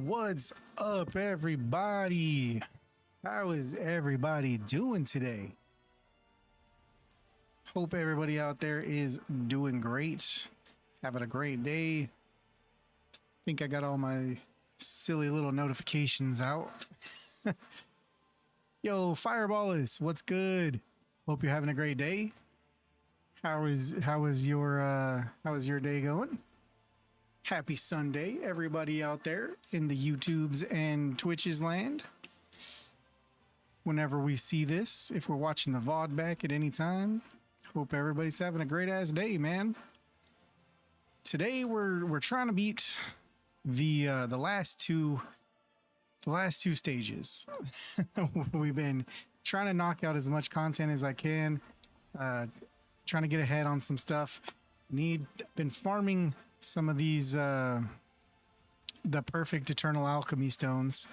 What's up, everybody? How is everybody doing today? Hope everybody out there is doing great, having a great day. Think I got all my silly little notifications out. Yo, Fireballers, what's good? Hope you're having a great day. How is your day going? Happy Sunday, everybody out there in the YouTubes and Twitches land. Whenever we see this, if we're watching the VOD back at any time, hope everybody's having a great ass day, man. Today we're trying to beat the last two stages. We've been trying to knock out as much content as I can, trying to get ahead on some stuff. Been farming some of these the perfect eternal alchemy stones,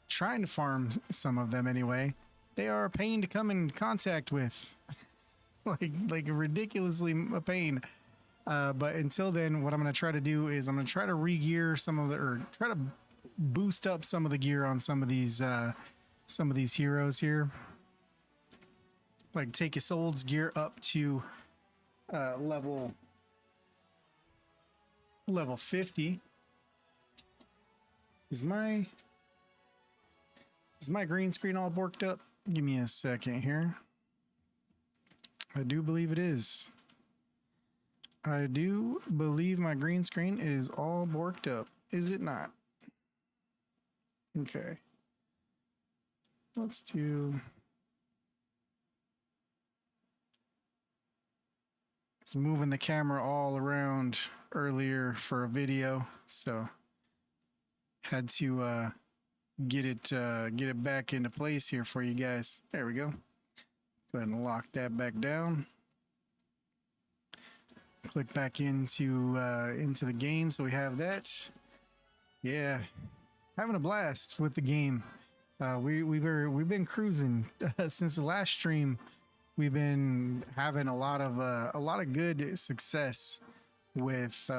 trying to farm some of them anyway. They are a pain to come in contact with. like ridiculously a pain, but until then, what I'm going to try to do is I'm going to try to re-gear some of the, or try to boost up some of the gear on some of these heroes here. Like take Isolde's gear up to level 50. Is my green screen all borked up? Give me a second here. I do believe it is. I do believe my green screen is all borked up. Is it not? Okay. Let's do... It's moving the camera all around earlier for a video, so had to get it back into place here for you guys. There we go. Go ahead and lock that back down. Click back into the game, so we have that. Yeah, having a blast with the game. We've been cruising since the last stream. We've been having a lot of good success with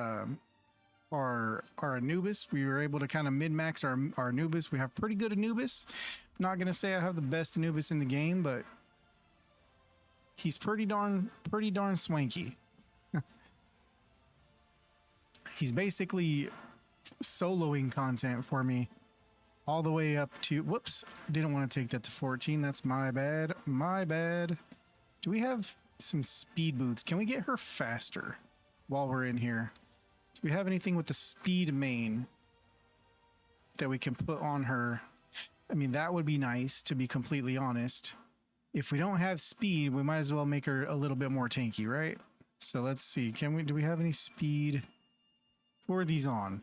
our Anubis. We were able to kind of min-max our Anubis. We have pretty good Anubis. I'm not gonna say I have the best Anubis in the game, but he's pretty darn swanky. He's basically soloing content for me all the way up to, whoops, didn't want to take that to 14. That's my bad. Do we have some speed boots? Can we get her faster while we're in here? Do we have anything with the speed main that we can put on her? I mean, that would be nice, to be completely honest. If we don't have speed, we might as well make her a little bit more tanky, right? So let's see. Do we have any speed? Who are these on?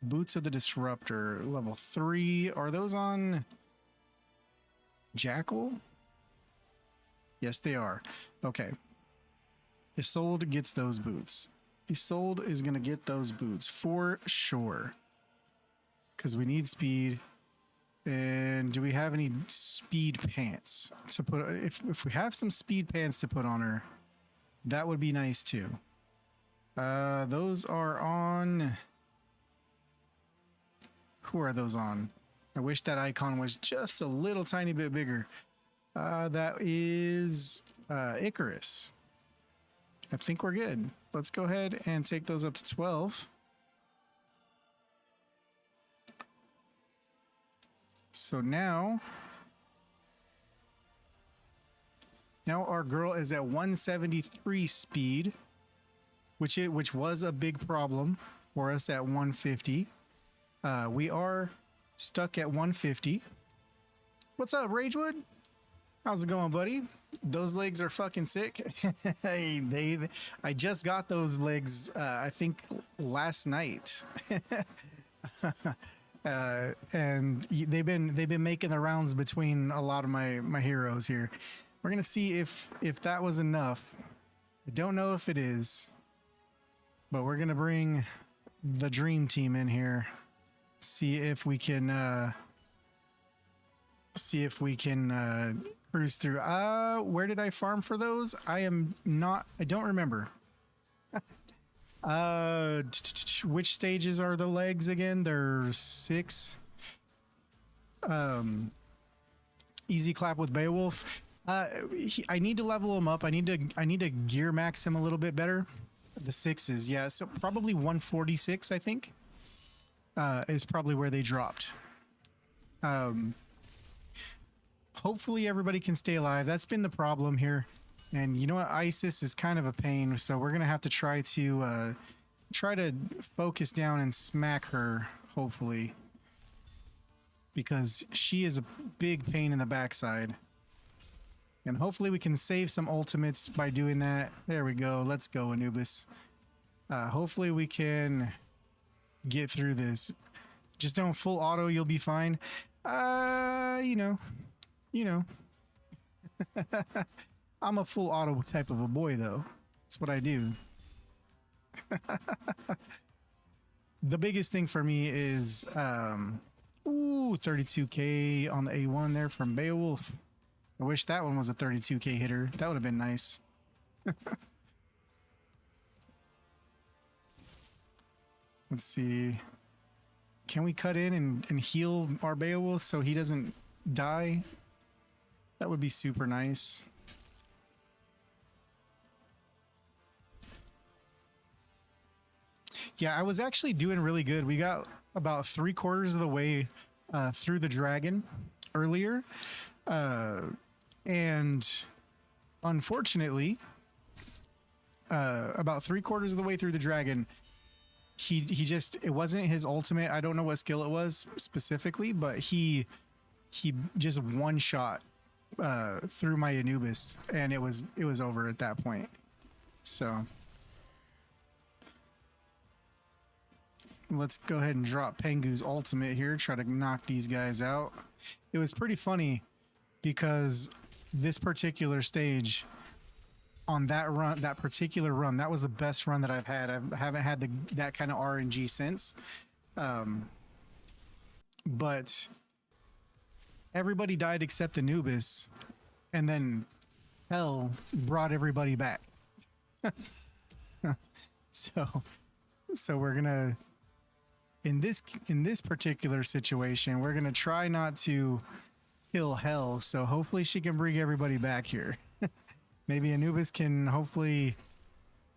Boots of the Disruptor, level 3. Are those on Jackal? Yes, they are. Okay. Isolde gets those boots. Isolde is going to get those boots for sure. Because we need speed. And do we have any speed pants to put? If we have some speed pants to put on her, that would be nice too. Those are on... Who are those on? I wish that icon was just a little tiny bit bigger. That is Icarus. I think we're good. Let's go ahead and take those up to 12. So now our girl is at 173 speed, which was a big problem for us at 150. We are stuck at 150. What's up, Ragewood? How's it going, buddy? Those legs are fucking sick. I just got those legs, I think last night. And they've been making the rounds between a lot of my heroes here. We're gonna see if that was enough. I don't know if it is, but we're gonna bring the dream team in here. See if we can cruise through. Where did I farm for those? I don't remember. Which stages are the legs again? There's 6. Easy clap with Beowulf. I need to level him up. I need to gear max him a little bit better. The 6s, yeah. So probably 146, I think, is probably where they dropped. Hopefully everybody can stay alive. That's been the problem here. And you know what? Isis is kind of a pain, so we're gonna have to try to focus down and smack her, hopefully, because she is a big pain in the backside. And hopefully we can save some ultimates by doing that. There we go. Let's go, Anubis. Hopefully we can get through this. Just don't full auto, you'll be fine. You know. I'm a full auto type of a boy, though. That's what I do. The biggest thing for me is, 32k on the A1 there from Beowulf. I wish that one was a 32k hitter. That would have been nice. Let's see. Can we cut in and heal our Beowulf so he doesn't die? That would be super nice. Yeah, I was actually doing really good. We got about 3/4 of the way through the dragon earlier. And unfortunately, about 3/4 of the way through the dragon, he just, it wasn't his ultimate. I don't know what skill it was specifically, but he just one shot through my Anubis, and it was over at that point. So let's go ahead and drop Pengu's ultimate here, try to knock these guys out. It was pretty funny because this particular stage on that run, that particular run, that was the best run that I've had. I haven't had that kind of RNG since. But everybody died except Anubis, and then hell brought everybody back. So we're gonna, in this particular situation, we're gonna try not to kill hell. So hopefully she can bring everybody back here. Maybe Anubis can hopefully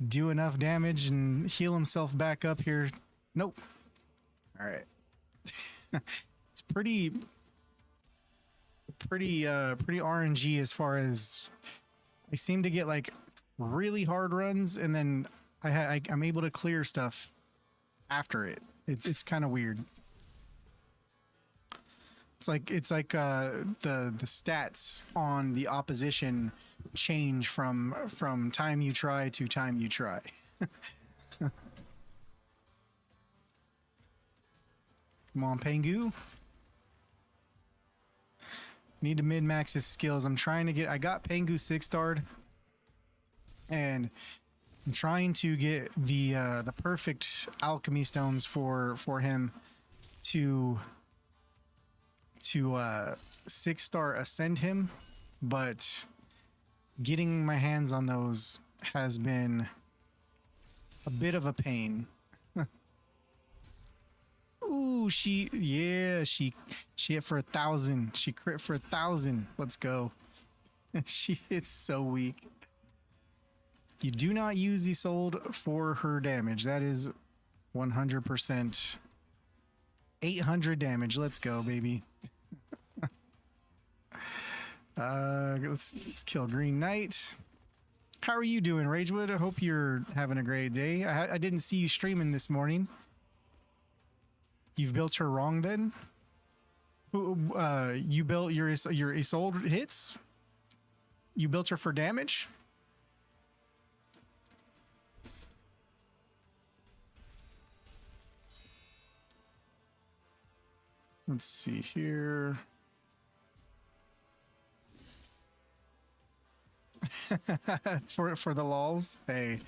do enough damage and heal himself back up here. Nope. All right. It's pretty RNG as far as I seem to get like really hard runs, and then I'm able to clear stuff after it. It's kind of weird. It's like the stats on the opposition change from time you try to time you try. Come on, Pengu. Need to min-max his skills. I got Pengu 6-starred, and I'm trying to get the perfect alchemy stones for him to 6-star ascend him, but getting my hands on those has been a bit of a pain. Ooh, she hit for 1,000. She crit for 1,000. Let's go. She hits so weak. You do not use Isolde for her damage. That is 100%. 800 damage. Let's go, baby. Let's kill Green Knight. How are you doing, Ragewood? I hope you're having a great day. I didn't see you streaming this morning. You've built her wrong then? You built your Isolde hits? You built her for damage? Let's see here. for the lols, hey,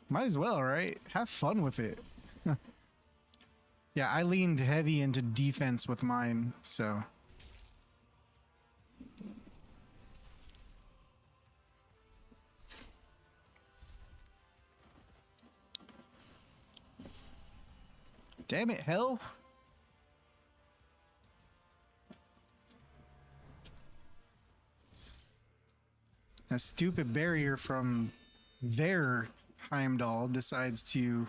might as well, right? Have fun with it. Yeah, I leaned heavy into defense with mine, so. Damn it, hell. A stupid barrier from their Heimdall decides to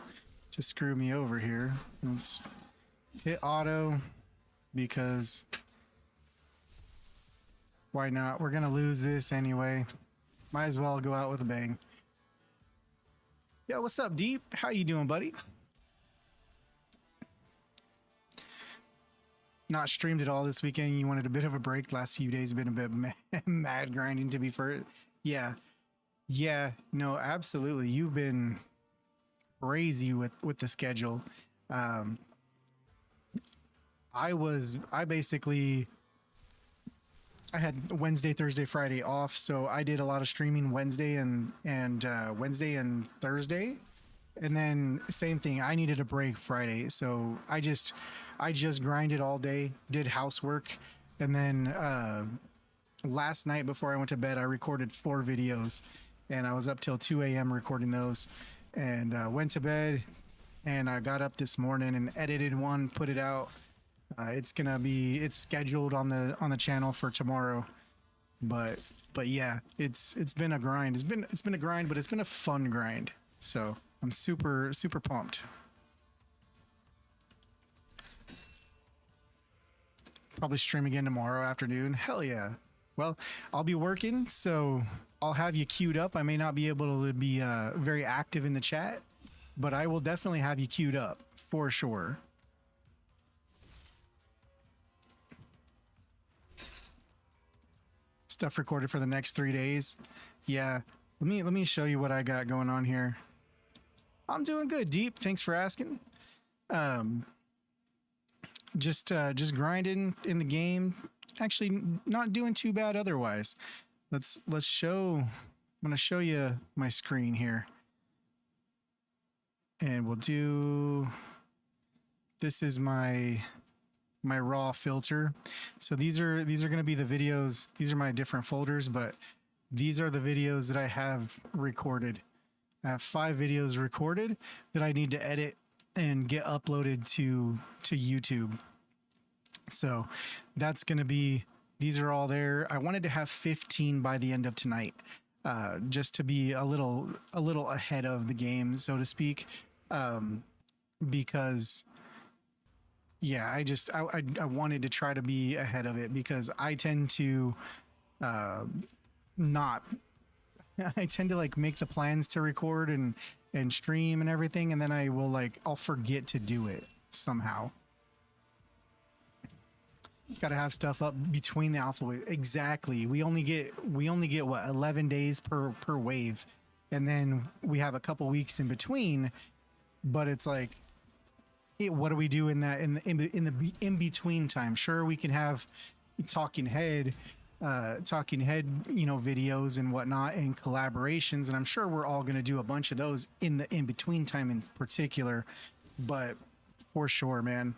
screw me over here. Let's hit auto because why not? We're gonna lose this anyway. Might as well go out with a bang. Yo, what's up, Deep? How you doing, buddy? Not streamed at all this weekend. You wanted a bit of a break. Last few days have been a bit mad grinding, to be fair. Yeah. No, absolutely. You've been crazy with the schedule. I had Wednesday, Thursday, Friday off, so I did a lot of streaming Wednesday and Wednesday and Thursday, and then same thing. I needed a break Friday, so I just grinded all day, did housework, and then last night before I went to bed, I recorded 4 videos, and I was up till 2 a.m. recording those, and went to bed, and I got up this morning and edited one, put it out. It's scheduled on the channel for tomorrow, but yeah, it's been a grind. It's been a grind, but it's been a fun grind. So I'm super pumped. Probably stream again tomorrow afternoon. Hell yeah. Well, I'll be working, so I'll have you queued up. I may not be able to be very active in the chat, but I will definitely have you queued up for sure. Stuff recorded for the next 3 days. Yeah, let me show you what I got going on here. I'm doing good, Deep. Thanks for asking. Just grinding in the game. Actually, not doing too bad otherwise. Let's show. I'm gonna show you my screen here, and we'll do. This is my raw filter. So these are going to be the videos. These are my different folders, but these are the videos that I have recorded. I have 5 videos recorded that I need to edit and get uploaded to YouTube. So that's going to be, these are all there. I wanted to have 15 by the end of tonight, just to be a little ahead of the game, so to speak. Because yeah, I wanted to try to be ahead of it because I tend to not. I tend to like make the plans to record and stream and everything, and then I'll forget to do it somehow. Got to have stuff up between the alpha wave. Exactly. We only get what, 11 days per wave, and then we have a couple weeks in between. But it's like, what do we do in that in between time? Sure, we can have talking head, videos and whatnot and collaborations, and I'm sure we're all going to do a bunch of those in the in between time in particular. But for sure, man.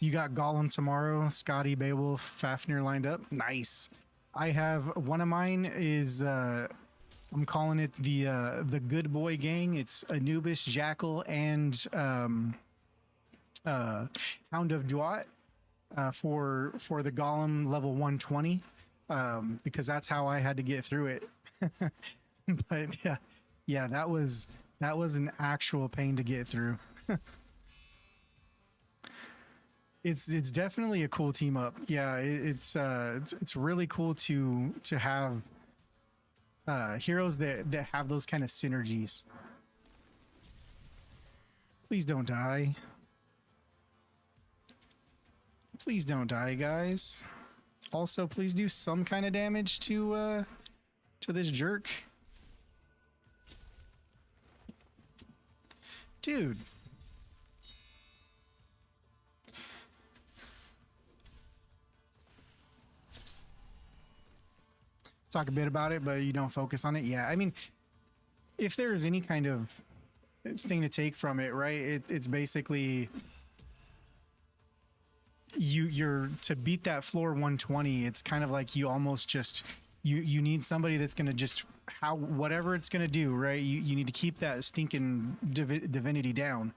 You got Gollum tomorrow, Scotty, Beowulf, Fafnir lined up. Nice. I have one of mine is I'm calling it the Good Boy Gang. It's Anubis, Jackal, and Hound of Duat for the Golem level 120, because that's how I had to get through it. But yeah, that was an actual pain to get through. It's definitely a cool team up. Yeah, it's really cool to have heroes that have those kind of synergies. Please don't die. Please don't die, guys. Also, please do some kind of damage to this jerk. Dude. Talk a bit about it, but you don't focus on it. Yeah, I mean, if there's any kind of thing to take from it, right? It's basically you're to beat that floor 120. It's kind of like you almost just you need somebody that's going to just whatever it's going to do, right? You need to keep that stinking divinity down,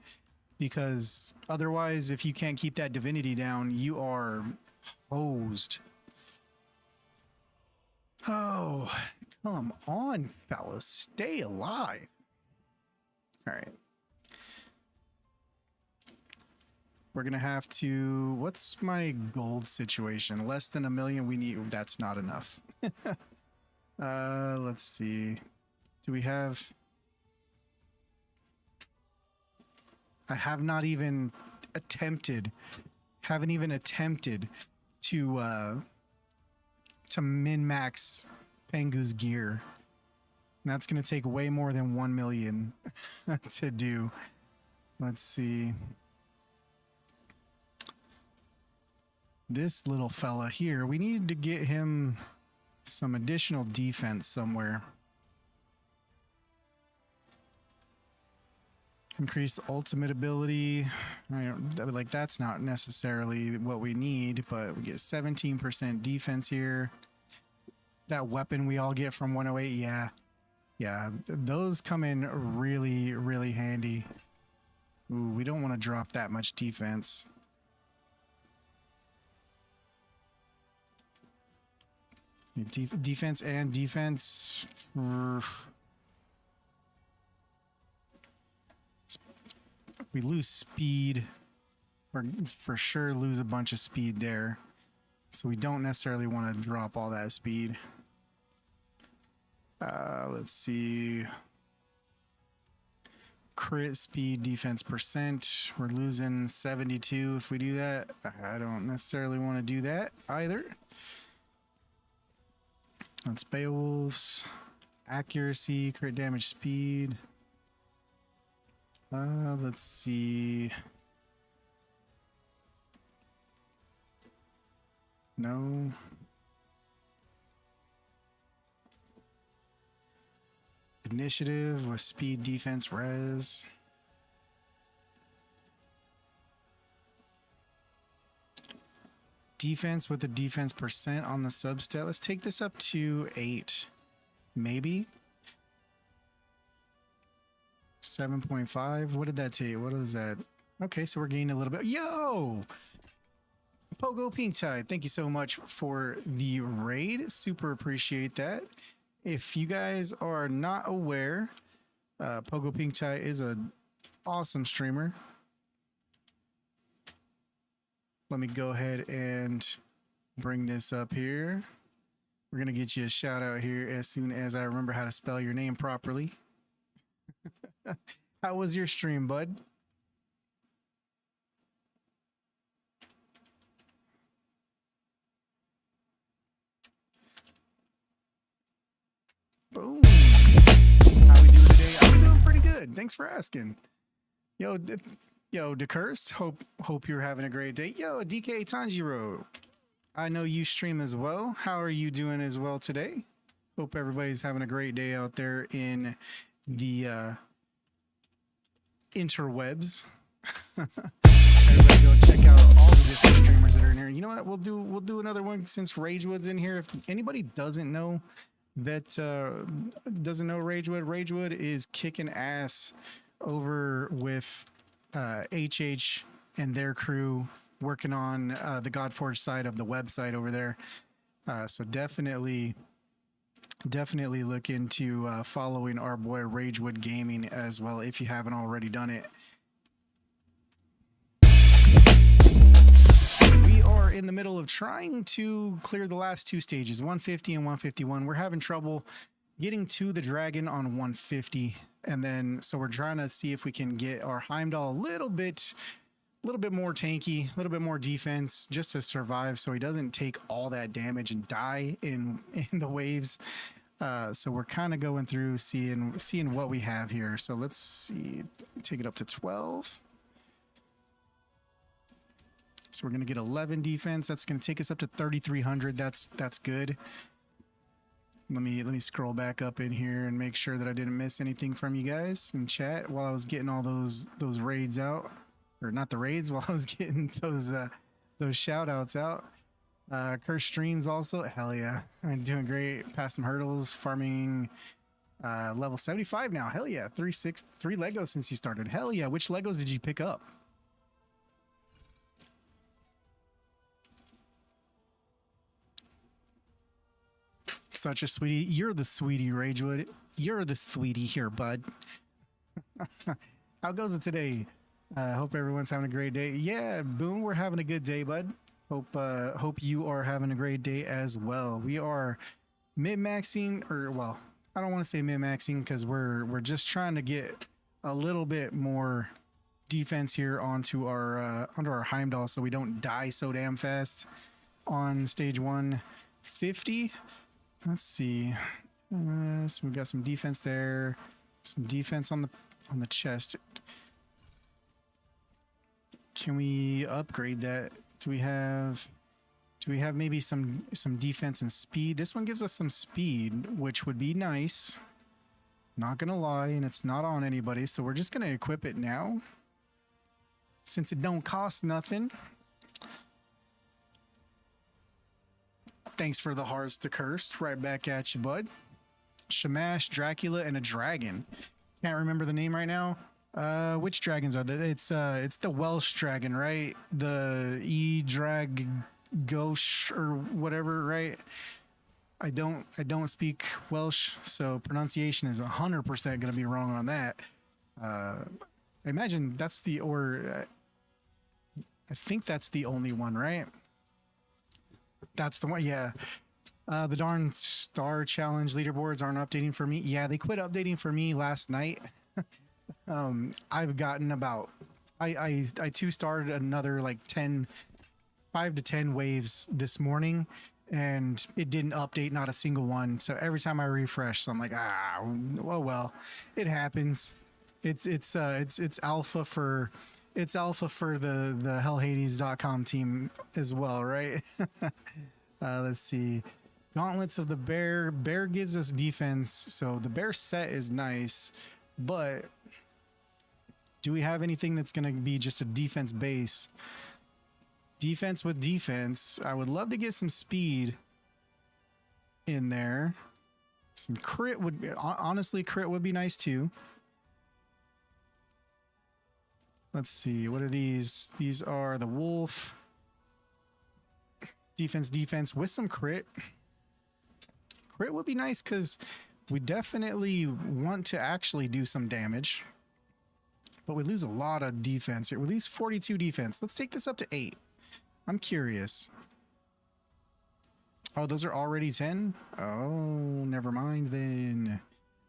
because otherwise, if you can't keep that divinity down, you are hosed. Oh, come on, fellas. Stay alive. All right. We're going to have to... What's my gold situation? Less than 1 million we need... That's not enough. Let's see. Do we have... I have not even attempted... Haven't even attempted to min-max Pengu's gear. And that's going to take way more than 1 million to do. Let's see. This little fella here, we need to get him some additional defense somewhere. Increase the ultimate ability. Like, that's not necessarily what we need, but we get 17% defense here. That weapon we all get from 108, yeah. Yeah, those come in really, really handy. Ooh, we don't want to drop that much defense. Defense and defense. We lose speed. We're for sure lose a bunch of speed there. So we don't necessarily want to drop all that speed. Let's see. Crit, speed, defense percent. We're losing 72 if we do that. I don't necessarily want to do that either. That's Beowulf's. Accuracy, crit damage, speed. Let's see. No. Initiative with speed, defense, res. Defense with the defense percent on the substat. Let's take this up to 8. Maybe. 7.5. What did that take? What is that? Okay, so we're gaining a little bit. Yo! Pogo Pink Tide, thank you so much for the raid. Super appreciate that. If you guys are not aware, Pogo Pink Tide is an awesome streamer. Let me go ahead and bring this up here. We're going to get you a shout out here as soon as I remember how to spell your name properly. How was your stream, bud? Boom. How we doing today? I'm doing pretty good. Thanks for asking. Yo, DeCurst, hope you're having a great day. Yo, DK Tanjiro, I know you stream as well. How are you doing as well today? Hope everybody's having a great day out there in the interwebs. Everybody go check out all the different streamers that are in here. You know what? We'll do another one since Ragewood's in here. If anybody doesn't know Ragewood is kicking ass over with HH and their crew working on the Godforge side of the website over there. So definitely look into following our boy Ragewood Gaming as well if you haven't already done it. We are in the middle of trying to clear the last 2 stages, 150 and 151. We're having trouble getting to the dragon on 150, and then so we're trying to see if we can get our Heimdall a little bit more tanky, a little bit more defense just to survive so he doesn't take all that damage and die in the waves. So we're kind of going through seeing what we have here. So let's see, take it up to 12. So we're going to get 11 defense. That's going to take us up to 3,300. That's good. Let me scroll back up in here and make sure that I didn't miss anything from you guys in chat while I was getting all those raids out, or not the raids, while I was getting those shout outs out. Curse streams also, hell yeah, I'm doing great. Past some hurdles, farming Level 75 now. Hell yeah. 3 Legos since you started. Hell yeah. Which Legos did you pick up? Such a sweetie. You're the sweetie, Ragewood. You're the sweetie here, bud. How goes it today? Hope everyone's having a great day. Yeah, Boom, we're having a good day, bud. Hope you are having a great day as well. We are min-maxing, or well, I don't want to say min-maxing because we're just trying to get a little bit more defense here onto our Heimdall so we don't die so damn fast on stage 150. Let's see. So we got some defense there, some defense on the chest. Can we upgrade that? Do we have maybe some defense and speed? This one gives us some speed, which would be nice. Not gonna lie, and it's not on anybody, so we're just gonna equip it now. Since it don't cost nothing. Thanks for the hearts to curse. Right back at you, bud. Shamash, Dracula, and a dragon. Can't remember the name right now. Which dragons are there? It's the Welsh dragon, right? The E-drag Gauche or whatever, right? I don't speak Welsh, so pronunciation is 100% gonna be wrong on that. I imagine that's I think that's the only one, right? That's the one, yeah. The darn star challenge leaderboards aren't updating for me. Yeah, they quit updating for me last night. I've gotten about I 2-starred another like 5 to 10 waves this morning, and it didn't update, not a single one. So every time I refresh, so I'm like, well, it happens. It's alpha for the hellhades.com team as well, right? Let's see. Gauntlets of the Bear. Bear gives us defense, so the Bear set is nice, but do we have anything that's going to be just a defense base? Defense with defense. I would love to get some speed in there. Some crit would be, honestly, crit would be nice too. Let's see. What are these? These are the wolf. Defense with some crit. Crit would be nice because we definitely want to actually do some damage. But we lose a lot of defense here. We lose 42 defense. Let's take this up to 8. I'm curious. Oh, those are already 10? Oh, never mind then.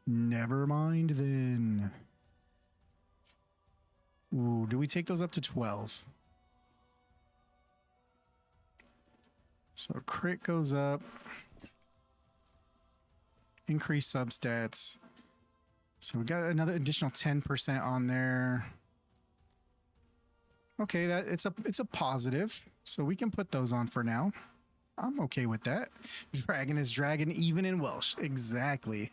Never mind then. Ooh, do we take those up to 12? So crit goes up. Increase substats. So we got another additional 10% on there. Okay, it's a positive. So we can put those on for now. I'm okay with that. Dragon is dragon even in Welsh. Exactly.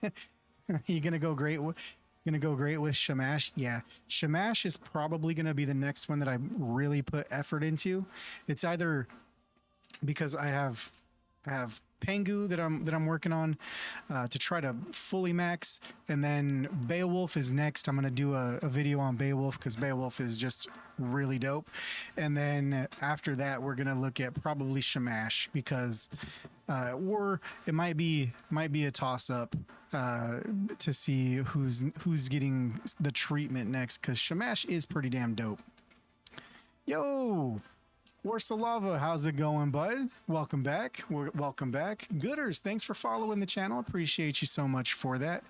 You gonna go great with Shamash? Yeah. Shamash is probably gonna be the next one that I really put effort into. It's either because I have Pengu that I'm working on to try to fully max, and then Beowulf is next. I'm gonna do a video on Beowulf because Beowulf is just really dope, and then after that we're gonna look at probably Shamash because or it might be a toss up to see who's getting the treatment next because Shamash is pretty damn dope. Yo, Warsalava, how's it going, bud? Welcome back. Welcome back. Gooders, thanks for following the channel. Appreciate you so much for that.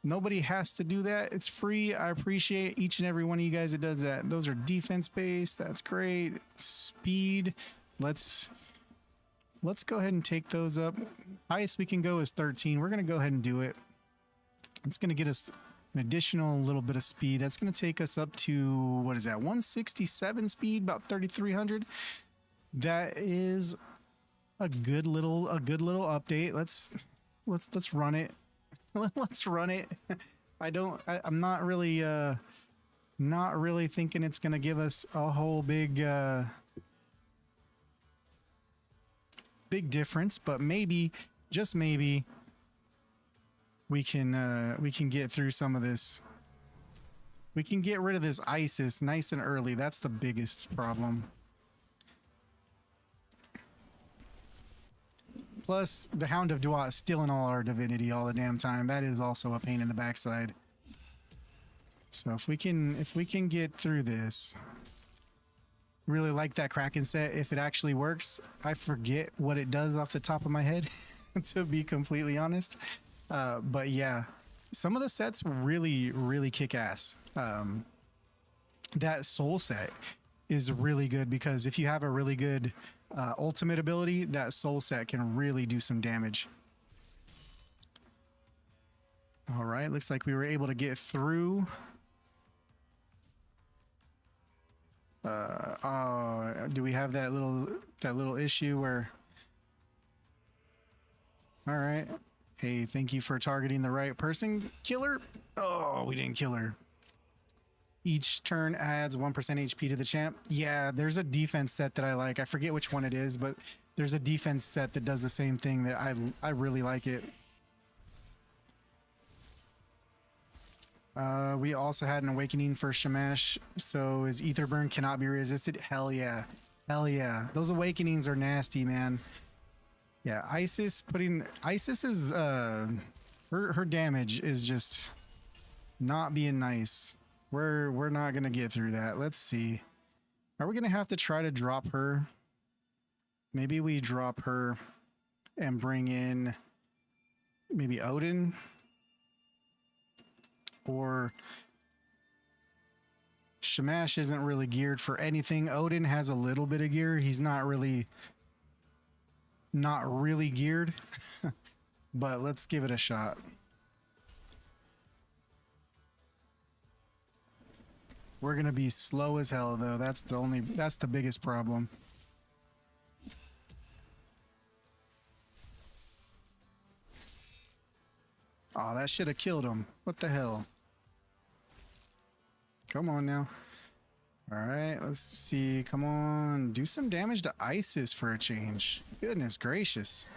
Nobody has to do that. It's free. I appreciate each and every one of you guys that does that. Those are defense based. That's great. Speed. Let's go ahead and take those up. Highest we can go is 13. We're going to go ahead and do it. It's going to get us an additional little bit of speed. That's going to take us up to, what is that, 167 speed, about 3,300. That is a good little update. Let's run it. Let's run it. I'm not really thinking it's going to give us a whole big difference, but maybe, just maybe, we can get through some of this. We can get rid of this ISIS nice and early. That's the biggest problem. Plus, the Hound of Duat is stealing all our divinity all the damn time. That is also a pain in the backside. So if we can get through this, really like that Kraken set. If it actually works, I forget what it does off the top of my head, to be completely honest. But yeah, some of the sets really kick ass. That soul set is really good because if you have a really good ultimate ability, that soul set can really do some damage. All right, looks like we were able to get through. Do we have that little issue where? All right. Hey, thank you for targeting the right person, killer. Oh, we didn't kill her. Each turn adds 1% HP to the champ. Yeah, there's a defense set that I like. I forget which one it is, but there's a defense set that does the same thing that I really like it. We also had an awakening for Shamash, so his ether burn cannot be resisted. Hell yeah. Hell yeah. Those awakenings are nasty, man. Yeah, ISIS is her damage is just not being nice. We're not gonna get through that. Let's see. Are we gonna have to try to drop her? Maybe we drop her and bring in maybe Odin. Or Shamash isn't really geared for anything. Odin has a little bit of gear. He's not really geared. But let's give it a shot. We're gonna be slow as hell though. That's the biggest problem. Oh, that should have killed him. What the hell? Come on now. All right, let's see. Come on, do some damage to ISIS for a change. Goodness gracious.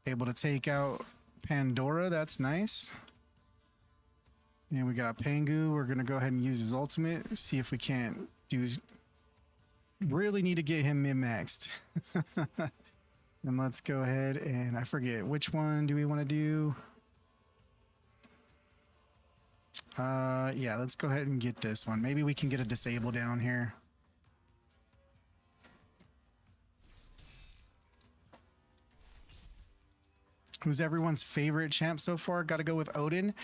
Able to take out Pandora. That's nice. And we got Pangu. We're gonna go ahead and use his ultimate. See if we can't do. Really need to get him min-maxed. And let's go ahead and I forget which one do we want to do. Yeah, let's go ahead and get this one. Maybe we can get a disable down here. Who's everyone's favorite champ so far? Got to go with Odin.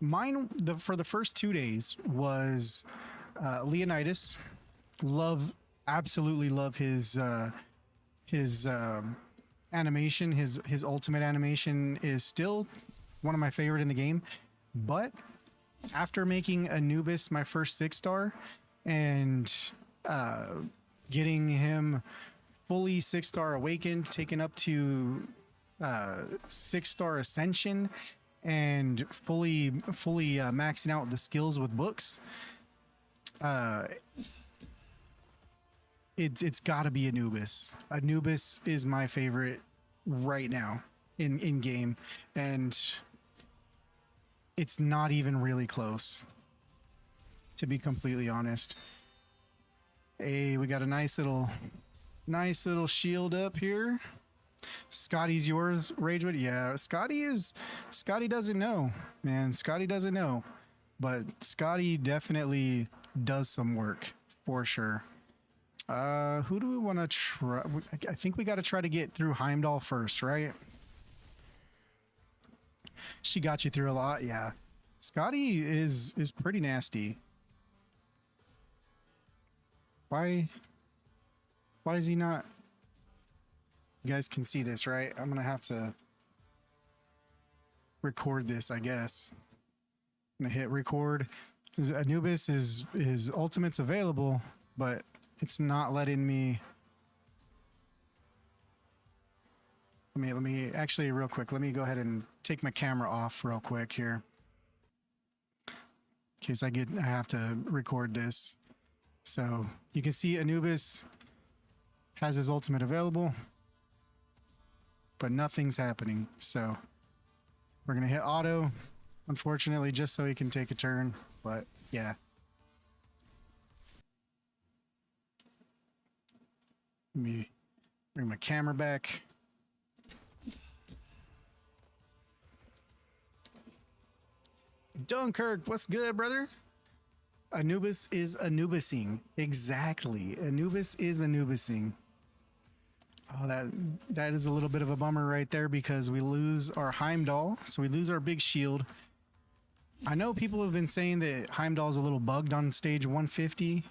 Mine for the first 2 days was Leonidas. Absolutely love his animation. His ultimate animation is still one of my favorite in the game. But after making Anubis my first 6-star and getting him fully 6-star awakened, taken up to 6-star ascension, and fully maxing out the skills with books, it's got to be Anubis. Anubis is my favorite right now in game, and it's not even really close, to be completely honest. Hey, we got a nice little shield up here. Scotty's yours, Ragewood. Yeah, Scotty doesn't know, man. Scotty doesn't know, but Scotty definitely does some work for sure. Who do we want to try? I think we got to try to get through Heimdall first, right? She got you through a lot, yeah. Scotty is pretty nasty. Why is he not? You guys can see this, right? I'm gonna have to record this, I guess. I'm gonna hit record. Anubis his ultimate's available, but it's not letting me. Let me actually real quick. Let me go ahead and take my camera off real quick here, in case I have to record this. So you can see Anubis has his ultimate available. but nothing's happening. So we're gonna hit auto, unfortunately, just so he can take a turn. But yeah. Let me bring my camera back. Dunkirk, what's good, brother? Anubis is Anubising. Exactly. Anubis is Anubising. Oh, that is a little bit of a bummer right there because we lose our Heimdall, so we lose our big shield. I know people have been saying that Heimdall is a little bugged on stage 150.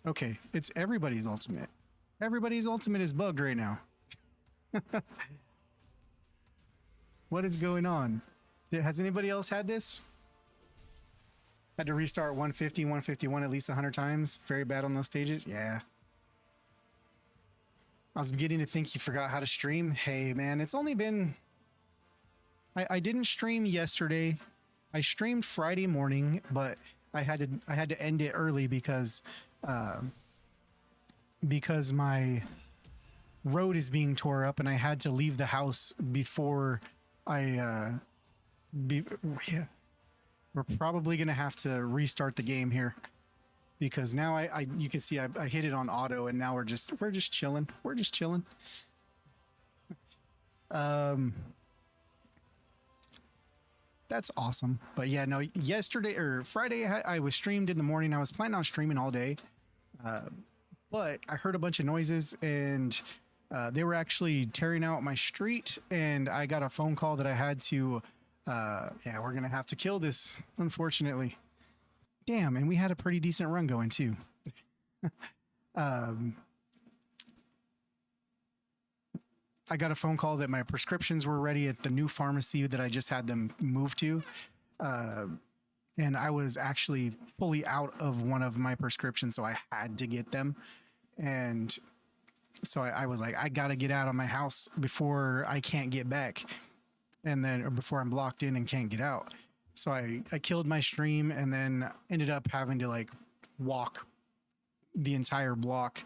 Okay, it's everybody's ultimate. Everybody's ultimate is bugged right now. What is going on? Has anybody else had this? Had to restart 150, 151 at least 100 times. Very bad on those stages. Yeah. I was beginning to think you forgot how to stream. Hey, man, it's only been... I didn't stream yesterday. I streamed Friday morning, but I had to end it early because my road is being tore up and I had to leave the house before yeah. We're probably gonna have to restart the game here because now you can see I hit it on auto and now we're just chilling. We're just chilling. That's awesome. But yeah, no, yesterday or Friday I was streamed in the morning. I was planning on streaming all day, but I heard a bunch of noises and they were actually tearing out my street, and I got a phone call that I had to, yeah, we're going to have to kill this, unfortunately. Damn, and we had a pretty decent run going, too. I got a phone call that my prescriptions were ready at the new pharmacy that I just had them moved to. And I was actually fully out of one of my prescriptions, so I had to get them. And so I was like, I gotta get out of my house before I can't get back, and then or before I'm blocked in and can't get out. So I killed my stream and then ended up having to like walk the entire block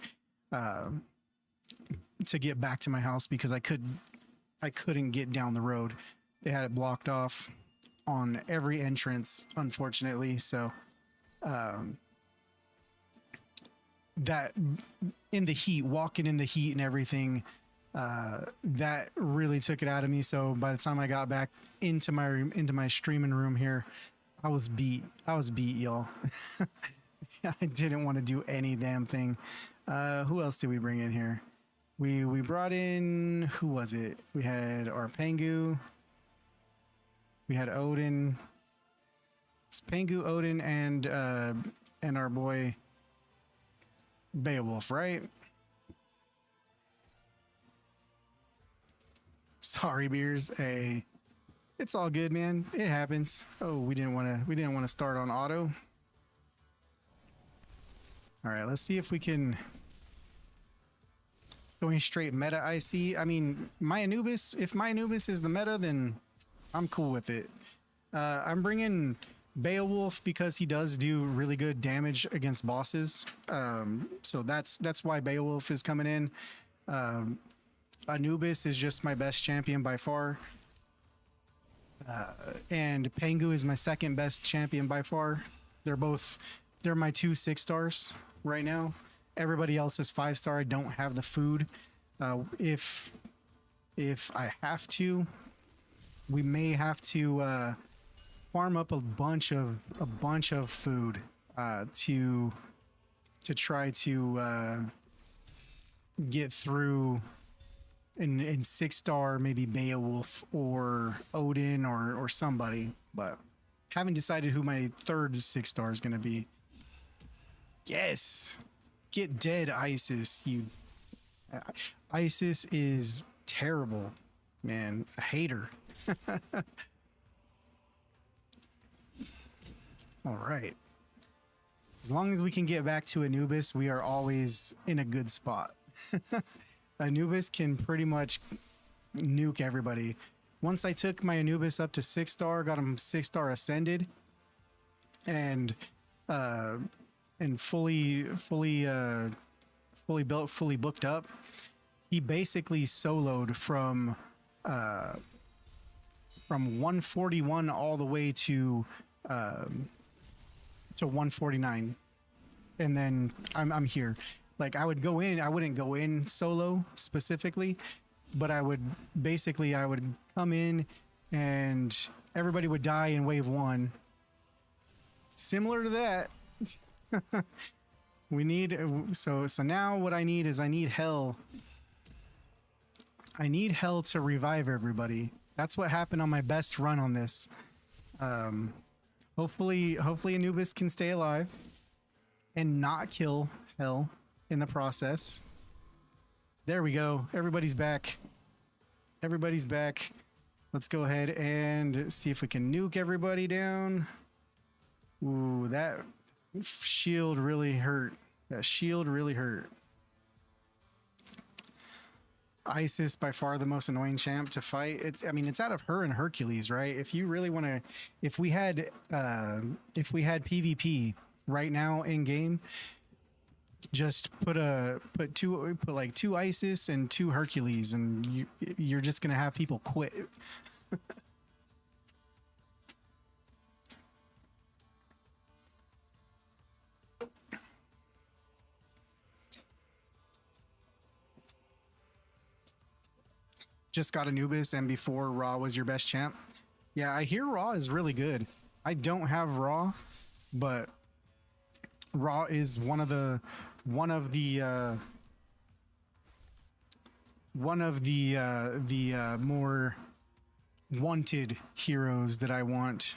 to get back to my house because I couldn't get down the road. They had it blocked off on every entrance, unfortunately. So that in the heat, walking in the heat and everything, that really took it out of me. So by the time I got back into my streaming room here, I was beat, y'all. I didn't want to do any damn thing. Who else did we bring in here? We brought in, who was it? We had our Pengu. We had Odin. It's Pengu, Odin, and our boy Beowulf, right? Sorry, Beers. Hey, it's all good, man. It happens. Oh, we didn't want to start on auto. All right, let's see if we can going straight meta IC. I mean, my Anubis, if my Anubis is the meta, then I'm cool with it. I'm bringing Beowulf because he does do really good damage against bosses. So that's why Beowulf is coming in. Anubis is just my best champion by far. And Pengu is my second best champion by far. They're my 2 6-stars right now. Everybody else is 5-star. I don't have the food. If I have to, we may have to farm up a bunch of food to try to get through in 6-star, maybe Beowulf or Odin or somebody, but haven't decided who my third 6-star is going to be. Yes, get dead, Isis. Isis is terrible, man. I hate her. All right. As long as we can get back to Anubis, we are always in a good spot. Anubis can pretty much nuke everybody. Once I took my Anubis up to 6-star, got him 6-star ascended, and fully fully built, fully booked up. He basically soloed from 141 all the way to 149, and then I'm here. Like I would go in, I wouldn't go in solo specifically, but I would come in and everybody would die in wave one. Similar to that. We need so now what I need is I need hell to revive everybody. That's what happened on my best run on this. Hopefully Anubis can stay alive and not kill hell in the process. There we go. Everybody's back. Everybody's back. Let's go ahead and see if we can nuke everybody down. Ooh, that shield really hurt. That shield really hurt. Isis by far the most annoying champ to fight. It's out of her and Hercules, right? If you really want to, if we had PvP right now in game, just put like 2 Isis and 2 Hercules, and you're just gonna have people quit. Just got Anubis, and before Raw was your best champ. Yeah, I hear Raw is really good. I don't have Raw, but Raw is one of the more wanted heroes that I want.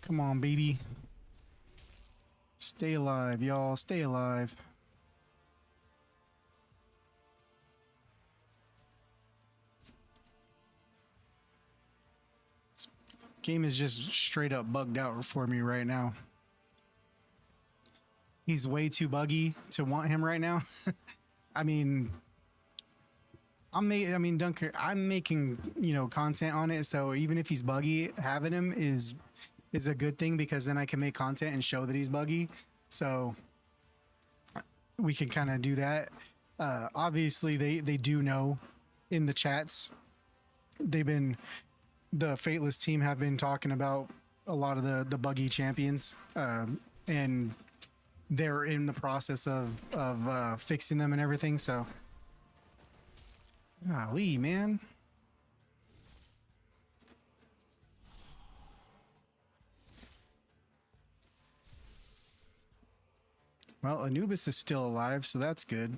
Come on, baby. Stay alive, y'all. Stay alive. This game is just straight up bugged out for me right now. He's way too buggy to want him right now. I mean, Dunker, I'm making, content on it, so even if he's buggy, having him is a good thing, because then I can make content and show that he's buggy. So we can kind of do that. Obviously they do know in the chats. The Fateless team have been talking about a lot of the buggy champions, and they're in the process of fixing them and everything. So, golly, man. Well, Anubis is still alive, so that's good.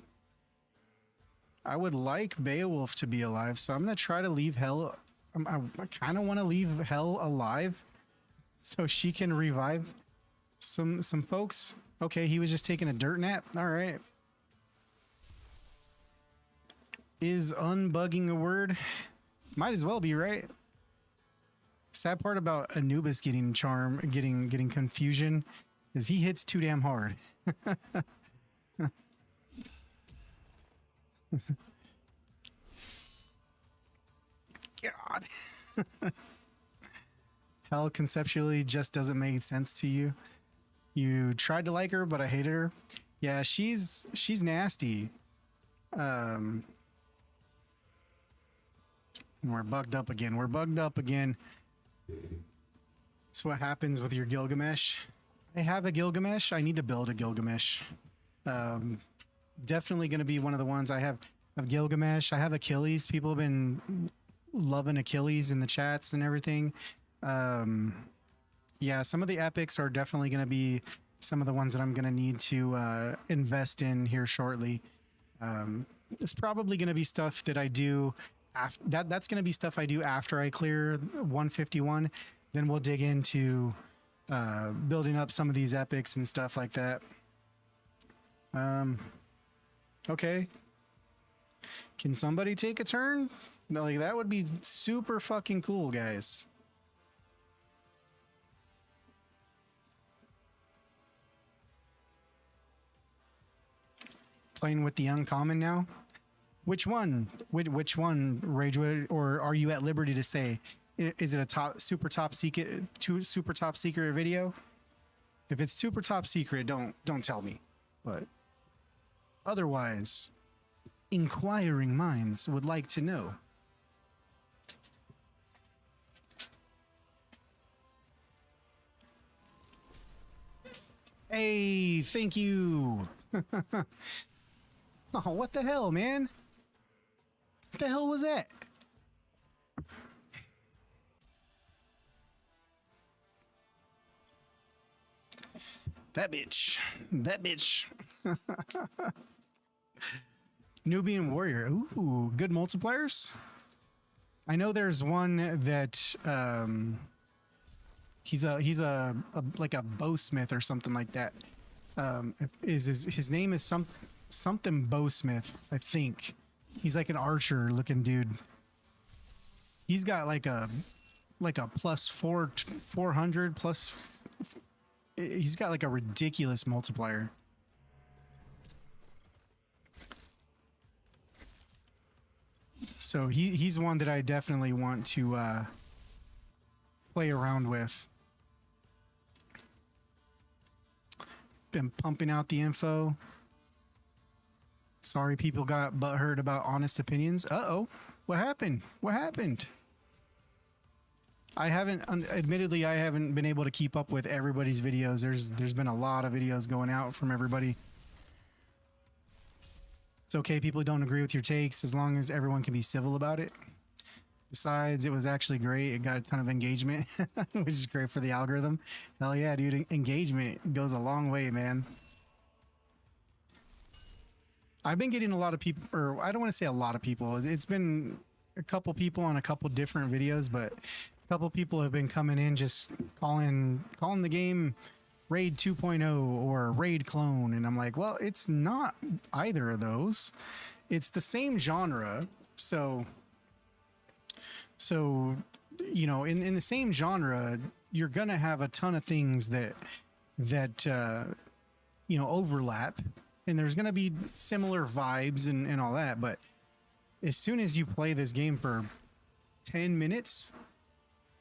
I would like Beowulf to be alive, so I'm going to try to leave Hell. I kind of want to leave Hell alive so she can revive some folks. Okay, he was just taking a dirt nap. All right. Is unbugging a word? Might as well be, right? Sad part about Anubis getting confusion is he hits too damn hard. God. Hell conceptually just doesn't make sense to you. You tried to like her, but I hated her. Yeah, she's nasty. And we're bugged up again. We're bugged up again. That's what happens with your Gilgamesh. I have a Gilgamesh. I need to build a Gilgamesh. Definitely going to be one of the ones I have of Gilgamesh. I have Achilles. People have been loving Achilles in the chats and everything. Yeah, some of the epics are definitely going to be some of the ones that I'm going to need to invest in here shortly. It's probably going to be stuff that I do after that's going to be stuff I do after I clear 151. Then we'll dig into building up some of these epics and stuff like that. Okay. Can somebody take a turn? Like, that would be super fucking cool, guys. Playing with the uncommon now? Which one? Which one, Ragewood? Or are you at liberty to say? Is it a super top secret video? If it's super top secret, don't tell me. But otherwise, inquiring minds would like to know. Hey, thank you. Oh, what the hell, man? What the hell was that? That bitch. That bitch. Nubian Warrior. Ooh, good multipliers. I know there's one that he's a like a bowsmith or something like that. His name is something bowsmith, I think. He's like an archer looking dude. He's got like a plus 400 plus. He's got like a ridiculous multiplier. So he's one that I definitely want to play around with. Been pumping out the info. Sorry people got butthurt about honest opinions. Uh-oh. What happened? What happened? I haven't, admittedly, I haven't been able to keep up with everybody's videos. There's been a lot of videos going out from everybody. It's okay, people who don't agree with your takes, as long as everyone can be civil about it. Besides, it was actually great. It got a ton of engagement, which is great for the algorithm. Hell yeah, dude. Engagement goes a long way, man. I've been getting a lot of people, or I don't want to say a lot of people. It's been a couple people on a couple different videos, but a couple people have been coming in just calling the game Raid 2.0 or Raid clone, and I'm like, well, it's not either of those. It's the same genre, so you know, in the same genre, you're gonna have a ton of things that you know, overlap, and there's gonna be similar vibes and all that. But as soon as you play this game for 10 minutes,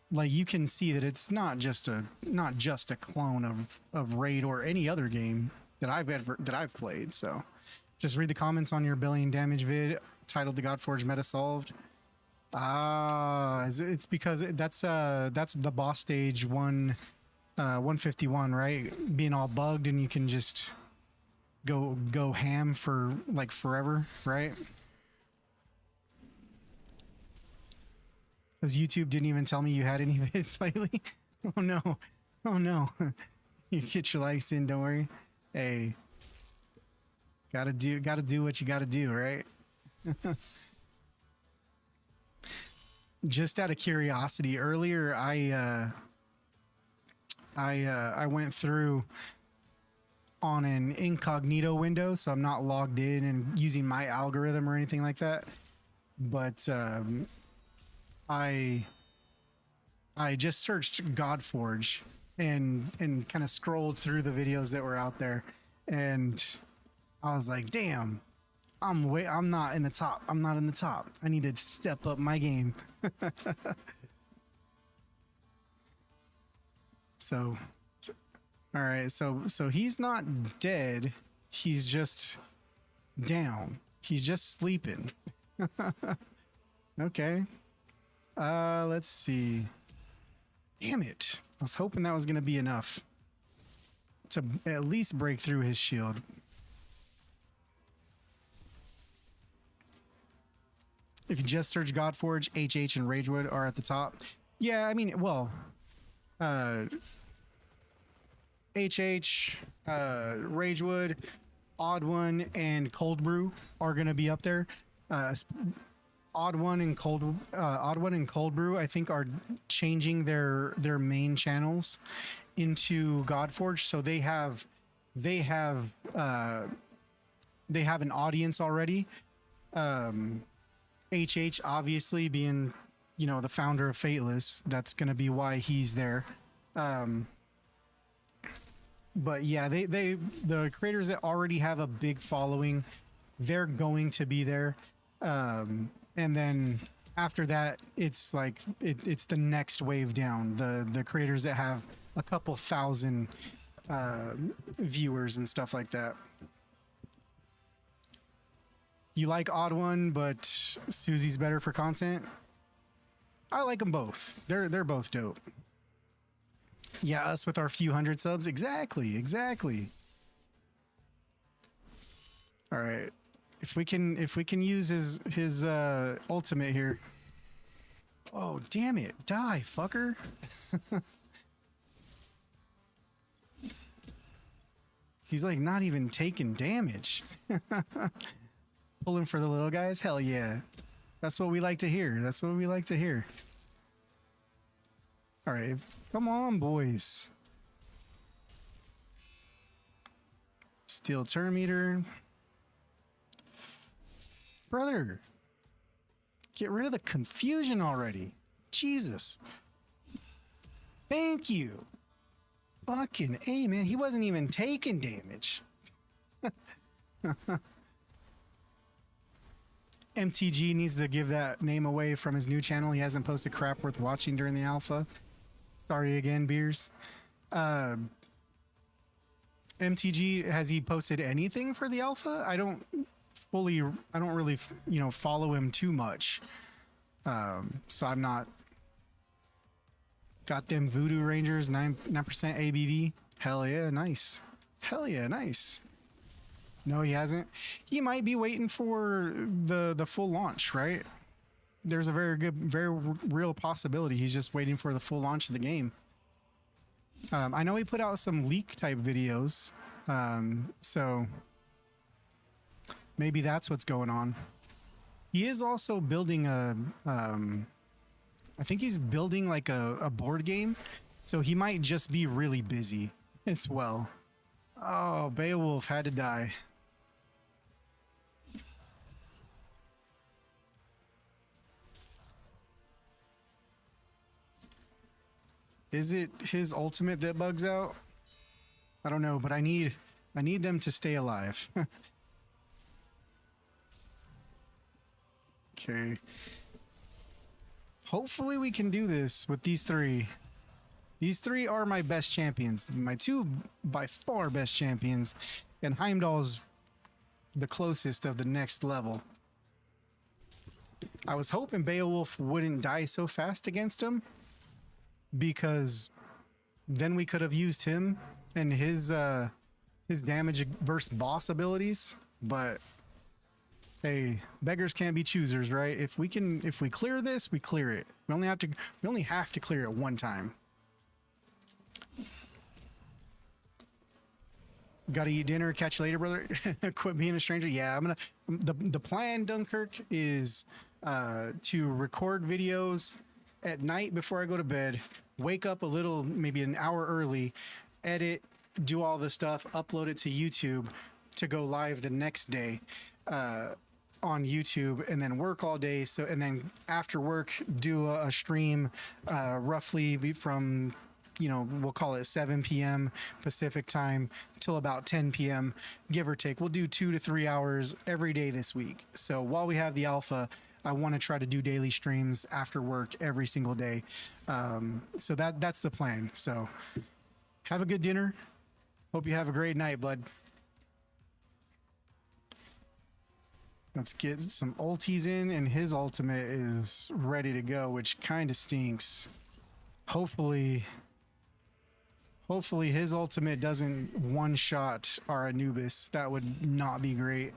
like, you can see that it's not just a clone of Raid or any other game that I've played. So just read the comments on your billion damage vid titled "The Godforge Meta Solved." It's because that's the boss stage 151, right? Being all bugged, and you can just go ham for like forever, right? Because YouTube didn't even tell me you had any vids lately. Oh no. Oh no. You get your likes in, don't worry. Hey. Gotta do what you gotta do, right? Just out of curiosity, earlier I went through on an incognito window, so I'm not logged in and using my algorithm or anything like that. But I just searched Godforge and kind of scrolled through the videos that were out there, and I was like, damn, I'm not in the top. I'm not in the top. I need to step up my game. So all right, so he's not dead. He's just down. He's just sleeping. Okay. Let's see. Damn it. I was hoping that was going to be enough to at least break through his shield. If you just search Godforge, HH and Ragewood are at the top. Yeah, I mean, well, HH, Ragewood, Odd One, and Cold Brew are going to be up there. Odd One and Cold Brew, I think, are changing their main channels into Godforge, so they have an audience already. HH obviously being, you know, the founder of Fateless, that's going to be why he's there. But yeah, the creators that already have a big following, they're going to be there. And then After that, it's like it's the next wave down. The creators that have a couple thousand viewers and stuff like that. You like Odd One, but Susie's better for content. I like them both. They're both dope. Yeah, us with our few hundred subs. Exactly, exactly. All right. If we can use his ultimate here. Oh, damn it. Die, fucker. He's like not even taking damage. Pulling for the little guys? Hell yeah. That's what we like to hear. That's what we like to hear. All right. Come on, boys. Steel turn meter. Brother. Get rid of the confusion already. Jesus. Thank you. Fucking A, man. He wasn't even taking damage. MTG needs to give that name away from his new channel. He hasn't posted crap worth watching during the alpha. Sorry again, Beers. MTG, has he posted anything for the alpha? I don't really, follow him too much. So I'm not. Got them Voodoo Rangers, 9% ABV. Hell yeah, nice. Hell yeah, nice. No, he hasn't. He might be waiting for the full launch, right? There's a very real possibility he's just waiting for the full launch of the game. I know he put out some leak type videos, so maybe that's what's going on. He is also building I think he's building like a board game, so he might just be really busy as well. Oh, Beowulf had to die. Is it his ultimate that bugs out? I don't know, but I need them to stay alive. Okay. Hopefully we can do this with these three. These three are my best champions. My two by far best champions. And Heimdall's the closest of the next level. I was hoping Beowulf wouldn't die so fast against him, because then we could have used him and his damage versus boss abilities. But hey, beggars can't be choosers, right? If we clear this, we clear it. We only have to clear it one time. Gotta eat dinner. Catch you later, brother. Quit being a stranger. Yeah, the plan, Dunkirk, is to record videos at night before I go to bed, wake up a little, maybe an hour early, edit, do all the stuff, upload it to YouTube to go live the next day on YouTube, and then work all day. So, and then after work, do a stream roughly from, we'll call it 7 p.m. Pacific time till about 10 p.m. give or take. We'll do 2 to 3 hours every day this week. So while we have the alpha, I want to try to do daily streams after work every single day. So that's the plan. So have a good dinner. Hope you have a great night, bud. Let's get some ultis in, and his ultimate is ready to go, which kind of stinks. Hopefully his ultimate doesn't one-shot our Anubis. That would not be great.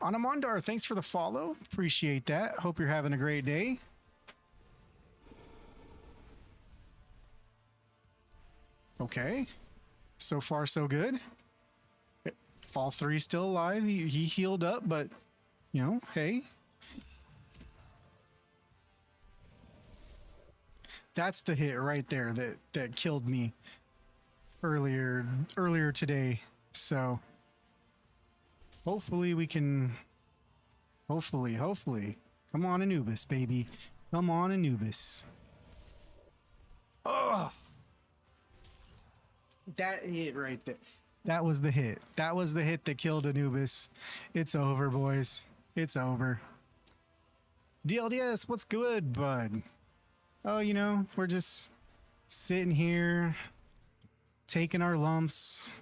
Anamandar, thanks for the follow. Appreciate that. Hope you're having a great day. Okay. So far, so good. All three still alive. He healed up, but, hey. That's the hit right there that killed me earlier today. So hopefully we can, hopefully. Come on, Anubis, baby. Come on, Anubis. Oh, that hit right there. That was the hit. That was the hit that killed Anubis. It's over, boys. It's over. DLDS, what's good, bud? Oh, you know, we're just sitting here, taking our lumps.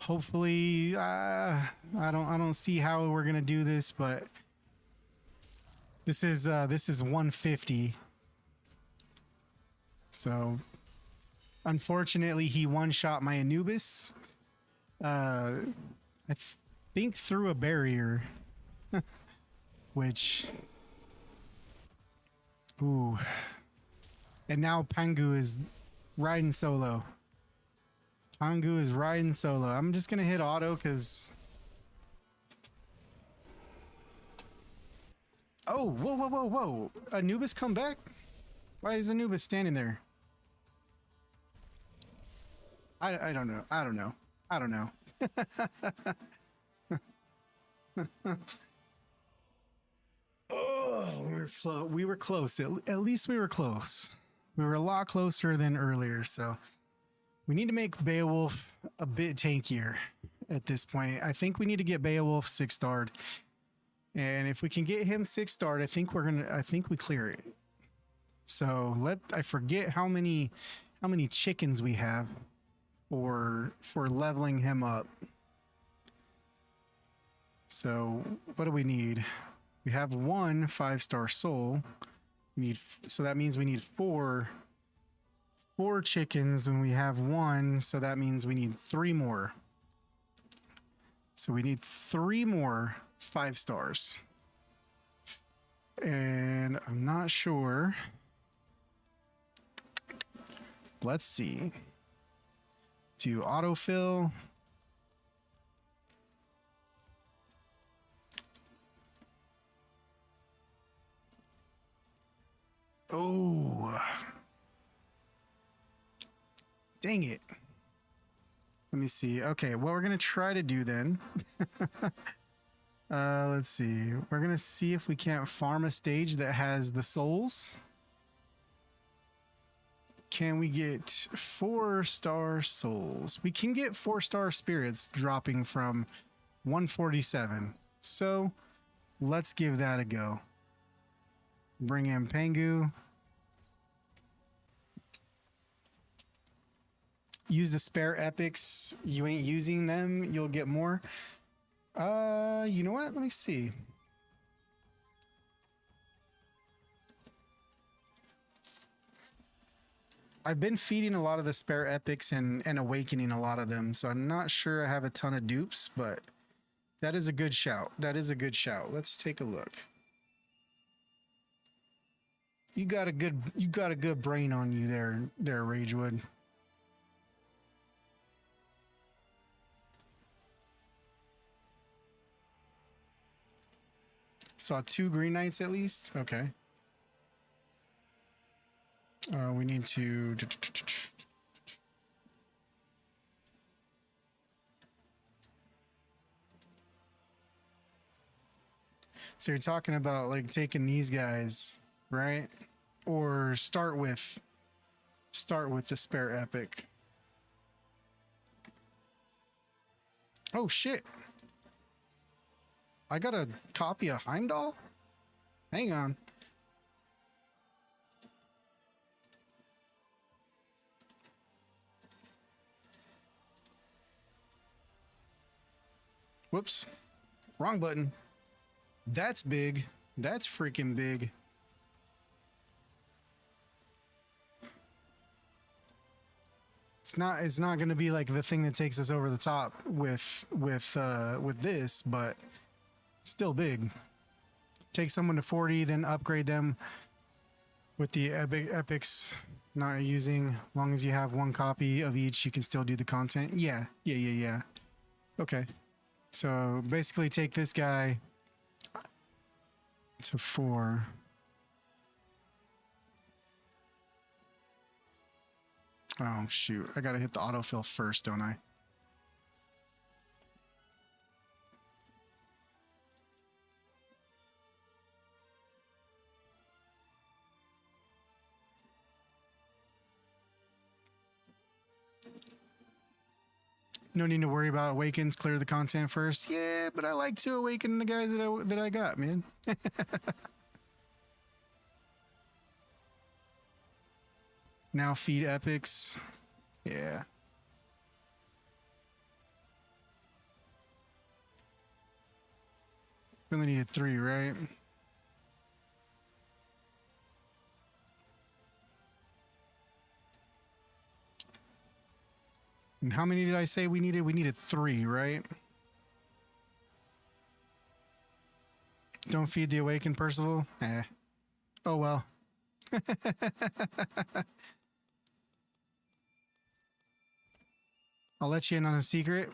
Hopefully, I don't see how we're gonna do this, but this is 150. So, unfortunately, he one-shot my Anubis. I think through a barrier, which, ooh. And now Pangu is riding solo. Pangu is riding solo. I'm just gonna hit auto because. Oh, whoa, whoa, whoa, whoa! Anubis come back? Why is Anubis standing there? I don't know. I don't know. I don't know. Oh, we were close. At least we were close. We were a lot closer than earlier, so we need to make Beowulf a bit tankier at this point. I think we need to get Beowulf 6-starred. And if we can get him 6-starred, I think we clear it. So I forget how many chickens we have for leveling him up. So what do we need? We have 1 5-star soul. So that means we need 4 chickens when we have 1, so that means we need 3 more. So we need 3 more 5 stars. And I'm not sure. Let's see. Do autofill. Oh. Dang it. Let me see. Okay, what we're going to try to do then. Let's see. We're going to see if we can't farm a stage that has the souls. Can we get 4-star souls? We can get 4-star spirits dropping from 147. So let's give that a go. Bring in Pangu. Use the spare epics. You ain't using them, you'll get more. You know what? Let me see. I've been feeding a lot of the spare epics and awakening a lot of them, so I'm not sure I have a ton of dupes, but that is a good shout. That is a good shout. Let's take a look. You got a good brain on you there, Ragewood. Saw 2 green knights at least. Okay. We need to. So you're talking about like taking these guys, right? Or start with the spare epic. Oh shit. I got a copy of Heimdall? Hang on. Whoops. Wrong button. That's big. That's freaking big. It's not going to be like the thing that takes us over the top with this, but it's still big. Take someone to 40, then upgrade them with the epics not using. As long as you have 1 copy of each, you can still do the content. Yeah. Okay. So basically take this guy to 4. Oh shoot, I gotta hit the autofill first, don't I? No need to worry about awakens. Clear the content first. Yeah, but I like to awaken the guys that I got, man. Now feed epics. Yeah. We only needed 3, right? And how many did I say we needed? We needed 3, right? Don't feed the awakened Percival? Eh. Oh well. I'll let you in on a secret.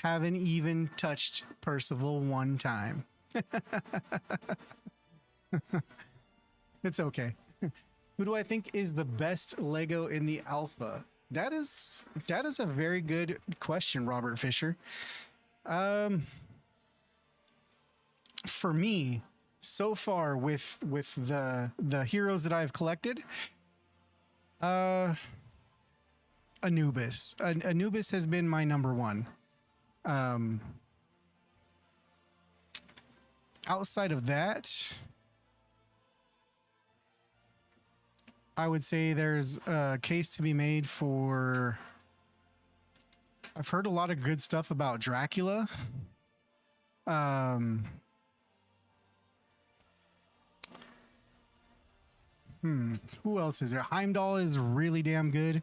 Haven't even touched Percival one time. It's okay. Who do I think is the best Lego in the alpha? That is a very good question, Robert Fisher. For me, so far with the heroes that I've collected, Anubis. Anubis has been my number one. Outside of that, I would say there's a case to be made for. I've heard a lot of good stuff about Dracula. Who else is there? Heimdall is really damn good.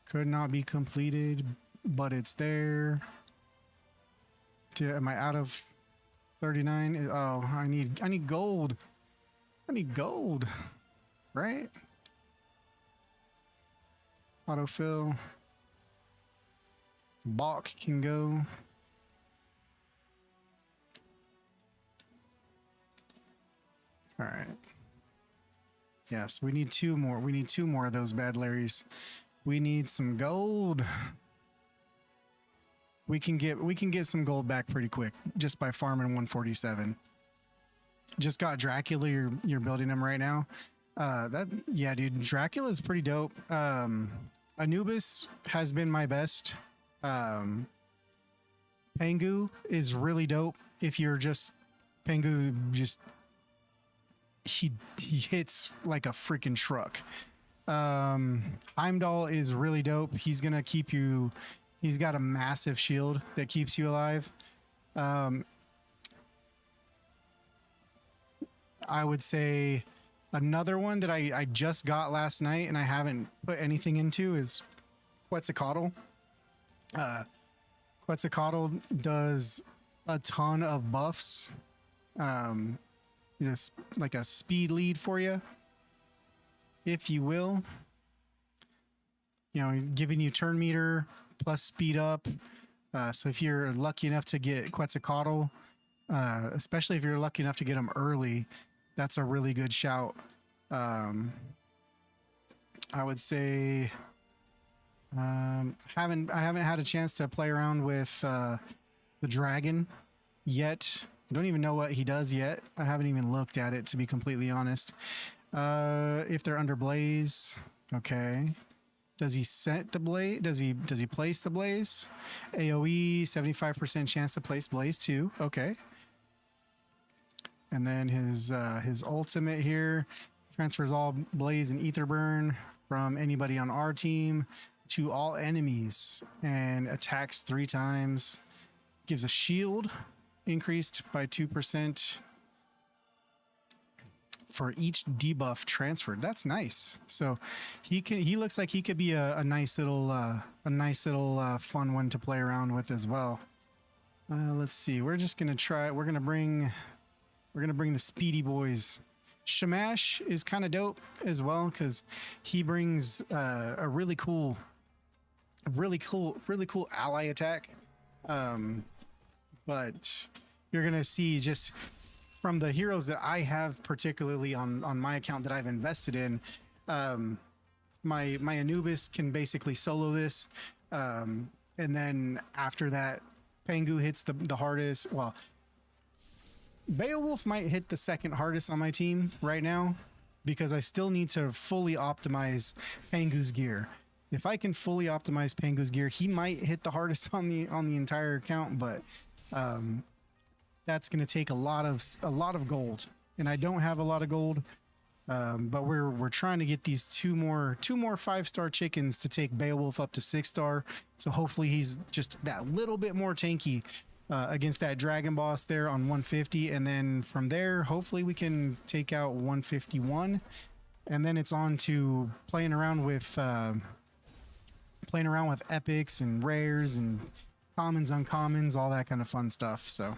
Could not be completed, but it's there. Am I out of 39? Oh, I need gold. I need gold, right? Autofill. Bach can go. All right. Yes, we need 2 more. We need 2 more of those bad Larrys. We need some gold. We can get some gold back pretty quick just by farming 147. Just got Dracula. You're building him right now. Yeah, dude. Dracula is pretty dope. Anubis has been my best. Pengu is really dope. If you're just Pengu, just he hits like a freaking truck. Heimdall is really dope. He's gonna keep you. He's got a massive shield that keeps you alive. I would say another one that I just got last night and I haven't put anything into is Quetzalcoatl. Quetzalcoatl does a ton of buffs. He's like a speed lead for you, if you will. You know, giving you turn meter plus speed up. So if you're lucky enough to get Quetzalcoatl, especially if you're lucky enough to get him early, that's a really good shout. I would say I haven't had a chance to play around with the dragon yet. I don't even know what he does yet. I haven't even looked at it, to be completely honest. If they're under blaze, okay. Does he set the blaze? Does he place the blaze? AoE, 75% chance to place blaze too. Okay. And then his ultimate here transfers all blaze and ether burn from anybody on our team to all enemies and attacks 3 times. Gives a shield increased by 2% for each debuff transferred. That's nice. So he looks like he could be a nice little fun one to play around with as well. Let's see. We're just gonna try. We're gonna bring the speedy boys. Shamash is kind of dope as well because he brings a really cool ally attack. But you're gonna see just from the heroes that I have, particularly on my account that I've invested in, my Anubis can basically solo this, and then after that, Pengu hits the hardest. Well, Beowulf might hit the second hardest on my team right now because I still need to fully optimize Pengu's gear. if I can fully optimize Pango's gear, he might hit the hardest on the entire account, but that's going to take a lot of gold, and I don't have a lot of gold. But we're trying to get these two more 5-star chickens to take Beowulf up to 6-star. So hopefully he's just that little bit more tanky against that dragon boss there on 150, and then from there hopefully we can take out 151, and then it's on to playing around with epics and rares and commons, uncommons, all that kind of fun stuff. So,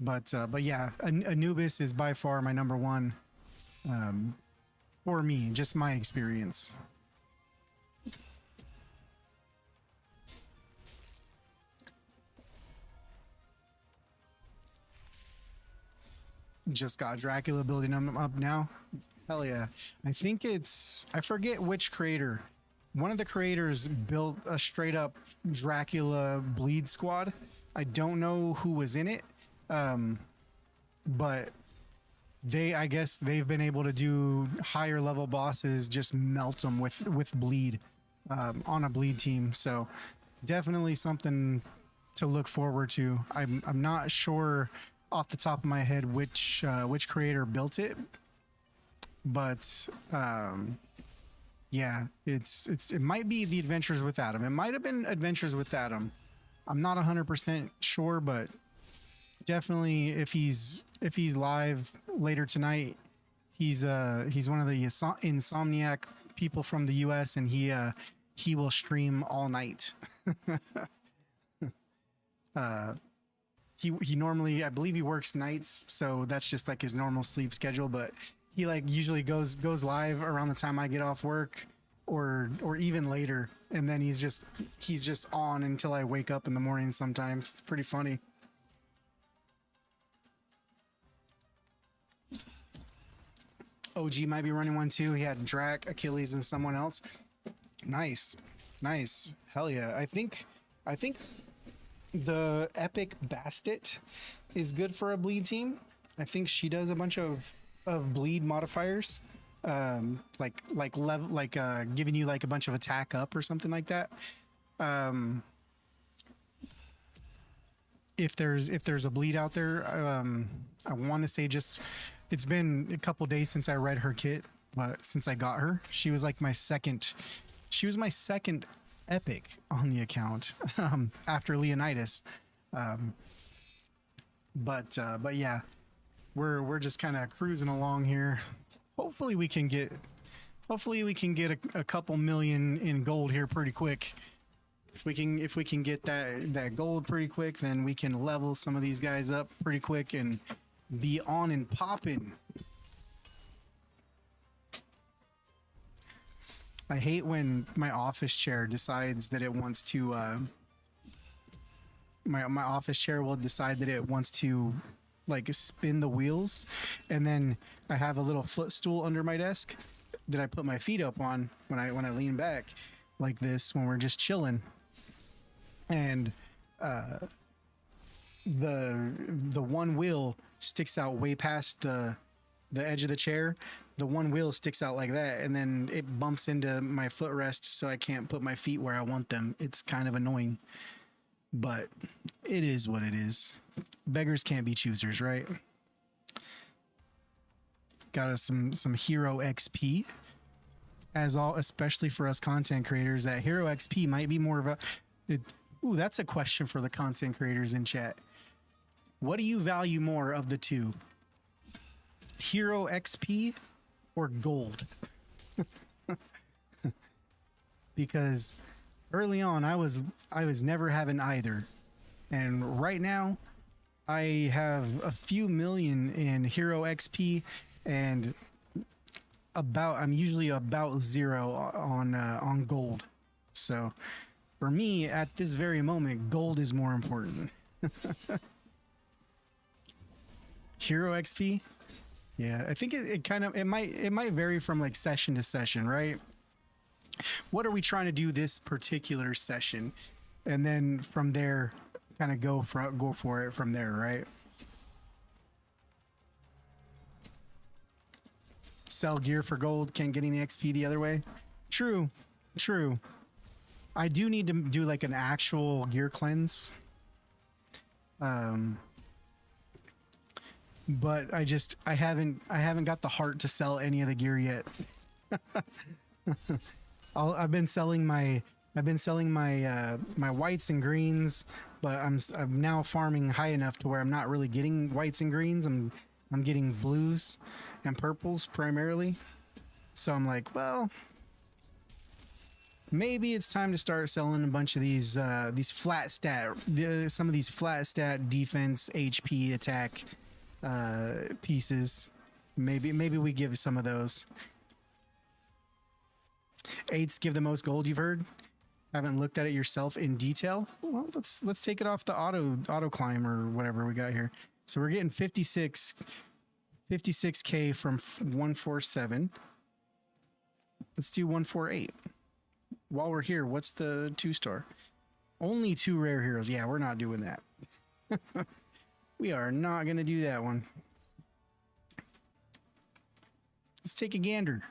but yeah, Anubis is by far my number one. For me, just my experience. Just got Dracula building them up now. Hell yeah. I think I forget which creator. One of the creators built a straight up Dracula bleed squad. I don't know who was in it. But I guess they've been able to do higher level bosses, just melt them with bleed on a bleed team. So definitely something to look forward to. I'm not sure off the top of my head which creator built it, but yeah, it might be the Adventures with Adam. It might have been Adventures with Adam. I'm not 100% sure, but definitely if he's live later tonight, he's one of the Insomniac people from the US, and he will stream all night. He normally, I believe he works nights, so that's just like his normal sleep schedule, but he like usually goes live around the time I get off work or even later, and then he's just on until I wake up in the morning sometimes. It's pretty funny. OG might be running one too. He had Drac, Achilles, and someone else. Nice. Hell yeah. I think the Epic Bastet is good for a bleed team. I think she does a bunch of bleed modifiers, like giving you like a bunch of attack up or something like that. If there's a bleed out there, I want to say just. It's been a couple days since I read her kit, but since I got her, she was my second epic on the account after Leonidas. But yeah, we're just kind of cruising along here. Hopefully we can get a couple million in gold here pretty quick. If we can get that gold pretty quick, then we can level some of these guys up pretty quick and be on and popping. I hate when my office chair decides that it wants to my office chair will decide that it wants to like spin the wheels, and then I have a little footstool under my desk that I put my feet up on when I lean back like this when we're just chilling, and the one wheel sticks out way past the edge of the chair. The one wheel sticks out like that, and then it bumps into my footrest, so I can't put my feet where I want them. It's kind of annoying, but it is what it is. Beggars can't be choosers, right? Got us some hero XP, especially for us content creators. That hero XP might be more of a. Ooh, that's a question for the content creators in chat. What do you value more of the two? Hero XP or gold? Because early on I was never having either. And right now I have a few million in hero XP, and I'm usually about 0 on gold. So for me at this very moment, gold is more important. Hero XP? Yeah, I think it might vary from like session to session, right? What are we trying to do this particular session? And then from there, kind of go for it from there, right? Sell gear for gold, can't get any XP the other way. True. True. I do need to do like an actual gear cleanse. But I haven't got the heart to sell any of the gear yet. I've been selling my my whites and greens, but I'm now farming high enough to where I'm not really getting whites and greens. I'm getting blues and purples primarily. So I'm like, well, maybe it's time to start selling a bunch of these flat stat, some of these flat stat defense, HP, attack pieces. Maybe we give some of those. 8s give the most gold, you've heard. Haven't looked at it yourself in detail. Well, let's take it off the auto climb or whatever we got here. So we're getting 56k from 147. Let's do 148. While we're here, what's the 2-star? Only 2 rare heroes. Yeah, we're not doing that. We are not gonna do that one. Let's take a gander.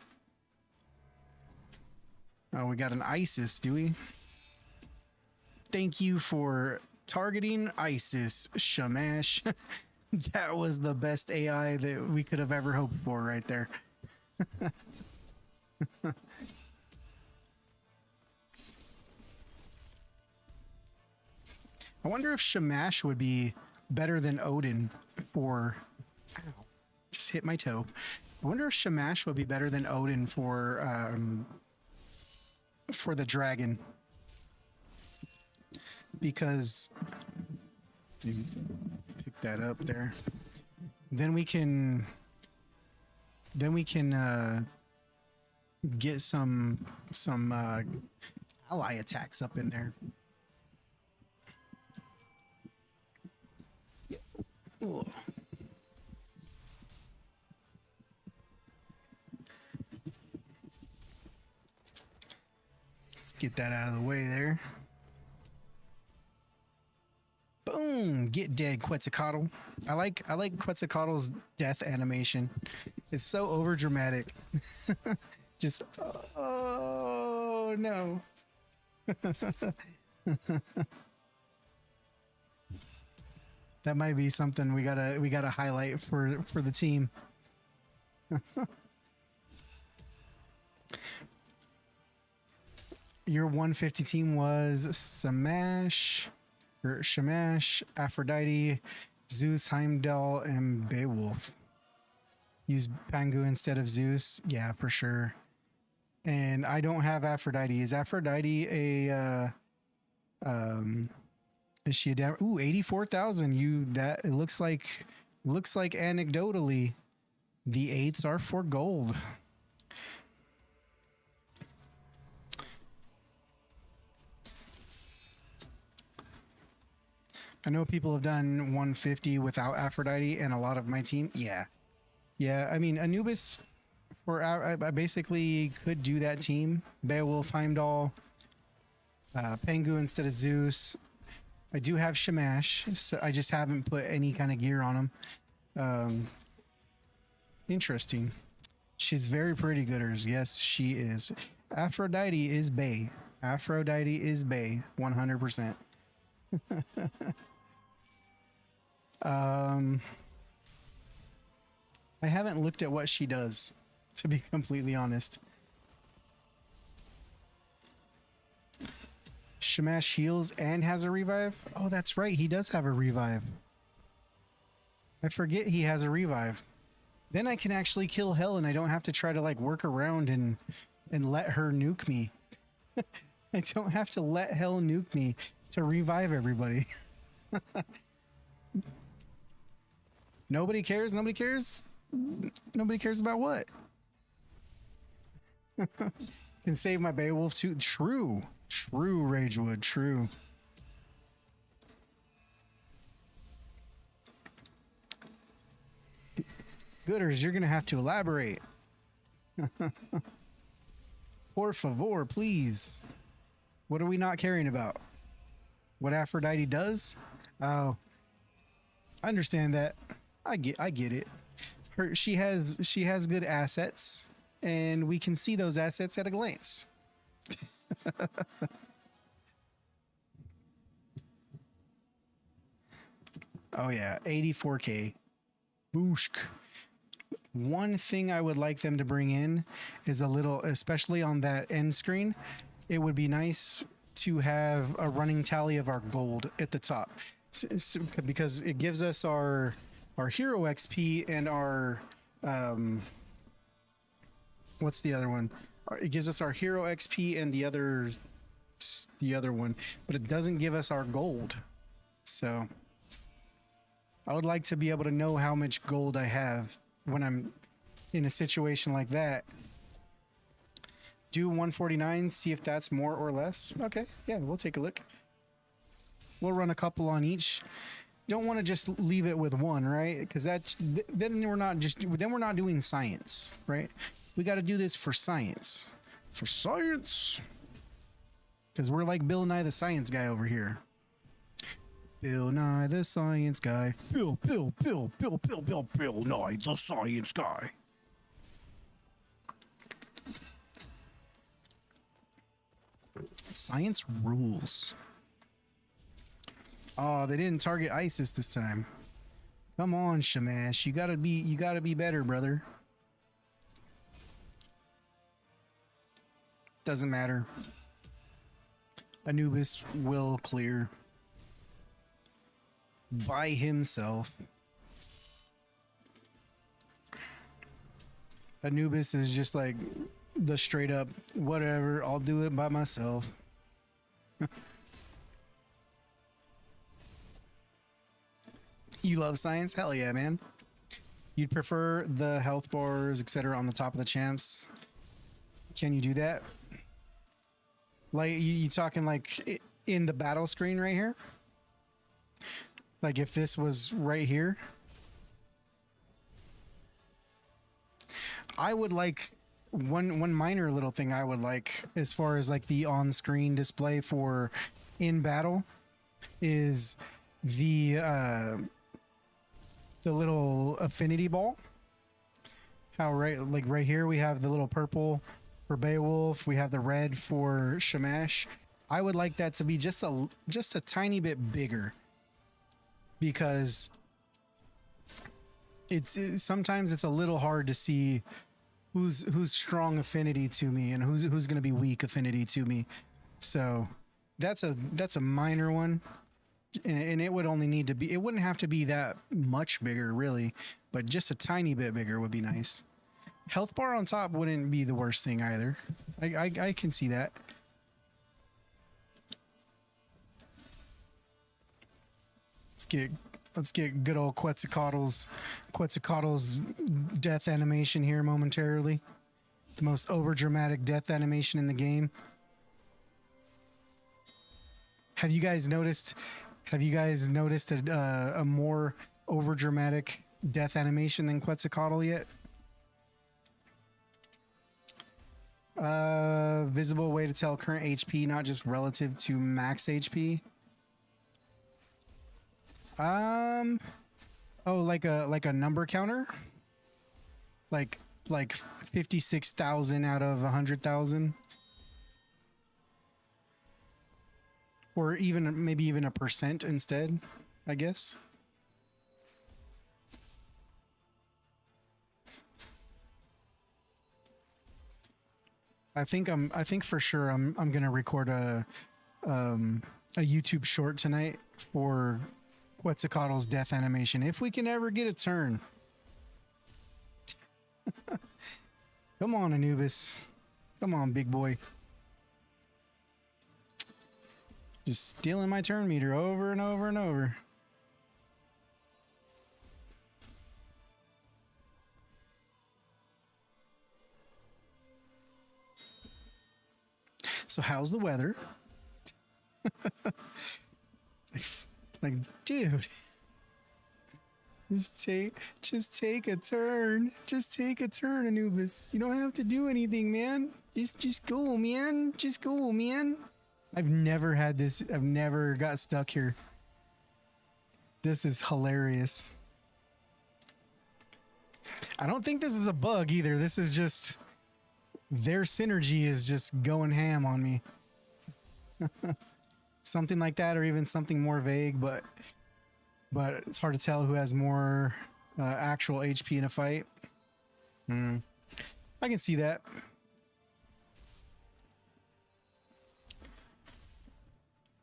Oh, we got an Isis, do we? Thank you for targeting Isis, Shamash. That was the best AI that we could have ever hoped for right there. I wonder if Shamash would be better than Odin for... Ow, just hit my toe. I wonder if Shamash would be better than Odin for the dragon. Because... You pick that up there. Then we can get some ally attacks up in there. Ugh. Let's get that out of the way there. Boom! Get dead, Quetzalcoatl. I like Quetzalcoatl's death animation. It's so over dramatic. Just oh no. That might be something we gotta highlight for the team. Your 150 team was Shamash, Aphrodite, Zeus, Heimdall, and Beowulf. Use Pangu instead of Zeus. Yeah, for sure. And I don't have Aphrodite. Is Aphrodite a is she a down? Ooh, 84,000. That it looks like anecdotally the 8s are for gold. I know people have done 150 without Aphrodite and a lot of my team. Yeah. I mean, Anubis I basically could do that team. Beowulf, Heimdall, Pengu instead of Zeus. I do have Shamash, so I just haven't put any kind of gear on him. Interesting. She's very pretty, Gooders. Yes, she is. Aphrodite is bae. 100%. I haven't looked at what she does, to be completely honest. Shamash heals and has a revive? Oh, that's right. He does have a revive. I forget he has a revive. Then I can actually kill Hell and I don't have to try to like work around and let her nuke me. I don't have to let Hell nuke me to revive everybody. Nobody cares. Nobody cares. Nobody cares about what? Can save my Beowulf too. True, Ragewood. True. Gooders, you're gonna have to elaborate. Por favor, please. What are we not caring about? What Aphrodite does? Oh, I understand that. I get it. She has good assets, and we can see those assets at a glance. Oh yeah, 84K. Booshk. One thing I would like them to bring in is a little, especially on that end screen, it would be nice to have a running tally of our gold at the top. Because it gives us our hero XP and our what's the other one? It gives us our hero XP and the other one, but it doesn't give us our gold. So I would like to be able to know how much gold I have when I'm in a situation like that. Do 149, see if that's more or less. Okay, yeah, we'll take a look. We'll run a couple on each. Don't want to just leave it with one, right? Because then we're not doing science, right? We got to do this for science. For science. Because we're like Bill Nye the Science Guy over here. Bill Nye the Science Guy. Bill Nye the Science Guy. Science rules. Oh, they didn't target ISIS this time. Come on, Shamash. You gotta be better, brother. Doesn't matter. Anubis will clear by himself. Anubis is just like the straight up, whatever, I'll do it by myself. You love science? Hell yeah, man. You'd prefer the health bars, etc. on the top of the champs. Can you do that? Like, you talking like in the battle screen right here? Like if this was right here? I would like one minor little thing I would like as far as like the on-screen display for in battle is the little affinity ball. How right here we have the little purple for Beowulf, we have the red for Shamash. I would like that to be just a tiny bit bigger, because sometimes it's a little hard to see who's strong affinity to me and who's going to be weak affinity to me. So that's a minor one, and it would only need to be, it wouldn't have to be that much bigger really, but just a tiny bit bigger would be nice. Health bar on top wouldn't be the worst thing either. I can see that. Let's get good old Quetzalcoatl's death animation here momentarily. The most overdramatic death animation in the game. Have you guys noticed a more overdramatic death animation than Quetzalcoatl yet? Visible way to tell current HP, not just relative to max HP. Oh, like a number counter, like 56,000 out of 100,000, or maybe even a percent instead, I guess. I think for sure I'm gonna record a YouTube short tonight for Quetzalcoatl's death animation, if we can ever get a turn. Come on, Anubis. Come on, big boy. Just stealing my turn meter over and over and over. So how's the weather? Like, dude, just take a turn. Just take a turn, Anubis. You don't have to do anything, man. Just go, man. Just go, man. I've never had this. I've never got stuck here. This is hilarious. I don't think this is a bug either. This is just their synergy is just going ham on me. Something like that, or even something more vague, but it's hard to tell who has more actual HP in a fight. I can see that.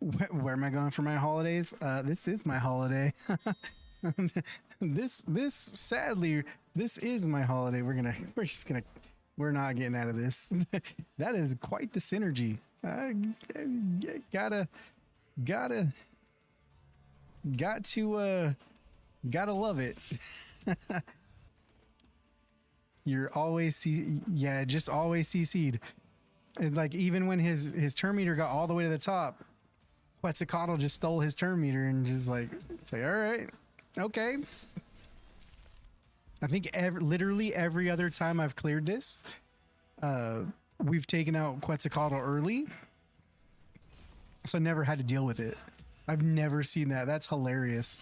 Where am I going for my holidays? This is my holiday. this sadly, this is my holiday. We're not getting out of this. That is quite the synergy. Gotta love it. You're always just always CC'd. And like even when his turn meter got all the way to the top, Quetzalcoatl just stole his turn meter and just like say, all right, okay. I think literally every other time I've cleared this, we've taken out Quetzalcoatl early, so I never had to deal with it. I've never seen that. That's hilarious.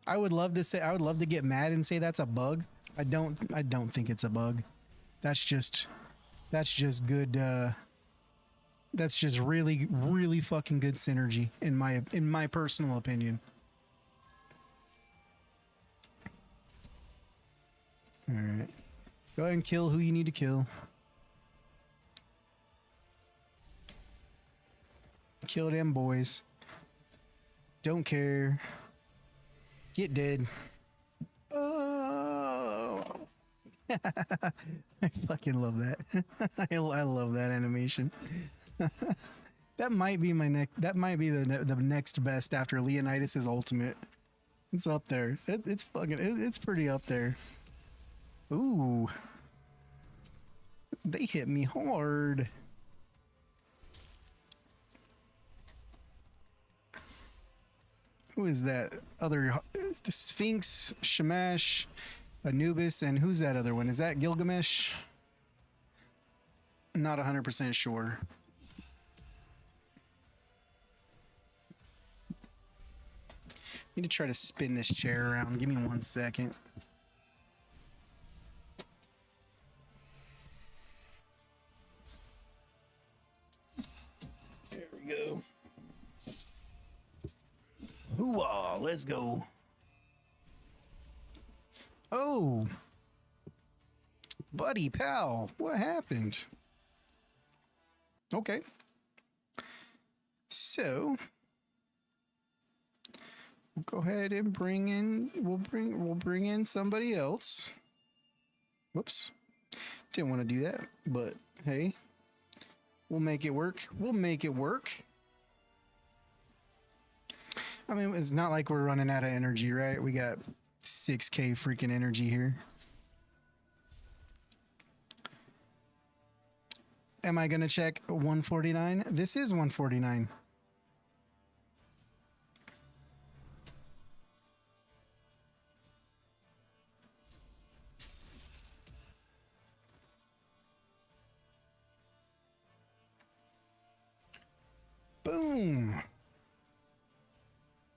I would love to get mad and say that's a bug. I don't think it's a bug. That's just good. That's just really, really fucking good synergy in my personal opinion. All right, go ahead and kill who you need to kill. Kill them boys. Don't care. Get dead. Oh. I fucking love that. I love that animation. That might be that might be the next best after Leonidas' ultimate. It's up there. It's pretty up there. Ooh. They hit me hard. Who is that other? The Sphinx, Shamash, Anubis, and who's that other one? Is that Gilgamesh? Not 100% sure. Need to try to spin this chair around. Give me 1 second. There we go. Hoo-ah, let's go. Oh, buddy, pal, what happened? Okay. So, we'll go ahead and we'll bring in somebody else. Whoops. Didn't want to do that, but hey, we'll make it work. We'll make it work. I mean, it's not like we're running out of energy, right? We got 6K freaking energy here. Am I gonna check 149? This is 149. Boom.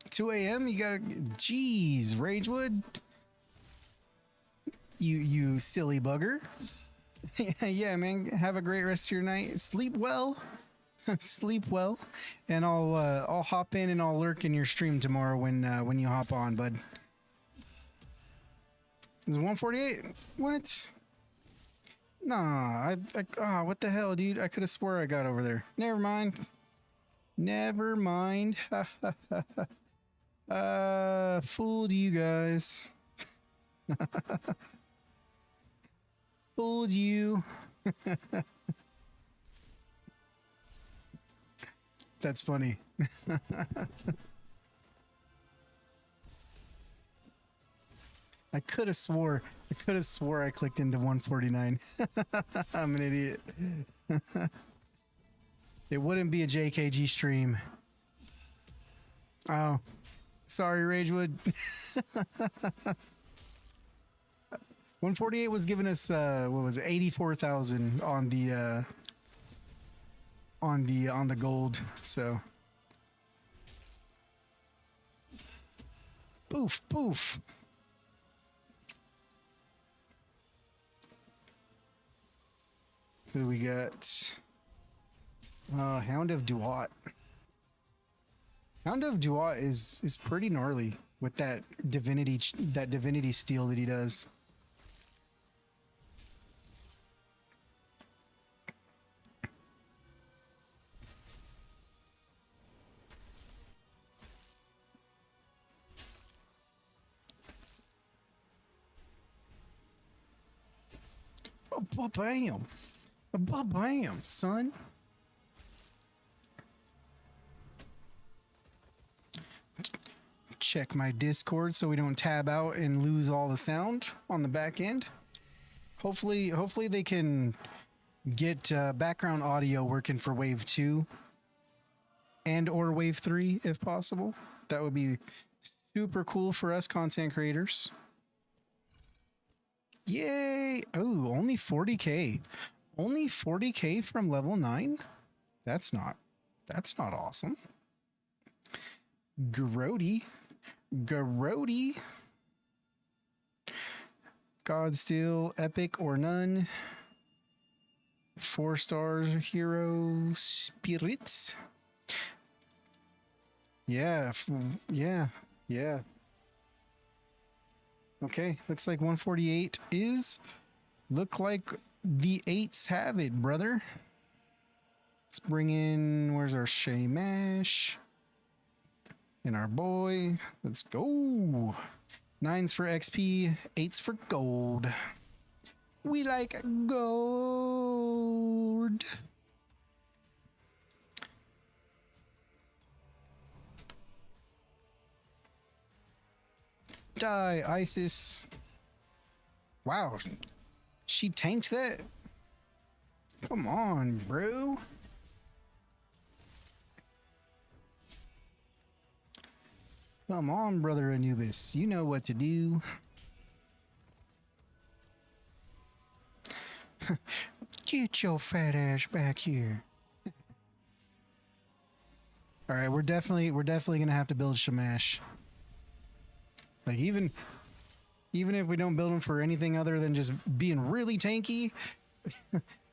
2 a.m. You gotta, jeez, Ragewood. You silly bugger. Yeah, man. Have a great rest of your night. Sleep well. Sleep well. And I'll hop in and I'll lurk in your stream tomorrow when you hop on, bud. Is it 148? What? Nah, oh, what the hell, dude? I could have swore I got over there. Never mind. Never mind. Fooled you guys. Fooled you. That's funny. I could have swore I clicked into 149. I'm an idiot. It wouldn't be a JKG stream. Oh, sorry, Ragewood. 148 was giving us what was it, 84,000 on the gold. So poof poof. Who we got? Hound of Duat. Hound of Duat is pretty gnarly with that divinity steal that he does. Bam! Bam, son. Check my Discord so we don't tab out and lose all the sound on the back end. Hopefully they can get background audio working for wave 2 and or wave 3 if possible. That would be super cool for us content creators. Yay! Oh, only 40k. Only 40k from level 9? That's not awesome. Grody. Godsteel, epic or none. 4 stars, hero, spirits. Yeah. Okay, looks like 148 is. Look like the 8s have it, brother. Let's bring in, where's our Shaymash? And our boy. Let's go. 9s for XP, 8s for gold. We like gold. Die, Isis. Wow. She tanked that? Come on, bro. Come on, brother Anubis. You know what to do. Get your fat ass back here. All right, we're definitely gonna have to build Shamash. Like even if we don't build him for anything other than just being really tanky,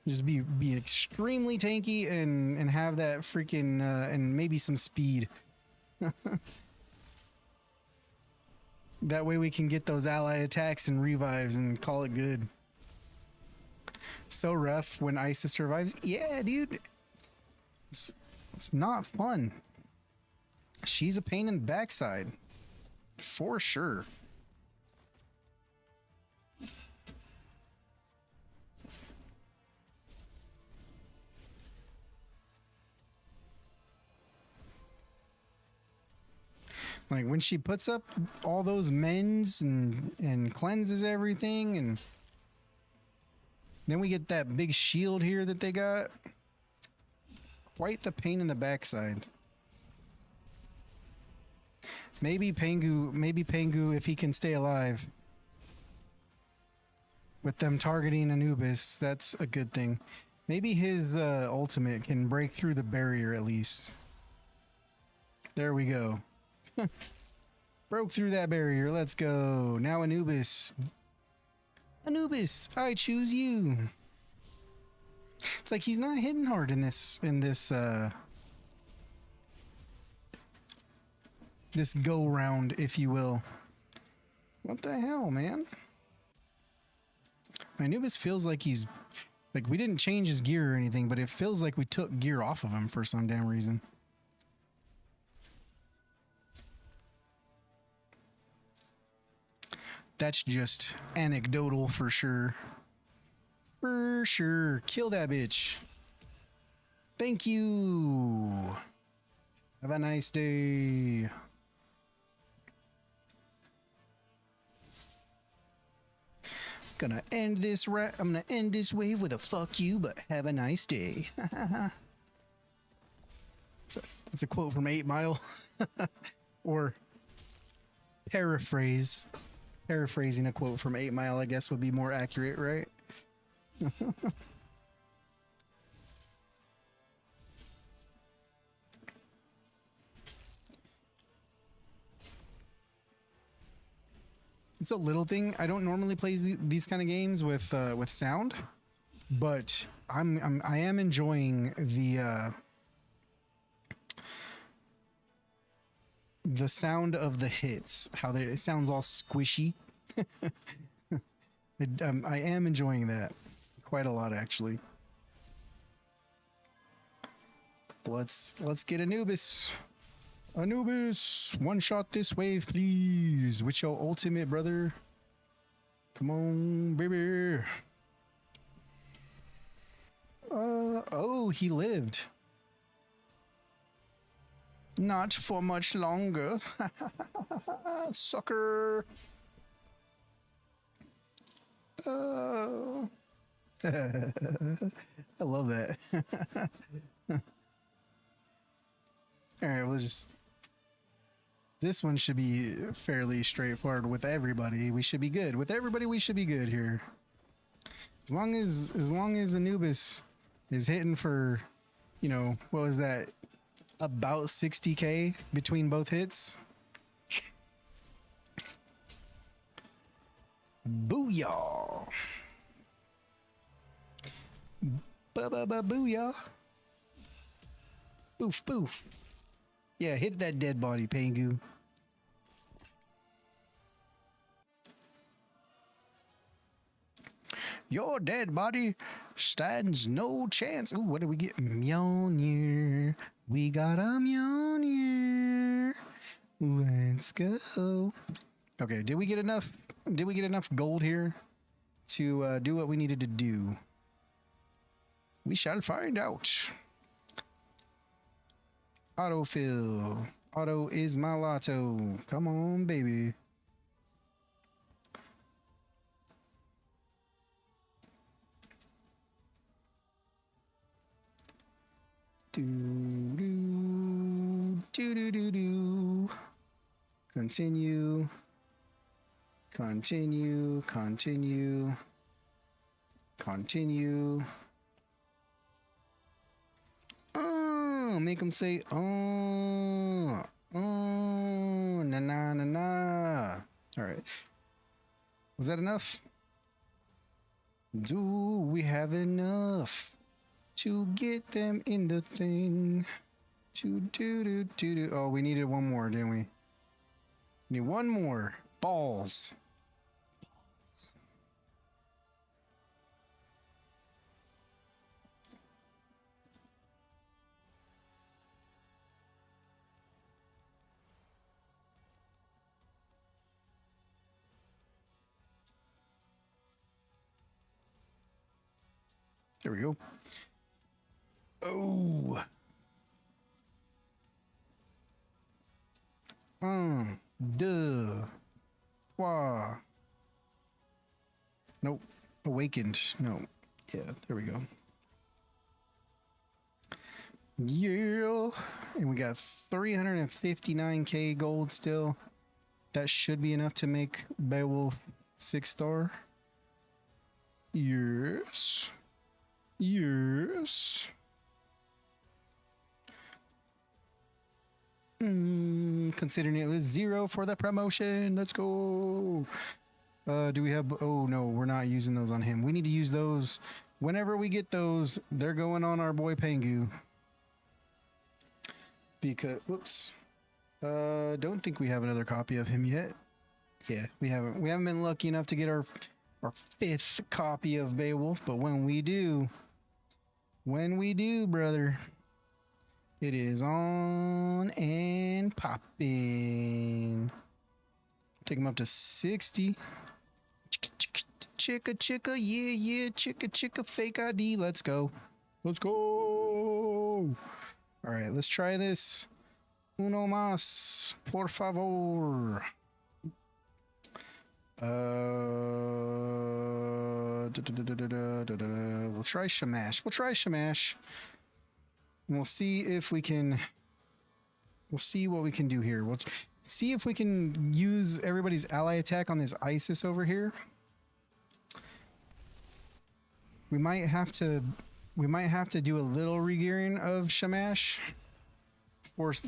just be extremely tanky and have that freaking and maybe some speed. That way we can get those ally attacks and revives and call it good. So rough when Isis survives. Yeah, dude. It's not fun. She's a pain in the backside. For sure. Like when she puts up all those mends and cleanses everything, and then we get that big shield here that they got. Quite the pain in the backside. Maybe Pengu, if he can stay alive. With them targeting Anubis, that's a good thing. Maybe his ultimate can break through the barrier at least. There we go. Broke through that barrier. Let's go. Now Anubis. Anubis, I choose you. It's like he's not hitting hard in this this go round, if you will. What the hell, man? Anubis feels like he's like we didn't change his gear or anything, but it feels like we took gear off of him for some damn reason. That's just anecdotal for sure. For sure. Kill that bitch. Thank you. Have a nice day. I'm gonna end this wave with a fuck you, but have a nice day. It's a quote from 8 Mile. Or paraphrasing a quote from 8 Mile, I guess, would be more accurate, right? It's a little thing. I don't normally play these kind of games with sound, but I am enjoying the sound of the hits. How it sounds all squishy. I am enjoying that quite a lot, actually. Let's get Anubis. Anubis, one shot this wave, please. With your ultimate, brother. Come on, baby. Oh, he lived. Not for much longer. Sucker. Oh. I love that. All right, we'll just... This one should be fairly straightforward with everybody. We should be good. With everybody, we should be good here. As long as Anubis is hitting for, you know, what was that? About 60k between both hits. Booyah! Booyah! Boof, boof. Yeah, hit that dead body, Pengu. Your dead body stands no chance. Ooh, what did we get? Mjolnir. We got a Mjolnir. Let's go. Okay, did we get enough? Did we get enough gold here to do what we needed to do? We shall find out. Autofill. Auto is my lotto. Come on, baby. Do. Continue. Continue. Continue. Continue. Make them say, na na na na. All right. Was that enough? Do we have enough to get them in the thing? Do. Oh, we needed one more, didn't we? Need one more. Balls. There we go. Oh. Duh. Wah. Nope. Awakened. No. Yeah, there we go. Yeah. And we got 359k gold still. That should be enough to make Beowulf 6-star. Yes. Yes. Considering it was 0 for the promotion. Let's go. Do we have... Oh, no, we're not using those on him. We need to use those. Whenever we get those, they're going on our boy Pengu. Because... Whoops. Don't think we have another copy of him yet. Yeah, we haven't. We haven't been lucky enough to get our 5th copy of Beowulf. But when we do, brother... It is on and popping. Take him up to 60. Chicka, yeah, chicka, fake ID. Let's go. Let's go. All right, let's try this. Uno más, por favor. We'll try Shamash. And we'll see if we can... We'll see what we can do here. We'll see if we can use everybody's ally attack on this Isis over here. We might have to do a little regearing of Shamash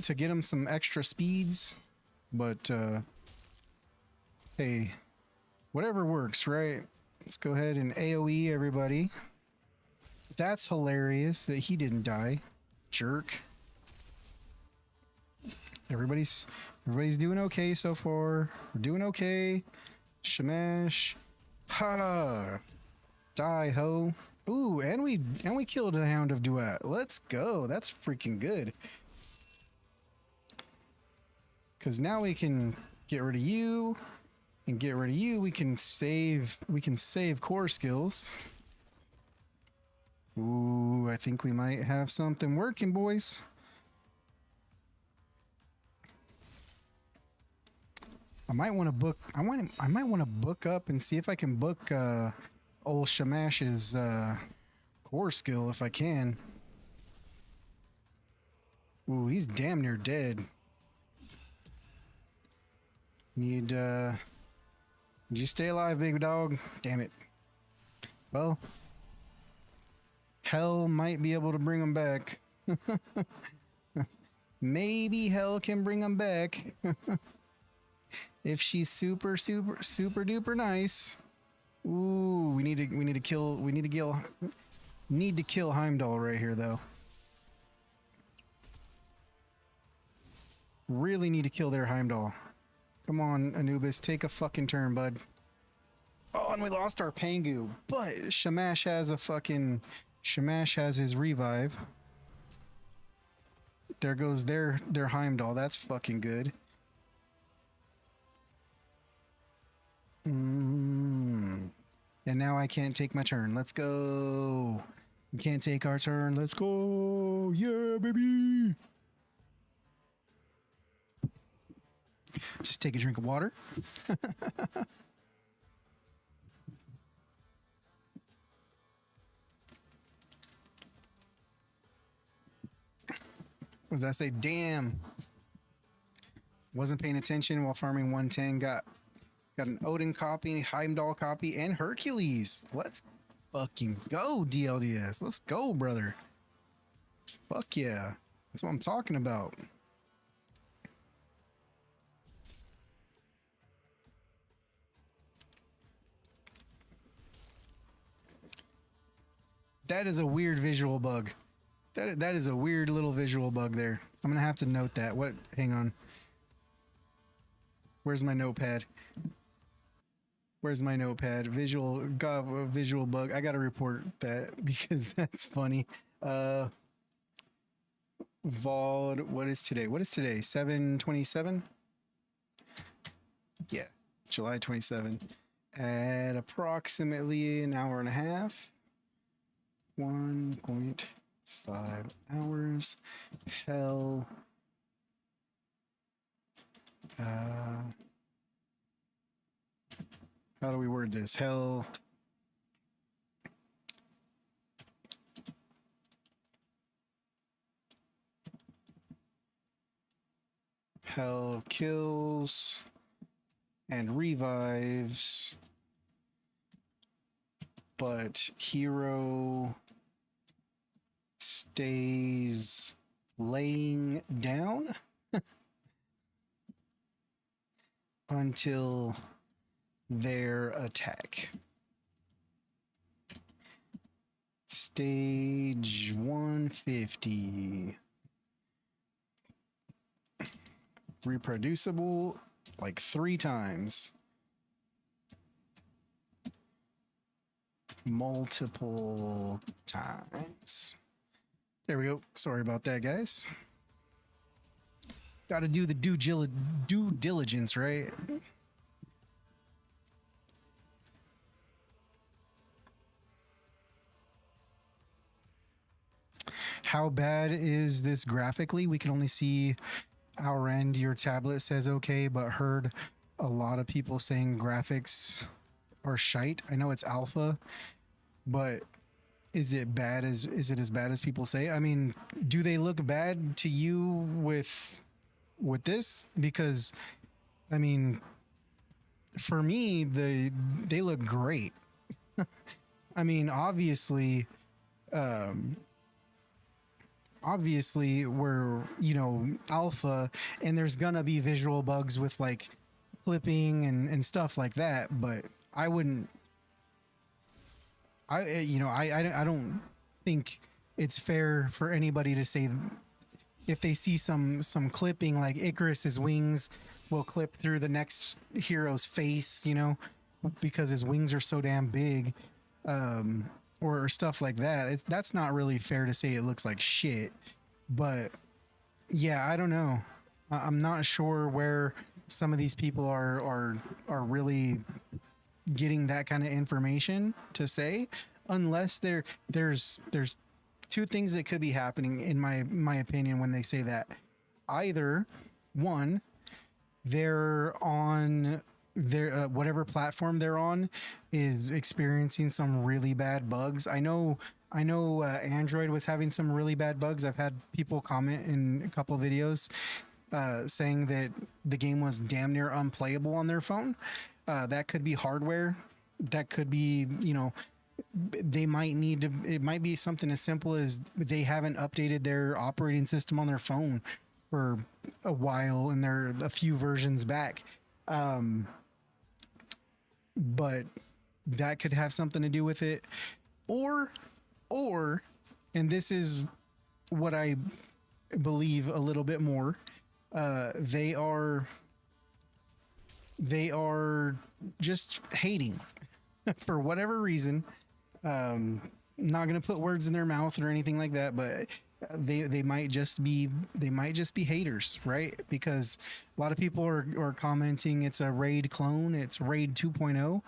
to get him some extra speeds. But hey, whatever works, right? Let's go ahead and AoE everybody. That's hilarious that he didn't die. Jerk. Everybody's doing okay so far. We're doing okay. Shamash. Ha. Die ho. Ooh, and we killed a Hound of Duat. Let's go. That's freaking good. Cause now we can get rid of you and get rid of you. We can save core skills. Ooh, I think we might have something working, boys. I might want to book. I might want to book up and see if I can book old Shamash's core skill if I can. Ooh, he's damn near dead. Need did you stay alive, big dog? Damn it. Well, Hell might be able to bring him back. Maybe Hell can bring him back. If she's super duper nice. Ooh, we need to kill Heimdall right here though. Really need to kill their Heimdall. Come on, Anubis, take a fucking turn, bud. Oh, and we lost our Pangu, but Shamash has his revive. There goes their Heimdall. That's fucking good. And now I can't take my turn. Let's go. We can't take our turn. Let's go. Yeah, baby. Just take a drink of water. What does that say? Damn. Wasn't paying attention while farming 110. Got an Odin copy, Heimdall copy, and Hercules. Let's fucking go, DLDS. Let's go, brother. Fuck yeah. That's what I'm talking about. That is a weird visual bug. That is a weird little visual bug there. I'm gonna have to note that. What? Hang on. Where's my notepad? Where's my notepad? Visual bug. I gotta report that because that's funny. Vald. What is today? What is today? 7/27. Yeah, July 27. At approximately an hour and a half. 1.5 hours. Hell. How do we word this? Hell. Hell kills and revives, but hero stays laying down until their attack. Stage 150. Reproducible like 3 times. Multiple times. There we go. Sorry about that, guys. Got to do the due diligence, right? How bad is this graphically? We can only see our end. Your tablet says okay, but heard a lot of people saying graphics are shite. I know it's alpha, but is it as bad as people say? I mean, do they look bad to you with this? Because I mean, for me, they look great. I mean, obviously we're, you know, alpha, and there's gonna be visual bugs with like clipping and stuff like that, but I don't think it's fair for anybody to say if they see some clipping like Icarus's wings will clip through the next hero's face, you know, because his wings are so damn big, or stuff like that. That's not really fair to say it looks like shit. But yeah, I don't know. I'm not sure where some of these people are really getting that kind of information to say, unless there's two things that could be happening in my opinion when they say that. Either one, they're on their whatever platform they're on is experiencing some really bad bugs. I know Android was having some really bad bugs. I've had people comment in a couple of videos saying that the game was damn near unplayable on their phone. That could be hardware. That could be, you know, they might need to, it might be something as simple as they haven't updated their operating system on their phone for a while and they're a few versions back. But that could have something to do with it. Or, and this is what I believe a little bit more, they are just hating for whatever reason. Not gonna put words in their mouth or anything like that, but they might just be haters, right? Because a lot of people are commenting it's a raid clone, it's raid 2.0.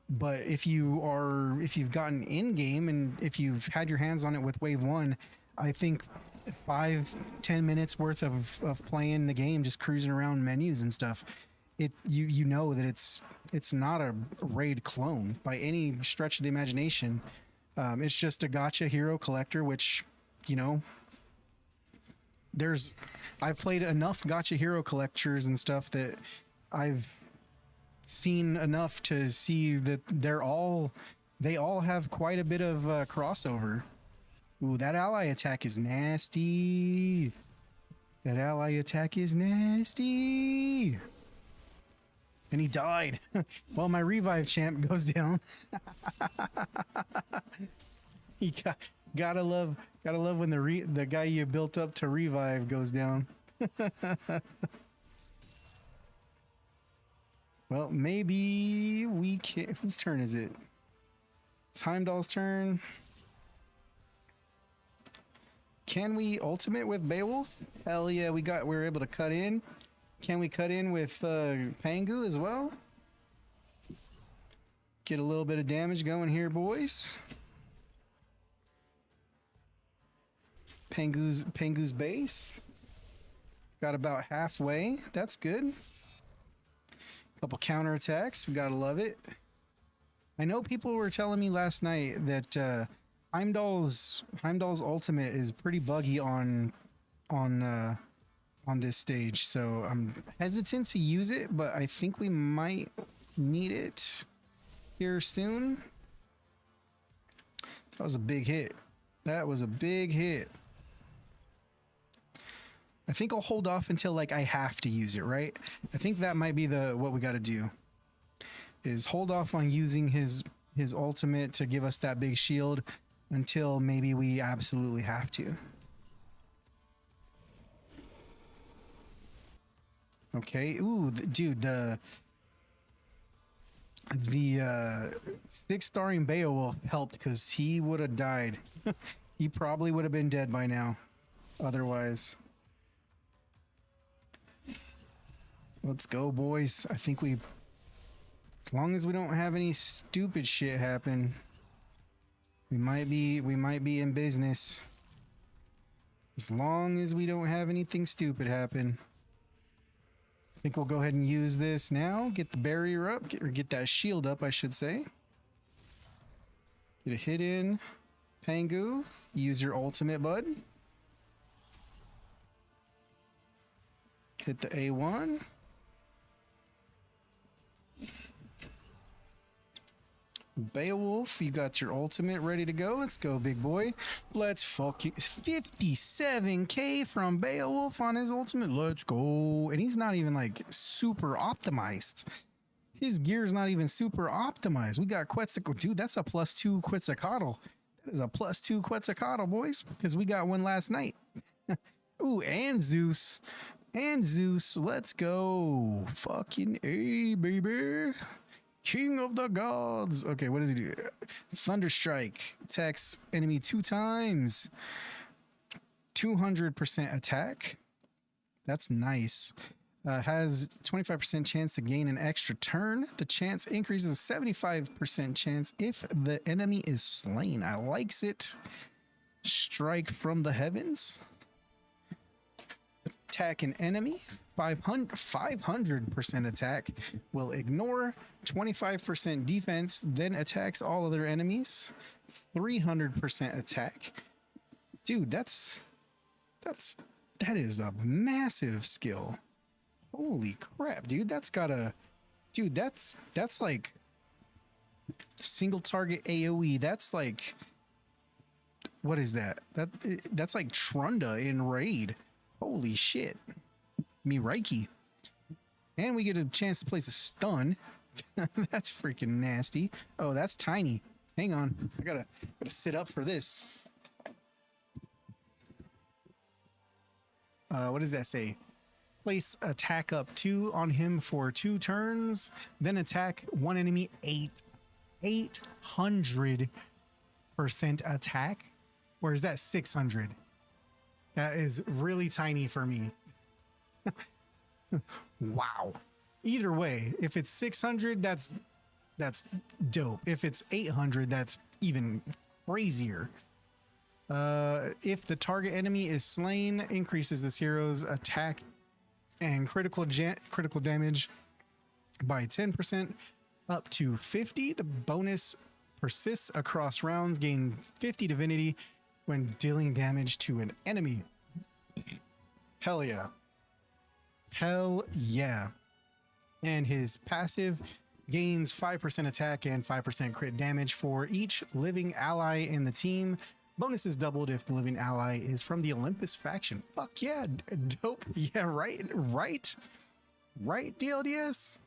But if you've gotten in game and if you've had your hands on it with wave 1, I think 5-10 minutes worth of playing the game, just cruising around menus and stuff, you know that it's not a raid clone by any stretch of the imagination. It's just a gacha hero collector, which, you know, I've played enough gacha hero collectors and stuff that I've seen enough to see that they all have quite a bit of crossover. Ooh, that ally attack is nasty. That ally attack is nasty. And he died. Well, my revive champ goes down. He gotta love when the guy you built up to revive goes down. Well, maybe we can. Whose turn is it? It's Heimdall's turn. Can we ultimate with Beowulf? Hell yeah, we were able to cut in. Can we cut in with Pangu as well? Get a little bit of damage going here, boys. Pangu's base. Got about halfway. That's good. Couple counterattacks. We gotta love it. I know people were telling me last night that Heimdall's ultimate is pretty buggy on this stage, so I'm hesitant to use it, but I think we might need it here soon. That was a big hit. That was a big hit. I think I'll hold off until like I have to use it, right? I think that might be what we got to do, is hold off on using his ultimate to give us that big shield until maybe we absolutely have to. Okay. Ooh, dude, the 6-starring Beowulf helped because he would have died. He probably would have been dead by now otherwise. Let's go, boys. I think as long as we don't have any stupid shit happen, we might be in business. As long as we don't have anything stupid happen. I think we'll go ahead and use this now. Get the barrier up, get that shield up, I should say. Get a hit in. Pangu, use your ultimate, bud. Hit the A1. Beowulf, you got your ultimate ready to go. Let's go, big boy. Let's fuck you. 57k from Beowulf on his ultimate. Let's go. And he's not even like super optimized. His gear's not even super optimized. We got Quetzalcoatl. Dude, that's a +2 Quetzalcoatl. That is a +2 Quetzalcoatl, boys, because we got one last night. Ooh, and Zeus. And Zeus. Let's go. Fucking A, baby. King of the gods. Okay, what does he do? Thunderstrike. Attacks enemy 2 times. 200% attack. That's nice. Has 25% chance to gain an extra turn. The chance increases 75% chance if the enemy is slain. I likes it. Strike from the heavens. Attack an enemy. 500% attack. Will ignore 25% defense, then attacks all other enemies. 300% attack. Dude, that is a massive skill. Holy crap, dude. That's like single target AoE. That's like, what is that? That's like Trunda in Raid. Holy shit. Me Reiki. And we get a chance to place a stun. That's freaking nasty. Oh, that's tiny. Hang on. I gotta sit up for this. What does that say? Place attack up 2 on him for 2 turns, then attack one enemy 800% attack, or is that 600? That is really tiny for me. Wow. Either way, if it's 600, that's dope. If it's 800, that's even crazier. If the target enemy is slain, increases this hero's attack and critical damage by 10% up to 50. The bonus persists across rounds. Gain 50 divinity when dealing damage to an enemy. Hell yeah. Hell yeah. And his passive gains 5% attack and 5% crit damage for each living ally in the team. Bonus is doubled if the living ally is from the Olympus faction. Fuck yeah, dope. Yeah, right, DLDS.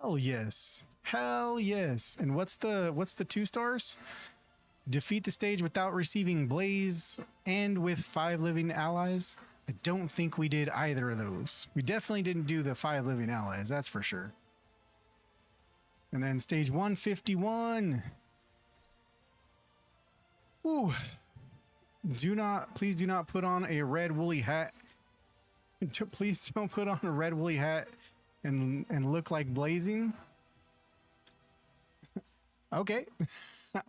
Hell yes, hell yes. And what's the 2 stars? Defeat the stage without receiving blaze and with 5 living allies. I don't think we did either of those. We definitely didn't do the 5 living allies, that's for sure. And then stage 151. Ooh. Please do not put on a red woolly hat. Please don't put on a red woolly hat and look like blazing. Okay.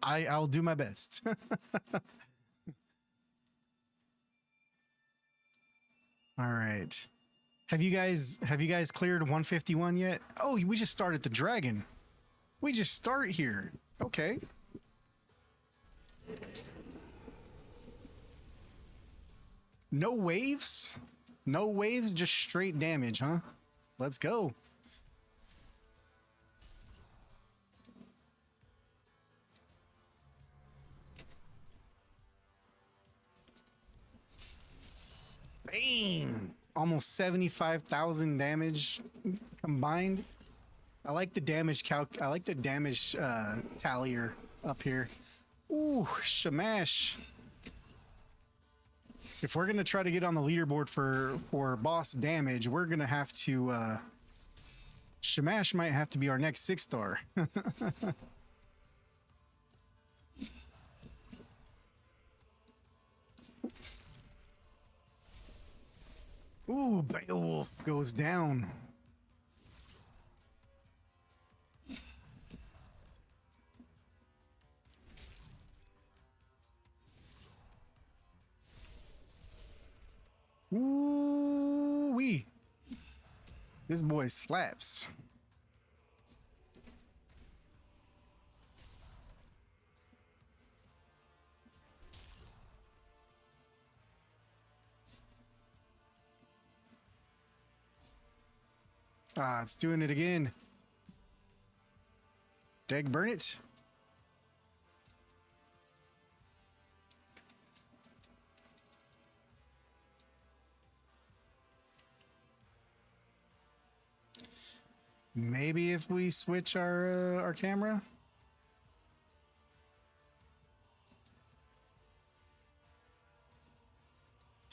I'll do my best. All right. Have you guys cleared 151 yet? Oh, we just started the dragon. We just start here. Okay. No waves? No waves, just straight damage, huh? Let's go. Bang! Almost 75,000 damage combined. I like the damage tallier up here. Ooh, shamash. If we're gonna try to get on the leaderboard for boss damage, we're gonna have to shamash might have to be our next 6-star. Ooh, Beowulf goes down. Ooh-wee. This boy slaps. Ah, it's doing it again. Dag burn it. Maybe if we switch our camera.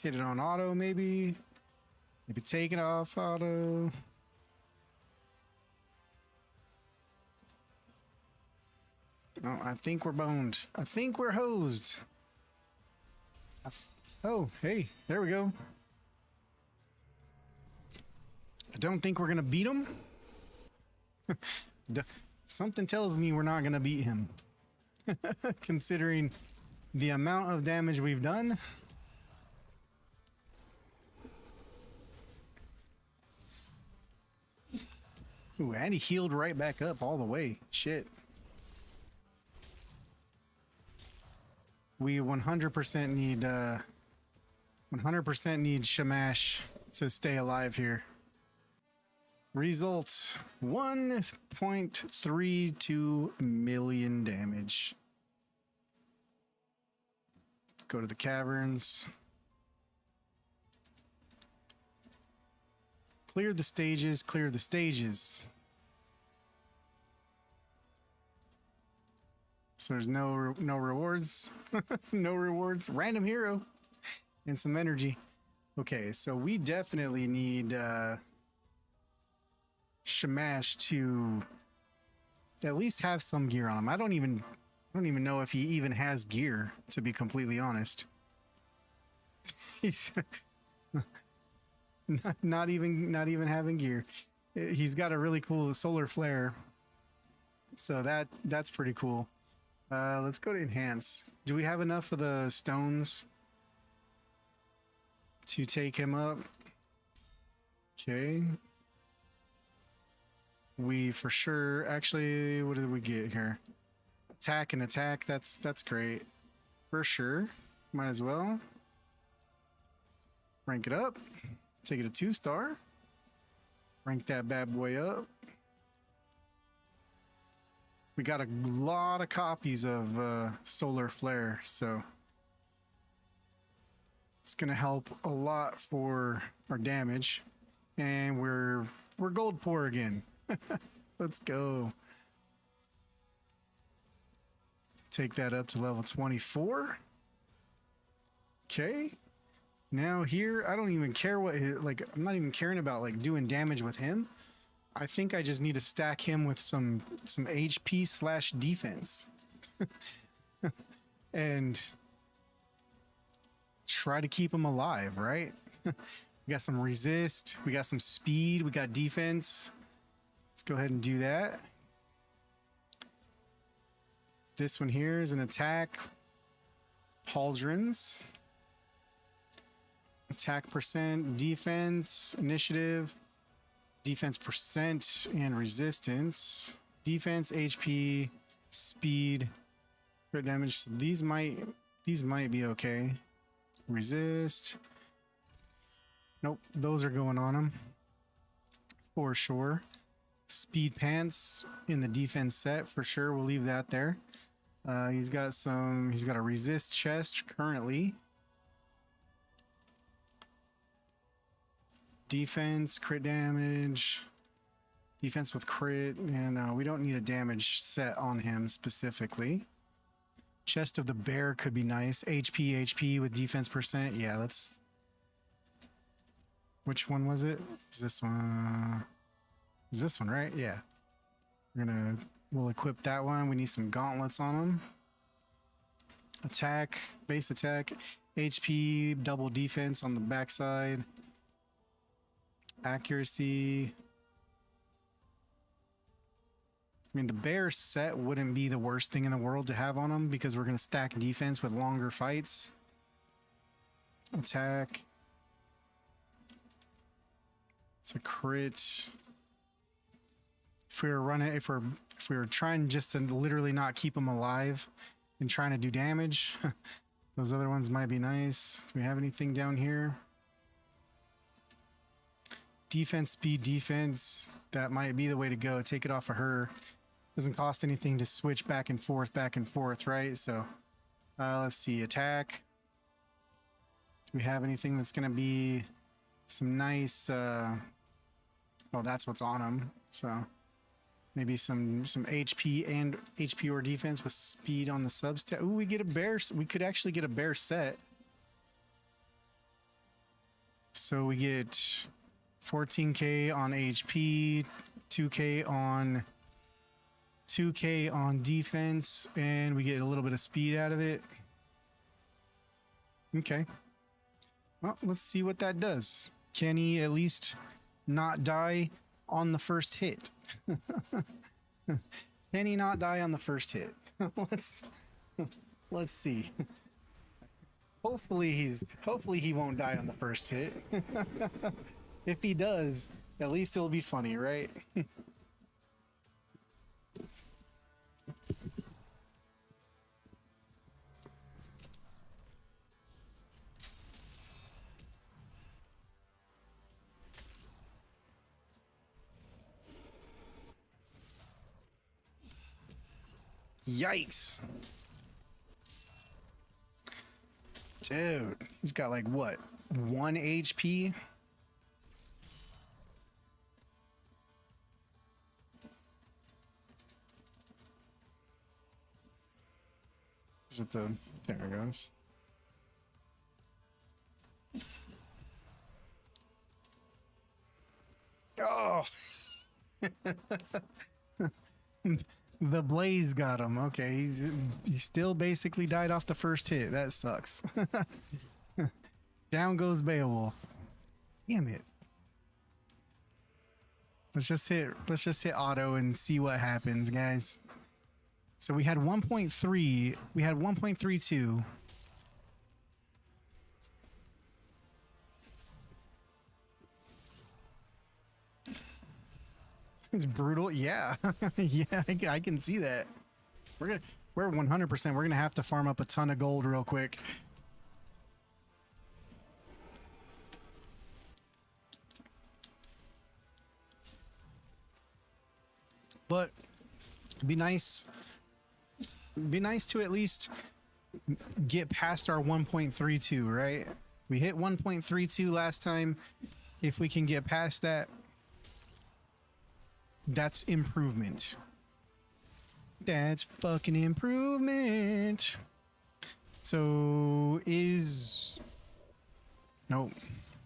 Hit it on auto, maybe. Maybe take it off auto. Oh, I think we're boned. I think we're hosed. Oh, hey, there we go. I don't think we're gonna beat him. Something tells me we're not gonna beat him. Considering the amount of damage we've done. Ooh, and he healed right back up all the way. Shit. We 100% need 100% need Shamash to stay alive here. Results 1.32 million damage. Go to the caverns. Clear the stages, clear the stages. So there's no rewards. No rewards. Random hero and some energy. Okay, so we definitely need Shamash to at least have some gear on him. I don't even know if he even has gear, to be completely honest. He's not even having gear. He's got a really cool solar flare, so that's pretty cool. Let's go to enhance. Do we have enough of the stones to take him up? Okay. We for sure, actually, what did we get here? Attack and attack, that's great. For sure, might as well. Rank it up, take it to 2-star. Rank that bad boy up. We got a lot of copies of Solar Flare, so it's gonna help a lot for our damage. And we're gold poor again. Let's go. Take that up to level 24. Okay. Now here, I don't even care what like I'm not even caring about like doing damage with him. I think I just need to stack him with some HP slash defense. And try to keep him alive, right? We got some resist, we got some speed, we got defense. Let's go ahead and do that. This one here is an attack. Pauldrons. Attack percent, defense, initiative, defense percent, and resistance. Defense, HP, speed, crit damage. So these might be okay. Resist. Nope, those are going on him for sure. Speed pants in the defense set for sure. We'll leave that there. He's got a resist chest currently. Defense, crit damage, defense with crit, and we don't need a damage set on him specifically. Chest of the Bear could be nice. HP with defense percent. Yeah, let's... Which one was it? Is this one? Is this one, right? Yeah. We'll equip that one. We need some gauntlets on him. Attack, base attack, HP, double defense on the backside. Accuracy. I mean, the bear set wouldn't be the worst thing in the world to have on him because we're going to stack defense with longer fights. Attack. It's a crit. If we were trying just to literally not keep him alive and trying to do damage, those other ones might be nice. Do we have anything down here? Defense, speed, defense. That might be the way to go. Take it off of her. Doesn't cost anything to switch back and forth, right? So let's see. Attack. Do we have anything that's going to be some nice... well, that's what's on him. So maybe some HP and HP or defense with speed on the substat. Ooh, we get a bear. We could actually get a bear set. So we get 14k on HP, 2k on defense, and we get a little bit of speed out of it. Okay. Well, let's see what that does. Can he at least not die on the first hit? Can he not die on the first hit? Let's see. Hopefully he won't die on the first hit. If he does, at least it'll be funny, right? Yikes. Dude, he's got like what? 1 HP? Is it the... There it goes. Oh! The blaze got him. Okay, he still basically died off the first hit. That sucks. Down goes Beowulf. Damn it. Let's just hit auto and see what happens, guys. So we had 1.3, we had 1.32. It's brutal. Yeah. Yeah, I can see that. We're 100%. We're gonna have to farm up a ton of gold real quick. But it'd be nice to at least get past our 1.32, right? We hit 1.32 last time. If we can get past that, that's improvement. That's fucking improvement. So is no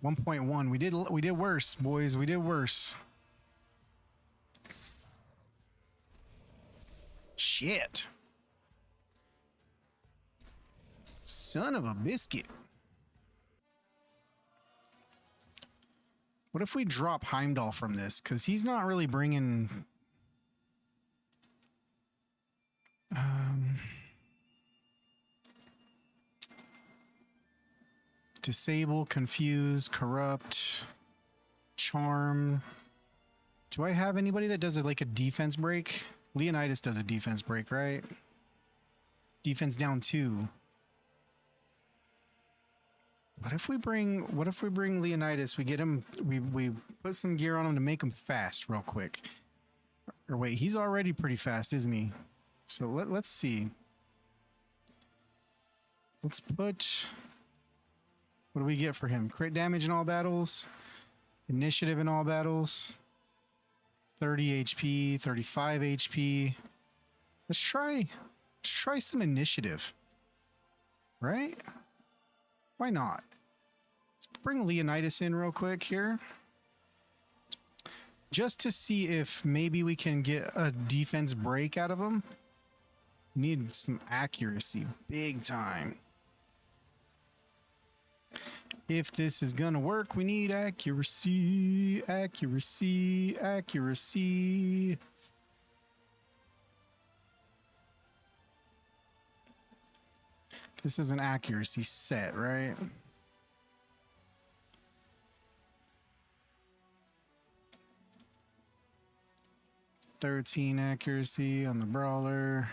1.1. We did worse, boys. We did worse. Shit. Son of a biscuit. What if we drop Heimdall from this? Because he's not really bringing... disable, confuse, corrupt, charm. Do I have anybody that does like a defense break? Leonidas does a defense break, right? Defense down 2. What if we bring Leonidas? We get him, we put some gear on him to make him fast real quick. Or wait, he's already pretty fast, isn't he? So let's see. Let's put, what do we get for him? Crit damage in all battles, initiative in all battles, 30 HP, 35 HP. Let's try some initiative. Right? Why not? Let's bring Leonidas in real quick here. Just to see if maybe we can get a defense break out of him. Need some accuracy, big time. If this is gonna work, we need accuracy, accuracy, accuracy. This is an accuracy set, right? $13 accuracy on the brawler.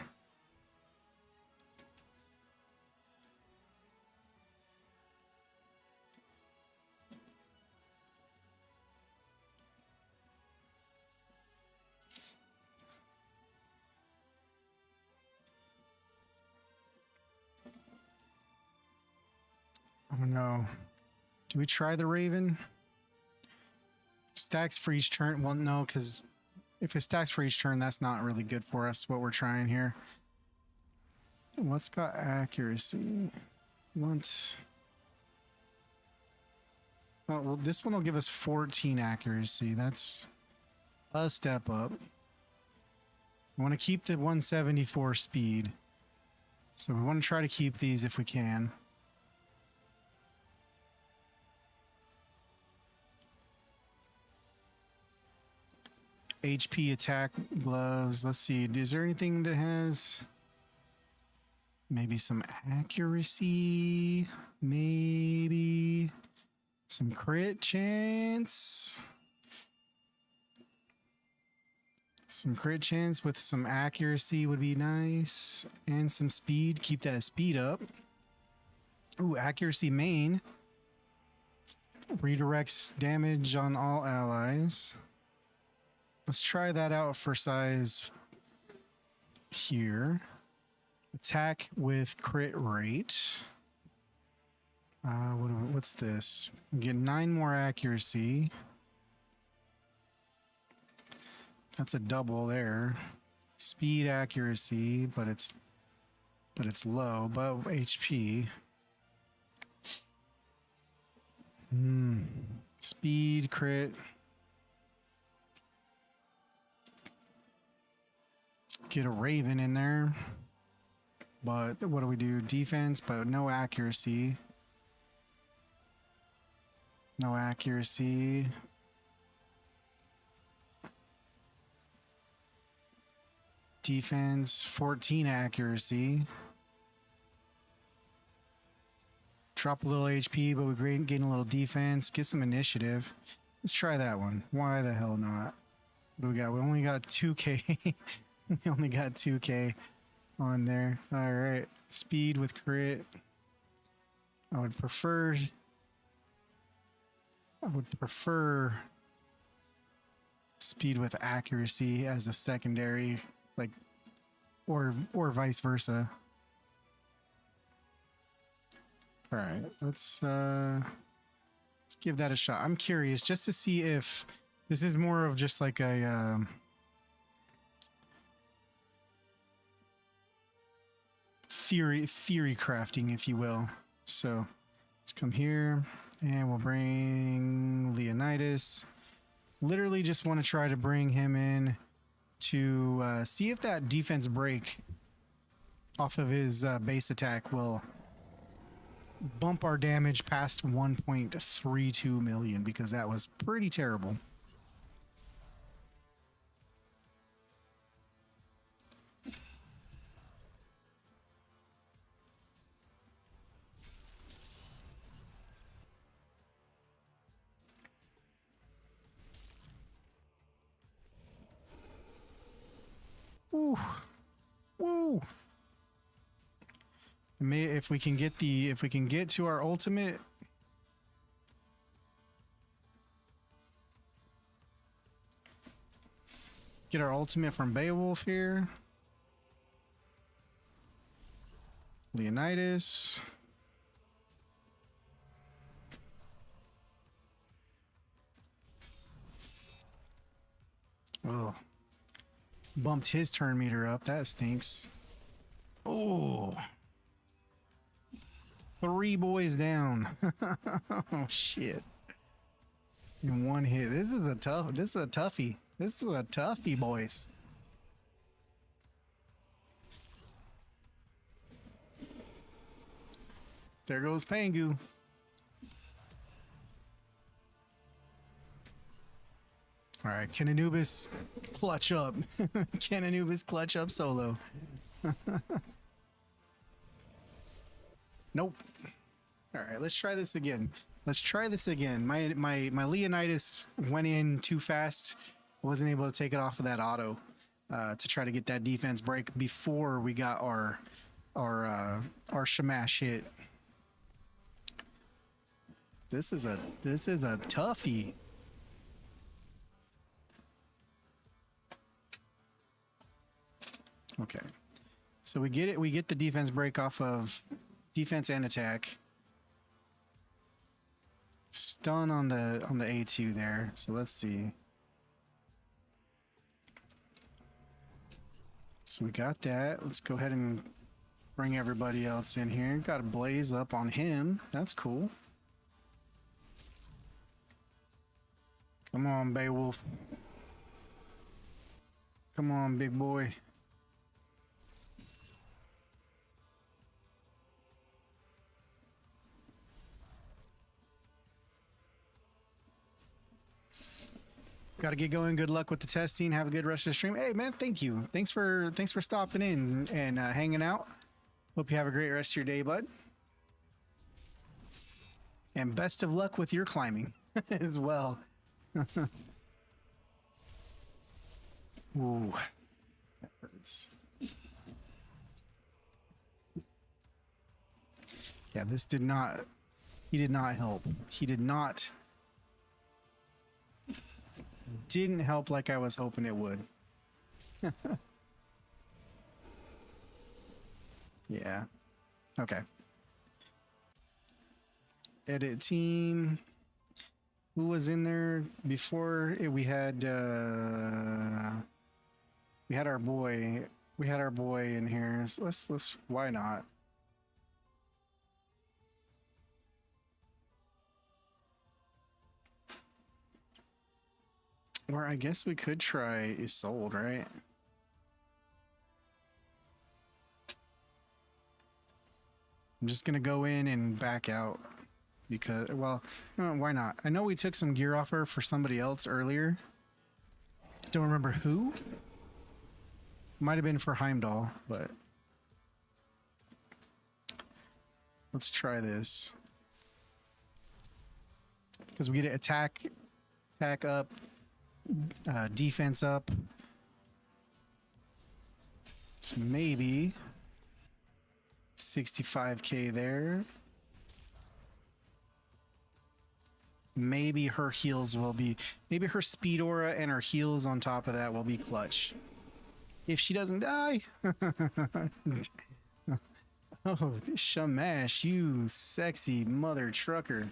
Oh no. Do we try the Raven? Stacks for each turn? Well, no, because if it stacks for each turn, that's not really good for us, what we're trying here. What's got accuracy? Once. Oh, well, this one will give us 14 accuracy. That's a step up. I want to keep the 174 speed. So we want to try to keep these if we can. HP attack gloves. Let's see. Is there anything that has maybe some accuracy? Maybe some crit chance? Some crit chance with some accuracy would be nice. And some speed. Keep that speed up. Ooh, accuracy main. Redirects damage on all allies. Let's try that out for size here. Attack with crit rate. What's this? We get 9 more accuracy. That's a double there. Speed accuracy, but it's low. But HP. Speed crit. Get a Raven in there. But what do we do? Defense, but no accuracy. No accuracy. Defense, 14 accuracy. Drop a little HP, but we're getting a little defense. Get some initiative. Let's try that one. Why the hell not? What do we got? We only got 2K. We only got 2K on there. All right. Speed with crit. I would prefer speed with accuracy as a secondary, like, or vice versa. All right, let's give that a shot. I'm curious just to see if this is more of just like a theory crafting, if you will. So let's come here and we'll bring Leonidas. Literally just want to try to bring him in to see if that defense break off of his base attack will bump our damage past 1.32 million, because that was pretty terrible. Woo. Woo. If we can get to our ultimate. Get our ultimate from Beowulf here. Leonidas. Oh. Bumped his turn meter up. That stinks. Oh. 3 boys down. Oh shit. In one hit. This is a toughie. This is a toughie, boys. There goes Pangu. All right, can Anubis clutch up? Can Anubis clutch up solo? Nope. All right, let's try this again. My Leonidas went in too fast. I wasn't able to take it off of that auto to try to get that defense break before we got our Shamash hit. This is a toughie. Okay, so we get it. We get the defense break off of defense and attack. Stun on the A2 there. So let's see. So we got that. Let's go ahead and bring everybody else in here. Got a blaze up on him. That's cool. Come on, Beowulf. Come on, big boy. Got to get going. Good luck with the testing. Have a good rest of the stream. Hey, man, thank you. Thanks for stopping in and hanging out. Hope you have a great rest of your day, bud. And best of luck with your climbing as well. Ooh, that hurts. Yeah, this did not. He did not help. He didn't help like I was hoping it would. Yeah. Okay. Edit team. Who was in there before? We had our boy. We had our boy in here. So let's why not? Or I guess we could try Isolde, right? I'm just gonna go in and back out because, well, why not? I know we took some gear off her for somebody else earlier. Don't remember who. Might have been for Heimdall, but let's try this because we get to attack up, defense up. So maybe 65k there. Maybe her heals will be, maybe her speed aura and her heals on top of that will be clutch. If she doesn't die. Oh, Shamash, you sexy mother trucker.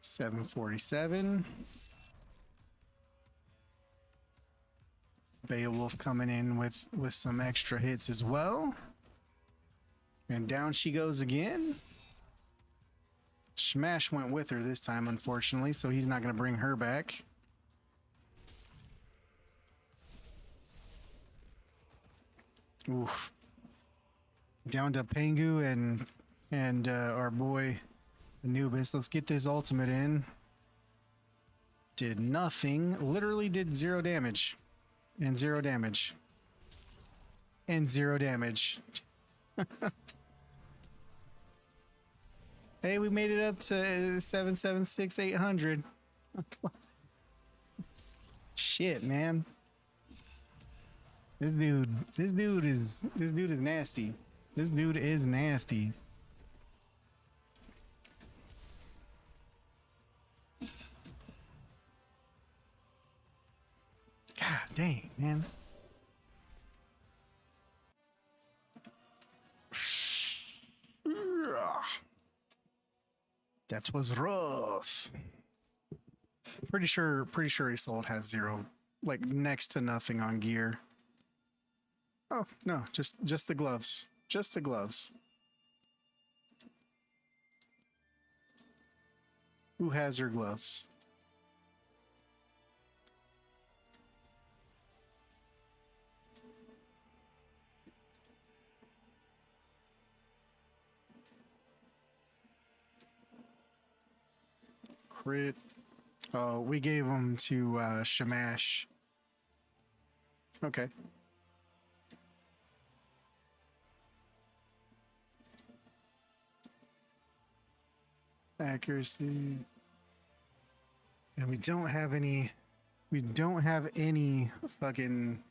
$747. Beowulf coming in with some extra hits as well. And down she goes again. Smash went with her this time, unfortunately, so he's not going to bring her back. Oof. Down to Pengu and our boy Anubis. Let's get this ultimate in. Did nothing. Literally did 0 damage. And 0 damage. And 0 damage. Hey, we made it up to 776,800. Shit, man. This dude is nasty. This dude is nasty. God dang, man. That was rough. Pretty sure Isolde has 0, like next to nothing on gear. Oh, no, just the gloves. Just the gloves. Who has her gloves? Crit. Oh, we gave them to Shamash. Okay. Accuracy. And we don't have any fucking,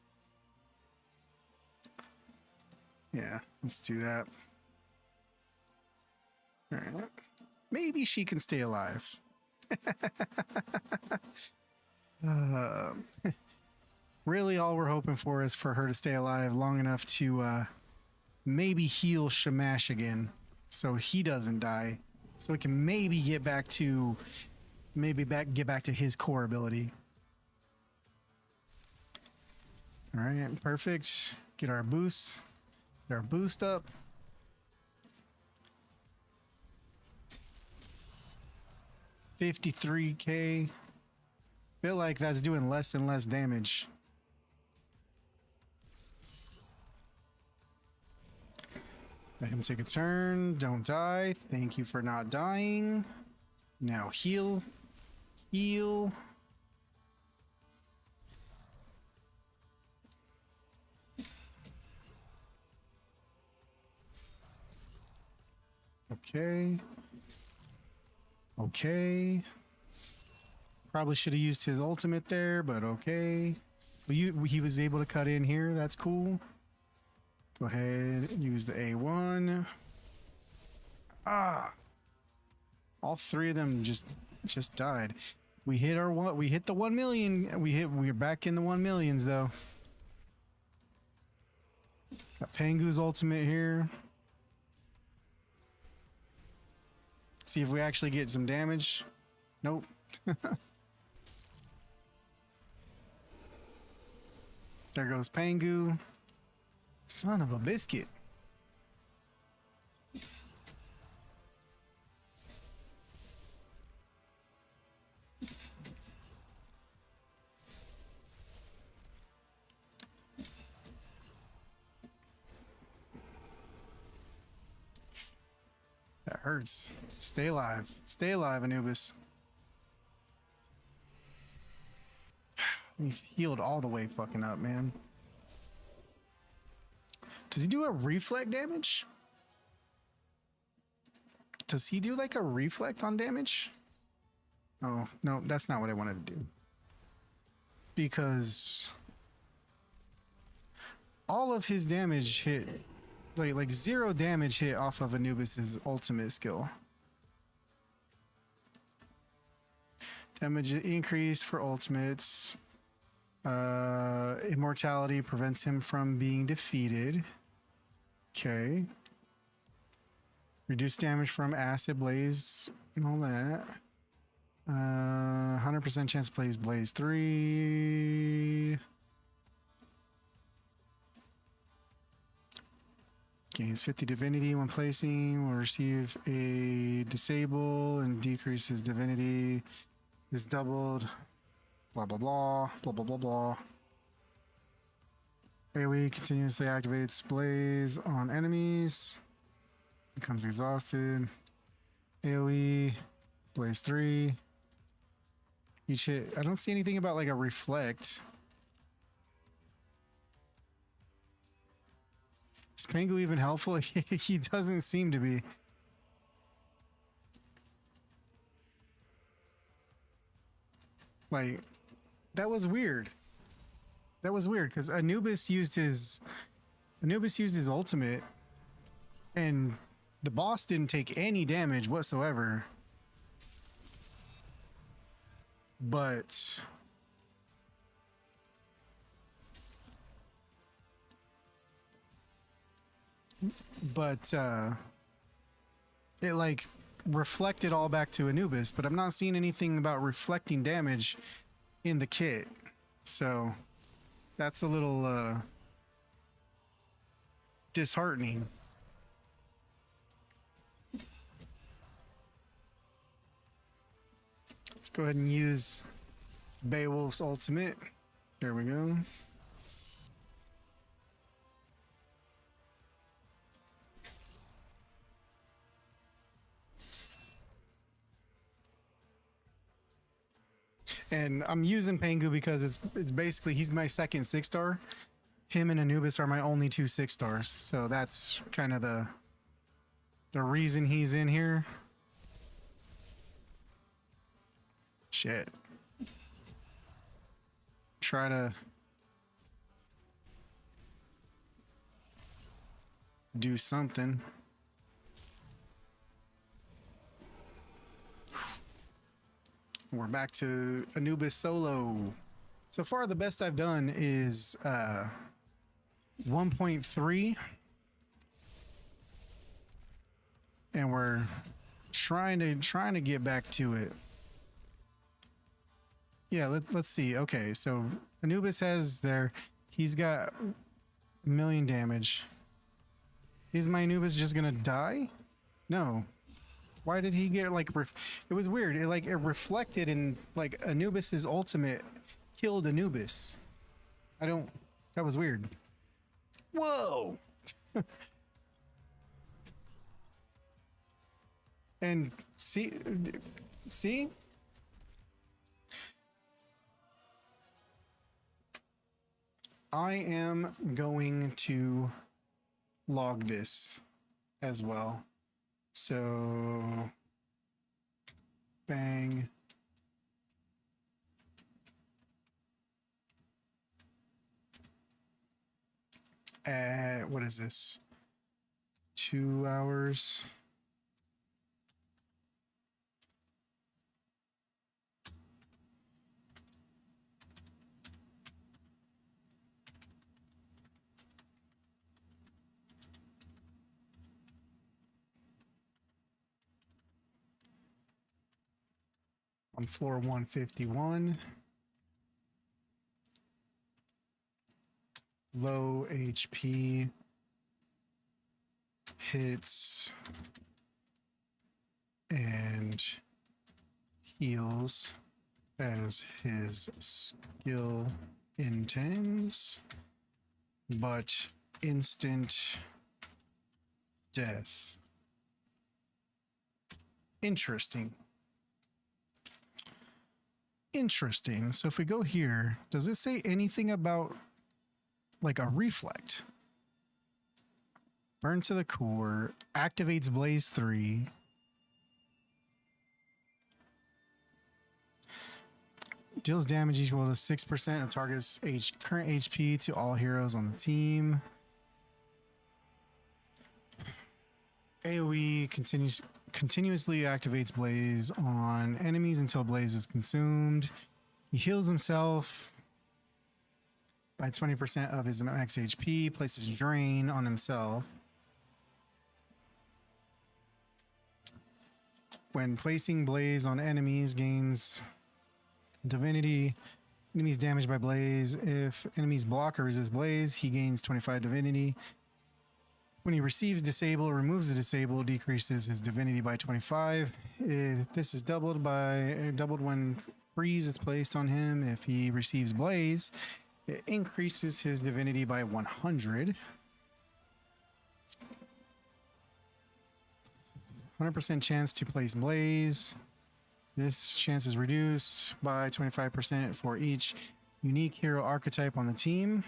yeah, let's do that. All right. Maybe she can stay alive. Really all we're hoping for is for her to stay alive long enough to maybe heal Shamash again so he doesn't die, so we can maybe get back to his core ability. All right, perfect. Get our boost up. 53k. Feel like that's doing less and less damage. Let him take a turn. Don't die. Thank you for not dying. Now heal. Heal. Okay. Okay. Probably should have used his ultimate there, but okay. Well, he was able to cut in here. That's cool. Go ahead and use the A1. Ah. All three of them just died. We hit our one. We hit the 1 million. We're back in the 1 millions though. Got Pengu's ultimate here. See if we actually get some damage. Nope. There goes Pengu. Son of a biscuit. That hurts. Stay alive. Stay alive, Anubis. We've healed all the way fucking up, man. Does he do a reflect damage? Does he do like a reflect on damage? Oh, no, that's not what I wanted to do. Because all of his damage hit, like 0 damage hit off of Anubis's ultimate skill. Damage increase for ultimates. Immortality prevents him from being defeated. Okay. Reduce damage from acid blaze and all that. 100% chance to plays blaze 3. Gains 50 divinity when placing. Will receive a disable and decrease his divinity is doubled. Blah blah blah. Blah blah blah blah. AoE continuously activates blaze on enemies. Becomes exhausted. AoE, blaze 3. Each hit. I don't see anything about like a reflect. Is Pengu even helpful? He doesn't seem to be. Like, that was weird. That was weird because Anubis used his ultimate, and the boss didn't take any damage whatsoever. But it like reflected all back to Anubis, but I'm not seeing anything about reflecting damage in the kit. So that's a little disheartening. Let's go ahead and use Beowulf's ultimate. There we go. And I'm using Pengu because it's basically he's my second 6-star. Him and Anubis are my only 2 6-stars. So that's kind of the reason he's in here. Shit. Try to do something. We're back to Anubis solo. So far, the best I've done is 1.3. And we're trying to get back to it. Yeah, let's see. Okay, so Anubis has he's got 1 million damage. Is my Anubis just gonna die? No. Why did he get like? It was weird. It reflected in like Anubis's ultimate killed Anubis. I don't. That was weird. Whoa. And see. I am going to log this as well. So, bang. What is this? 2 hours. On floor 151. Low HP hits and heals as his skill intends, but instant death. Interesting. Interesting. So if we go here, does it say anything about like a reflect? Burn to the core, activates Blaze 3. Deals damage equal to 6% of target's current HP to all heroes on the team. AoE continuously activates Blaze on enemies until Blaze is consumed. He heals himself by 20% of his max HP, places Drain on himself. When placing Blaze on enemies, gains Divinity. Enemies damaged by Blaze. If enemies block or resist Blaze, he gains 25 Divinity. When he receives Disable or removes the Disable, decreases his Divinity by 25. If this is doubled when Freeze is placed on him. If he receives Blaze, it increases his Divinity by 100. 100% chance to place Blaze. This chance is reduced by 25% for each unique hero archetype on the team.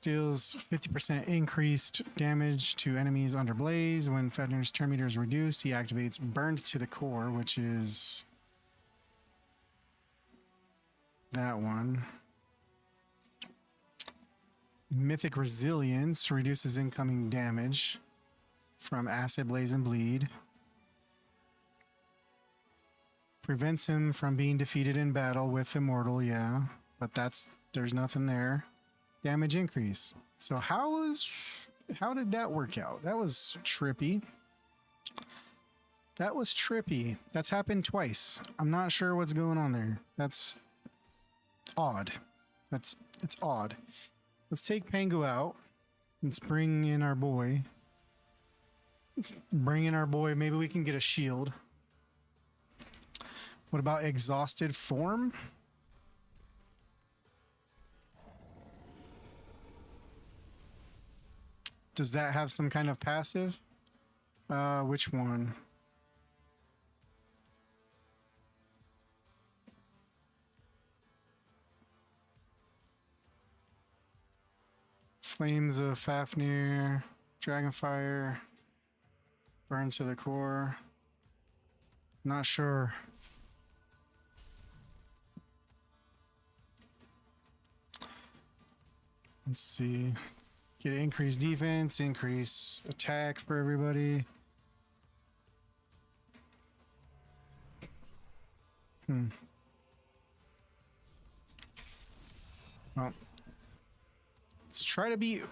Deals 50% increased damage to enemies under Blaze. When Fedner's turn meter is reduced, he activates Burned to the Core, which is that one. Mythic Resilience reduces incoming damage from Acid, Blaze, and Bleed. Prevents him from being defeated in battle with Immortal, yeah. But there's nothing there. Damage increase. So how did that work out? That was trippy. That was trippy. That's happened twice. I'm not sure what's going on there. That's odd. It's odd. Let's take Pangu out. Let's bring in our boy. Maybe we can get a shield. What about Exhausted Form? Does that have some kind of passive? Which one? Flames of Fafnir, Dragonfire, Burn to the Core. Not sure. Let's see. Get increased defense, increase attack for everybody. Well, let's try to beat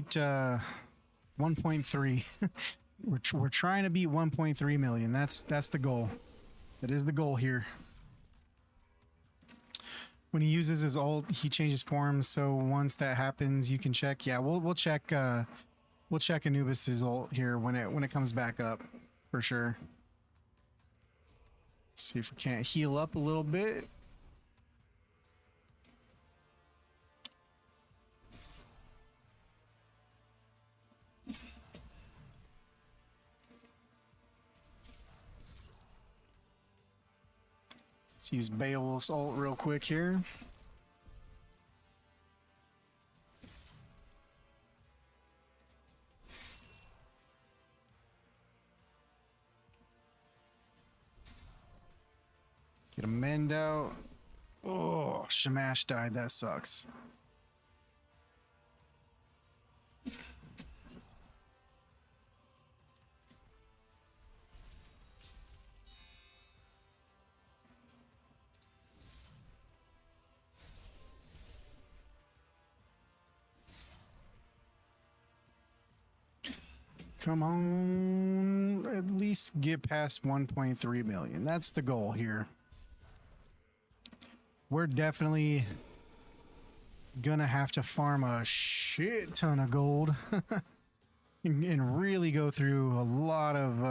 1.3. We're trying to beat 1.3 million. That's the goal. That is the goal here. When he uses his ult, he changes forms. So once that happens, you can check. Yeah, we'll check We'll check Anubis's ult here when it comes back up, for sure. See if we can't heal up a little bit. Let's use Beowulf's ult real quick here. Get a mend out. Oh, Shamash died. That sucks. Come on, at least get past 1.3 million. That's the goal here. We're definitely gonna have to farm a shit ton of gold and really go through a lot of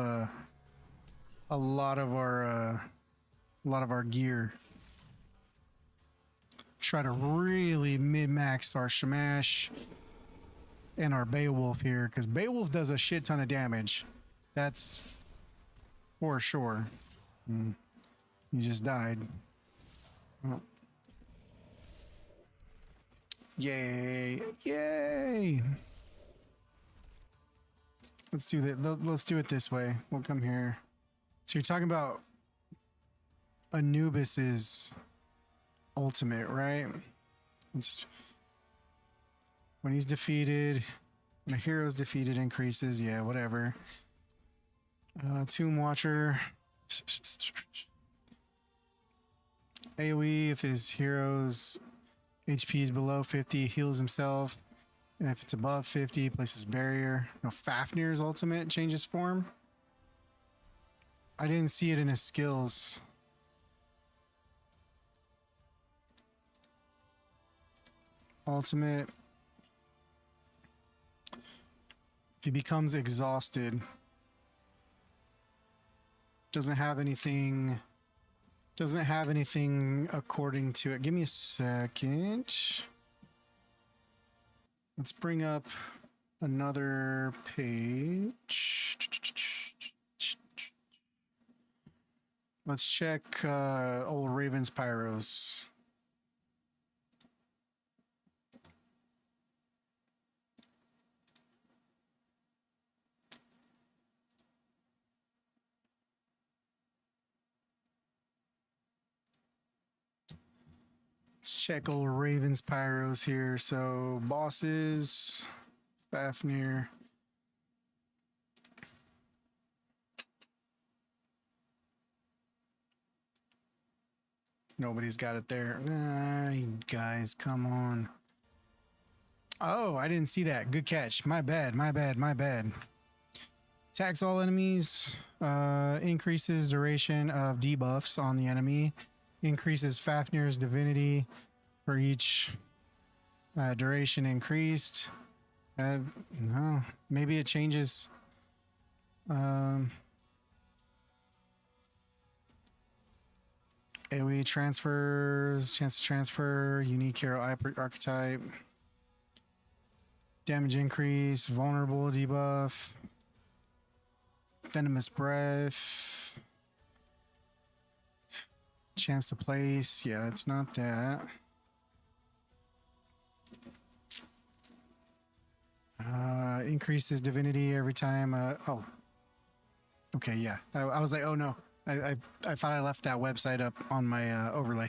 our gear. Try to really min-max our Shamash and our Beowulf here, because Beowulf does a shit ton of damage. That's for sure. He just died. Oh. Yay! Yay! Let's do that. Let's do it this way. We'll come here. So you're talking about Anubis's ultimate, right? When he's defeated, when a hero's defeated, increases. Yeah, whatever. Tomb Watcher. AoE, if his hero's HP is below 50, heals himself. And if it's above 50, places barrier. No, Fafnir's ultimate changes form. I didn't see it in his skills. Ultimate. If he becomes exhausted, doesn't have anything according to it. Give me a second. Let's bring up another page. Let's check old Raven's Pyros. Check old Raven's Pyros here. So bosses, Fafnir. Nobody's got it there. Nah, you guys, come on. Oh, I didn't see that. Good catch. My bad, my bad, my bad. Attacks all enemies. Increases duration of debuffs on the enemy. Increases Fafnir's divinity for each duration increased. No, maybe it changes. AoE transfers, chance to transfer, unique hero archetype, damage increase, vulnerable debuff, venomous breath, chance to place. Yeah, it's not that. Increases divinity every time. Oh, okay, yeah. I was like, oh no. I thought I left that website up on my overlay.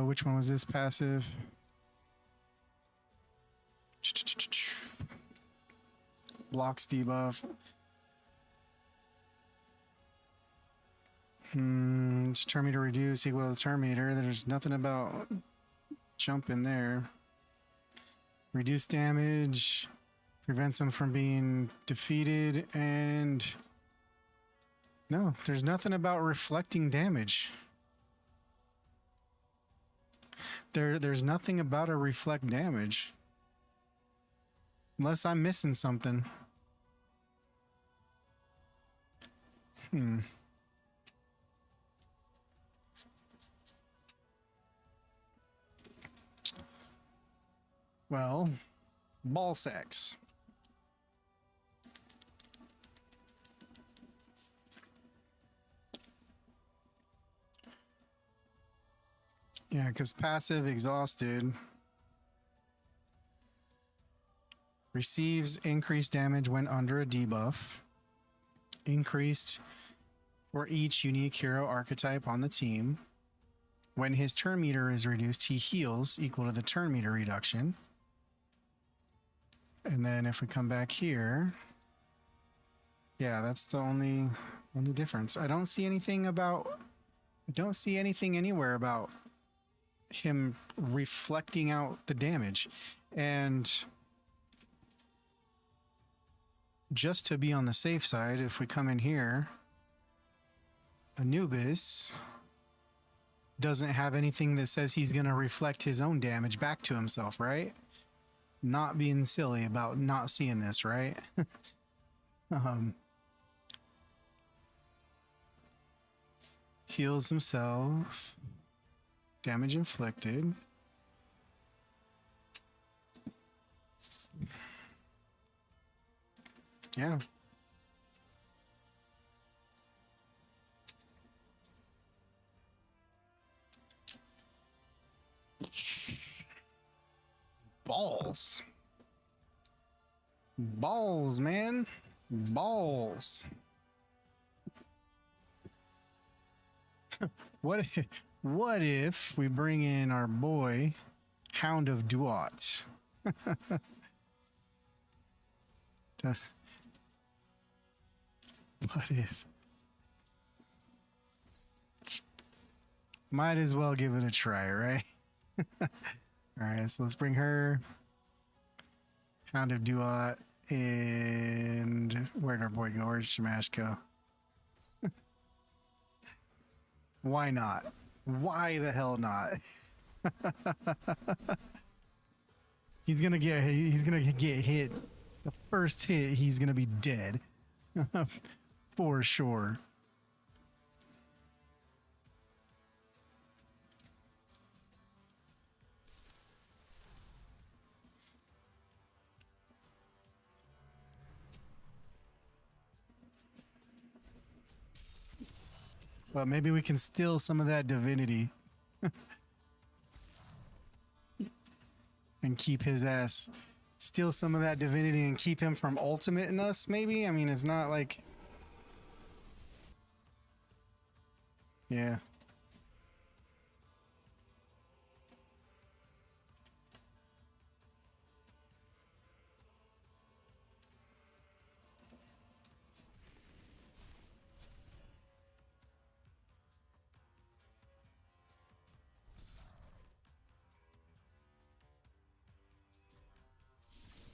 Which one was this passive? Blocks debuff. Turn meter reduce equal to the turn meter. There's nothing about jump in there. Reduce damage. Prevents them from being defeated, and no, there's nothing about reflecting damage. There's nothing about a reflect damage. Unless I'm missing something. Well, ball sacks. Yeah, because passive exhausted receives increased damage when under a debuff. Increased for each unique hero archetype on the team. When his turn meter is reduced, he heals equal to the turn meter reduction. And then if we come back here, yeah, that's the only difference. I don't see anything anywhere about him reflecting out the damage. And just to be on the safe side, if we come in here, Anubis doesn't have anything that says he's going to reflect his own damage back to himself, right? Not being silly about not seeing this, right? Heals himself. Damage inflicted. Yeah. Balls. Balls, man. Balls. What if we bring in our boy, Hound of Duat? What if? Might as well give it a try, right? Alright, so let's bring her. Hound of Duat. And where'd our boy go? Where's Shamash go? Why not? Why the hell not? He's gonna get hit. The first hit, he's gonna be dead. For sure. But maybe we can steal some of that divinity. And keep his ass. Steal some of that divinity and keep him from ultimating us, maybe? I mean, it's not like... Yeah.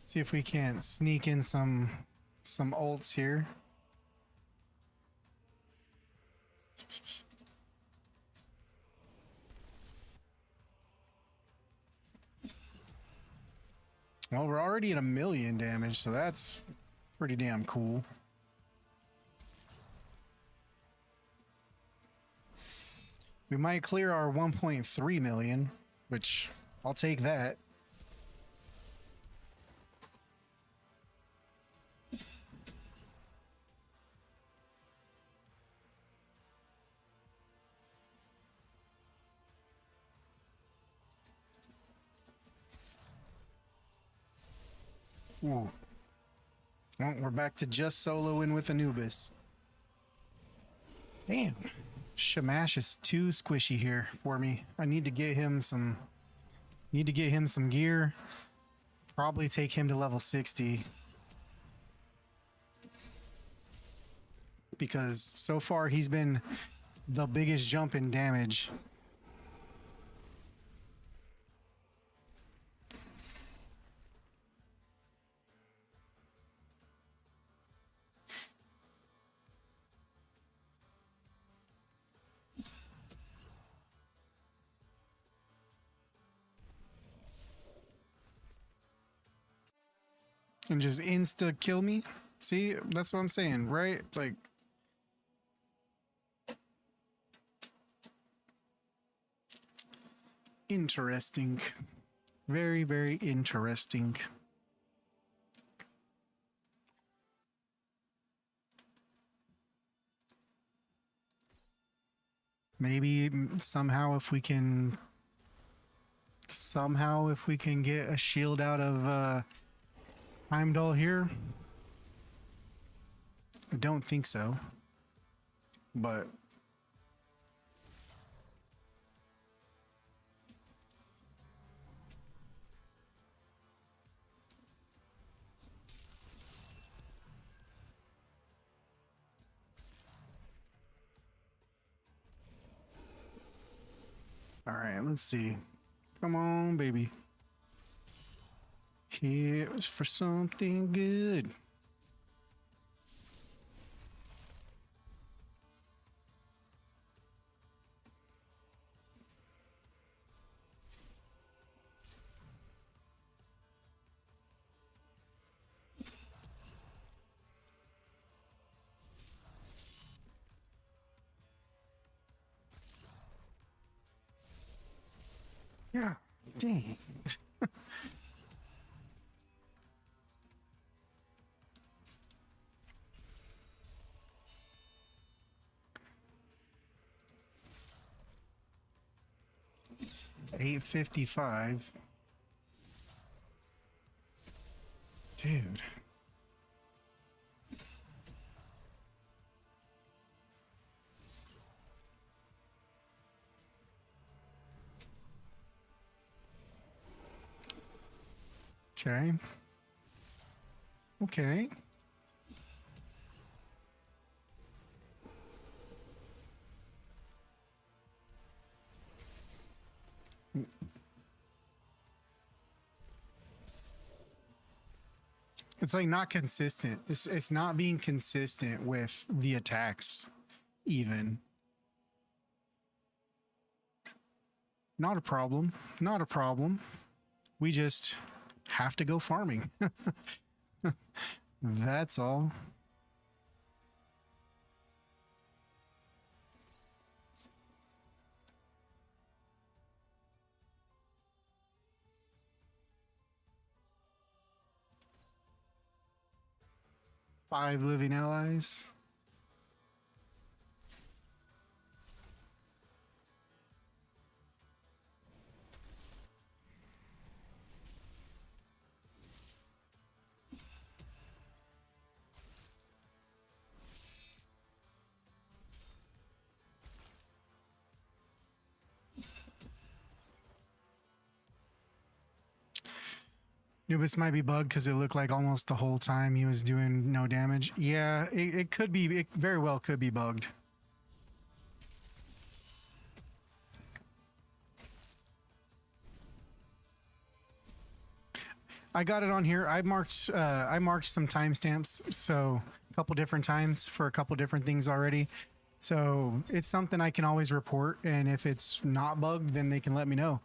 See if we can't sneak in some ults here. Well, we're already at 1,000,000 damage, so that's pretty damn cool. We might clear our 1.3 million, which I'll take that. Ooh. Well, we're back to just soloing with Anubis. Damn. Shamash is too squishy here for me. I need to get him some gear. Probably take him to level 60. Because so far he's been the biggest jump in damage. and just insta kill me. See, that's what I'm saying, right? Like, interesting. Very, very interesting. Maybe somehow if we can get a shield out of Heimdall here. I don't think so. But all right, let's see. Come on, baby. Here's for something good. Yeah, dang. 855. Dude. Okay. Okay. It's like not consistent. It's not being consistent with the attacks, even. Not a problem. Not a problem. We just have to go farming. That's all. Five living allies. Nubis might be bugged because it looked like almost the whole time he was doing no damage. Yeah, it could be. It very well could be bugged. I got it on here. I marked some timestamps, so a couple different times for a couple different things already. So it's something I can always report, and if it's not bugged, then they can let me know.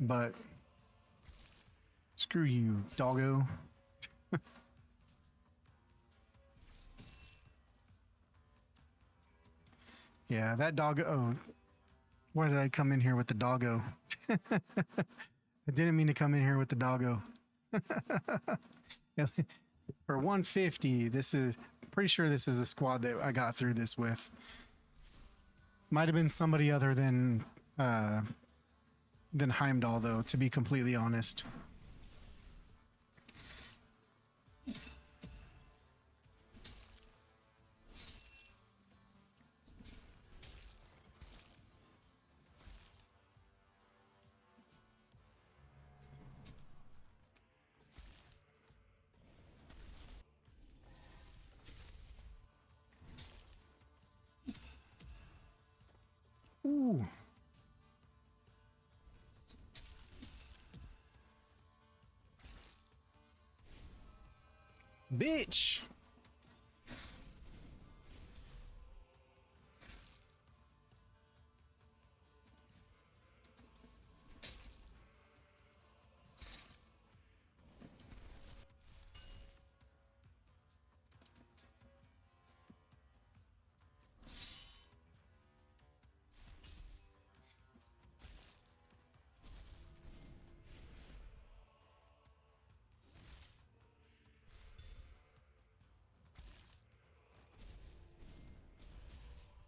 But screw you, doggo. Yeah, that doggo. Oh, why did I come in here with the doggo? I didn't mean to come in here with the doggo. For 150, this is pretty sure this is a squad that I got through this with. Might have been somebody other than Heimdall, though, to be completely honest. Ooh. Bitch.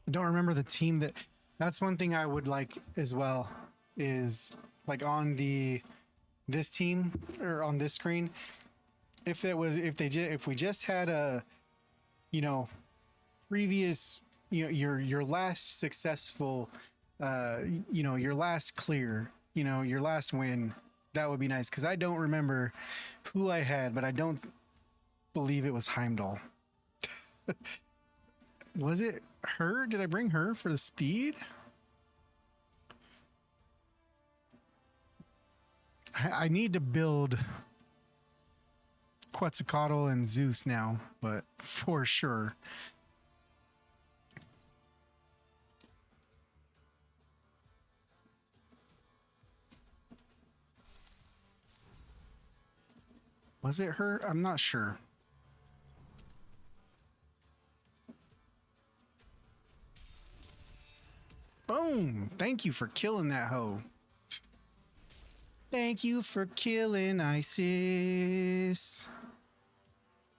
I don't remember the team that. That's one thing I would like as well. Is like on this team or on this screen. If we just had a, you know, previous, you know, your last successful, you know, your last clear, you know, your last win, that would be nice, because I don't remember who I had, but I don't believe it was Heimdall. Was it her? Did I bring her for the speed? I need to build Quetzalcoatl and Zeus now, but for sure. Was it her? I'm not sure. Boom! Thank you for killing that hoe. Thank you for killing Isis.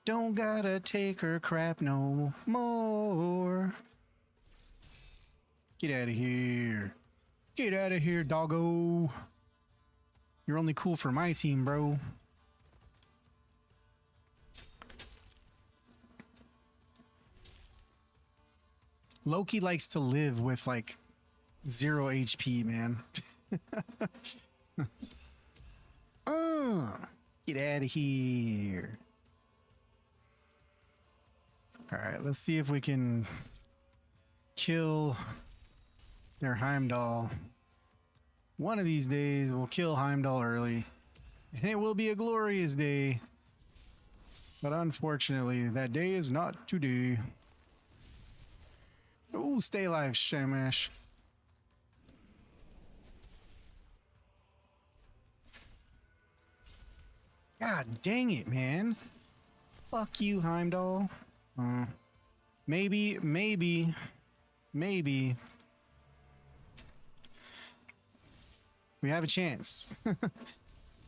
Don't gotta take her crap no more. Get out of here. Get out of here, doggo. You're only cool for my team, bro. Loki likes to live with like 0 HP, man. Get out of here. All right, let's see if we can kill their Heimdall. One of these days, we'll kill Heimdall early, and it will be a glorious day. But unfortunately, that day is not today. Ooh, stay alive, Shamash. God dang it, man. Fuck you, Heimdall. Maybe. We have a chance.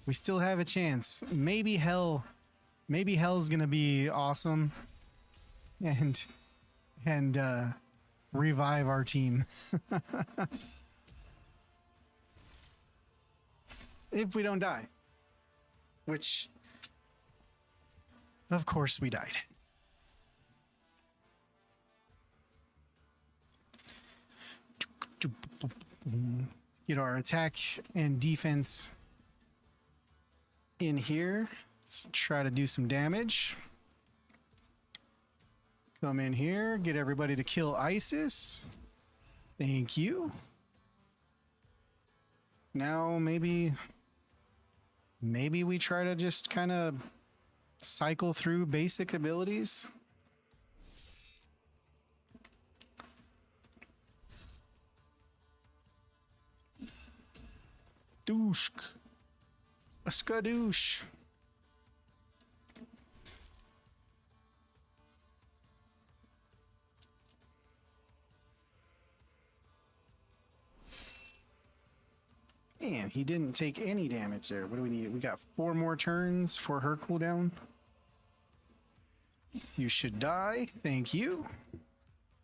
We still have a chance. Maybe hell's gonna be awesome and revive our team. If we don't die. Which, of course, we died. Get our attack and defense in here. Let's try to do some damage. Come in here, get everybody to kill Isis. Thank you. Now maybe we try to just kind of cycle through basic abilities. Douche. A skadoosh. Man, he didn't take any damage there. What do we need? We got 4 more turns for her cooldown. You should die. Thank you.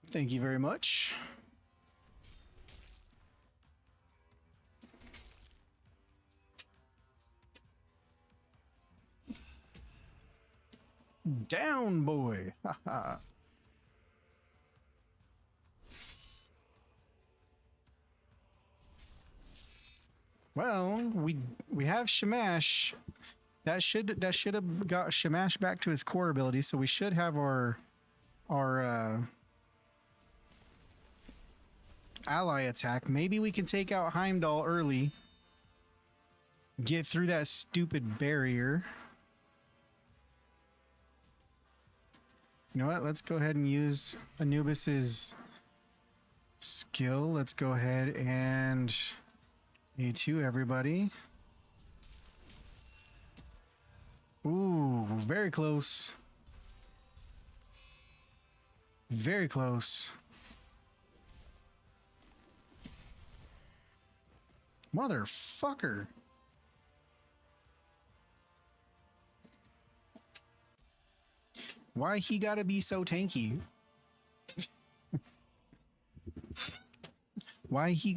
Thank you very much. Down, boy. Haha. Well, we have Shamash. That should have got Shamash back to his core ability, so we should have our ally attack. Maybe we can take out Heimdall early. Get through that stupid barrier. You know what? Let's go ahead and use Anubis's skill. Let's go ahead and A2 everybody. Ooh, very close. Very close. Motherfucker. Why he gotta be so tanky? Why he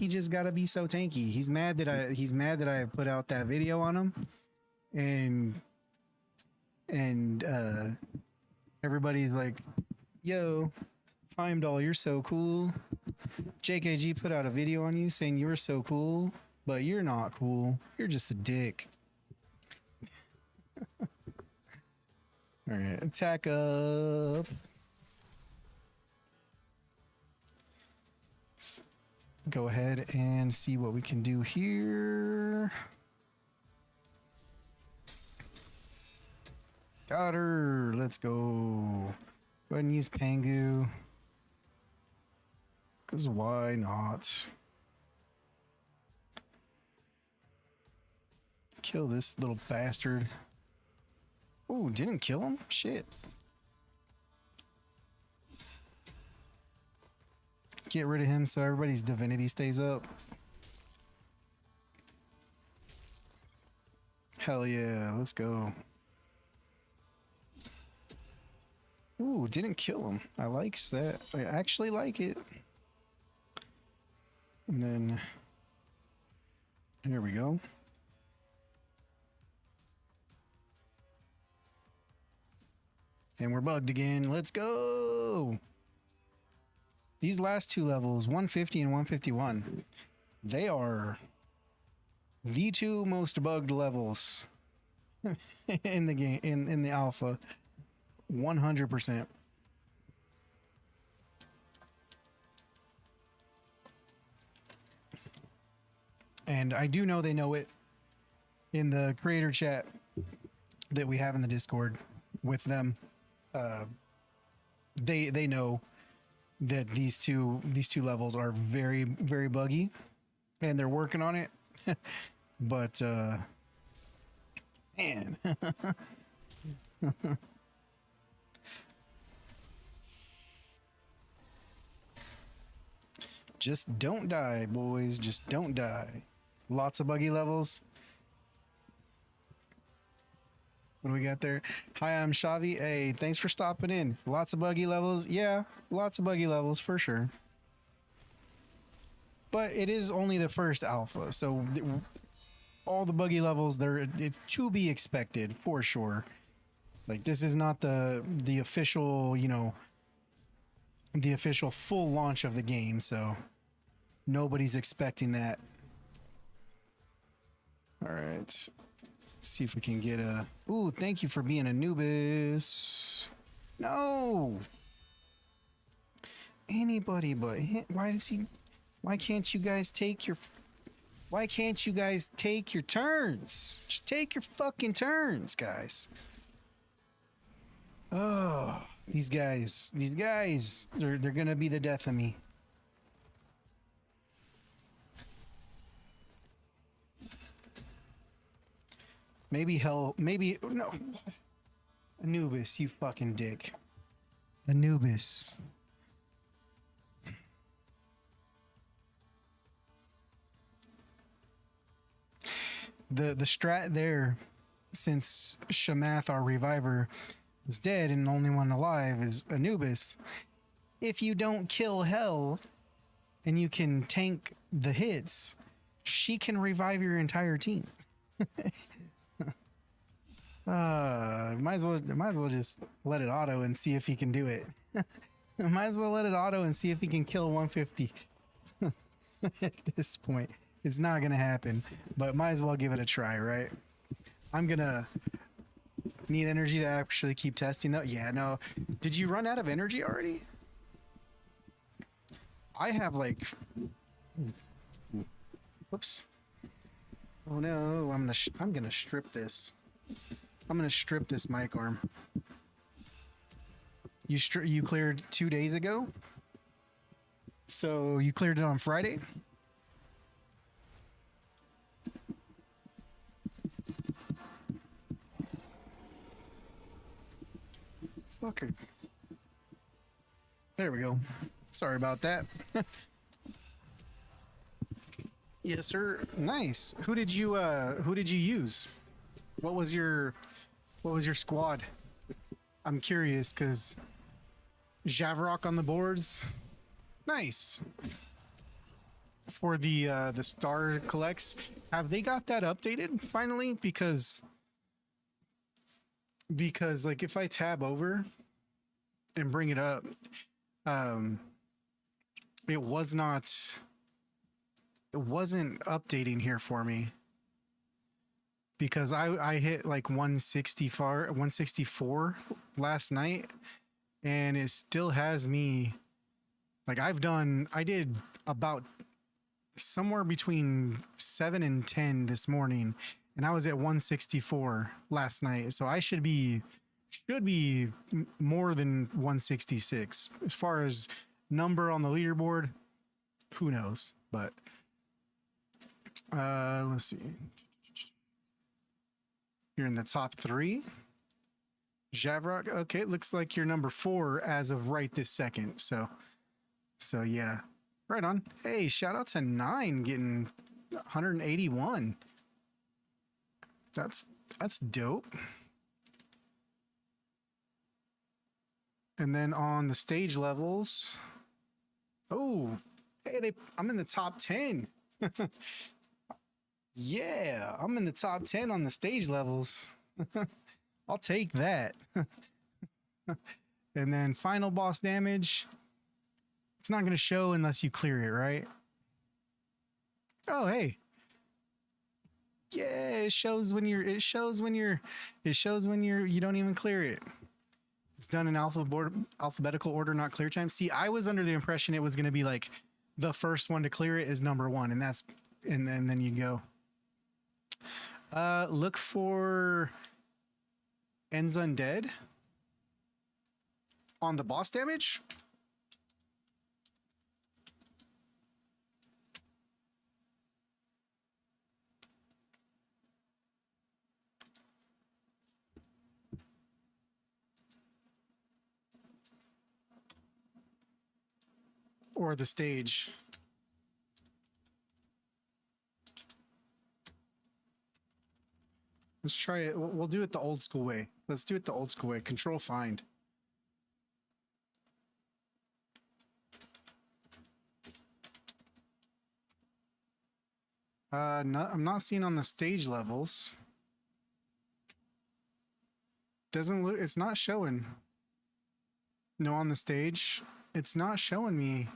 just gotta be so tanky? He's mad that I put out that video on him, and everybody's like, yo, Heimdall, you're so cool. JKG put out a video on you saying you were so cool, but you're not cool. You're just a dick. All right, attack up. Let's go ahead and see what we can do here. Got her. Let's go. Go ahead and use Pangu. Because why not? Kill this little bastard. Ooh, didn't kill him? Shit. Get rid of him so everybody's divinity stays up. Hell yeah, let's go. Ooh, didn't kill him. I likes that. I actually like it. And then, there we go. And we're bugged again. Let's go. These last two levels, 150 and 151, they are the two most bugged levels in the game, in the alpha. 100%. And I do know they know it in the creator chat that we have in the Discord with them. They know that these two levels are very, very buggy, and they're working on it. But man. Just don't die, boys. Just don't die. Lots of buggy levels. What do we got there? Hi, I'm Shavi. Hey, thanks for stopping in. Lots of buggy levels. Yeah, lots of buggy levels for sure. But it is only the first alpha, so all the buggy levels, it's to be expected for sure. Like, this is not the official, you know, the official full launch of the game, so nobody's expecting that. All right. See if we can get a... Ooh, thank you for being Anubis. No! Anybody but him. Why does he... Why can't you guys take your... Why can't you guys take your turns? Just take your fucking turns, guys. Oh, these guys, they're gonna be the death of me. Maybe hell, maybe, no. Anubis, you fucking dick. Anubis. The strat there, since Shamath, our reviver, is dead and the only one alive is Anubis. If you don't kill Hell and you can tank the hits, she can revive your entire team. Might as well just let it auto and see if he can do it. Might as well let it auto and see if he can kill 150. At this point, it's not gonna happen, but might as well give it a try, right? I'm gonna need energy to actually keep testing though. Yeah, no. Did you run out of energy already? I have like... Whoops. Oh no, I'm gonna strip this. I'm gonna strip this mic arm. You cleared 2 days ago? So you cleared it on Friday? Fucker. There we go. Sorry about that. Yes, sir. Nice. Who did you use? What was your squad? I'm curious because Javrok on the boards. Nice. the star collects. Have they got that updated finally? Because like if I tab over and bring it up, it wasn't updating here for me, because I hit like 164 last night, and it still has me like I did about somewhere between 7 and 10 this morning, and I was at 164 last night, so I should be more than 166 as far as number on the leaderboard. Who knows? But let's see. You're in the top 3. Javrock. Okay, it looks like you're number 4 as of right this second. So yeah, right on. Hey, shout out to 9 getting 181. That's dope. And then on the stage levels, oh, hey, I'm in the top 10. Yeah, I'm in the top 10 on the stage levels. I'll take that. And then final boss damage. It's not going to show unless you clear it, right? Oh, hey. Yeah, it shows when you don't even clear it. It's done in alphabetical order, not clear time. See, I was under the impression it was going to be like the first one to clear it is number 1, and then you go. Look for Ends Undead on the boss damage. Or the stage. Let's try it. We'll do it the old school way. Let's do it the old school way. Control find. No, I'm not seeing on the stage levels. Doesn't look. It's not showing. No, on the stage, it's not showing me.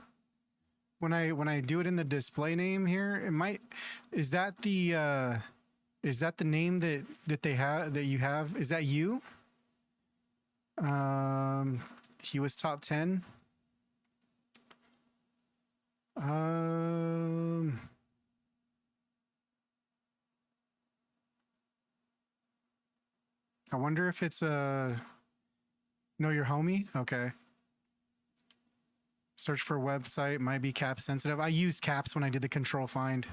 When I do it in the display name here, it might. Is that the name that they have, that you have? Is that you? He was top 10. I wonder if it's a know your homie. Okay. Search for website, might be cap sensitive. I used caps when I did the control find.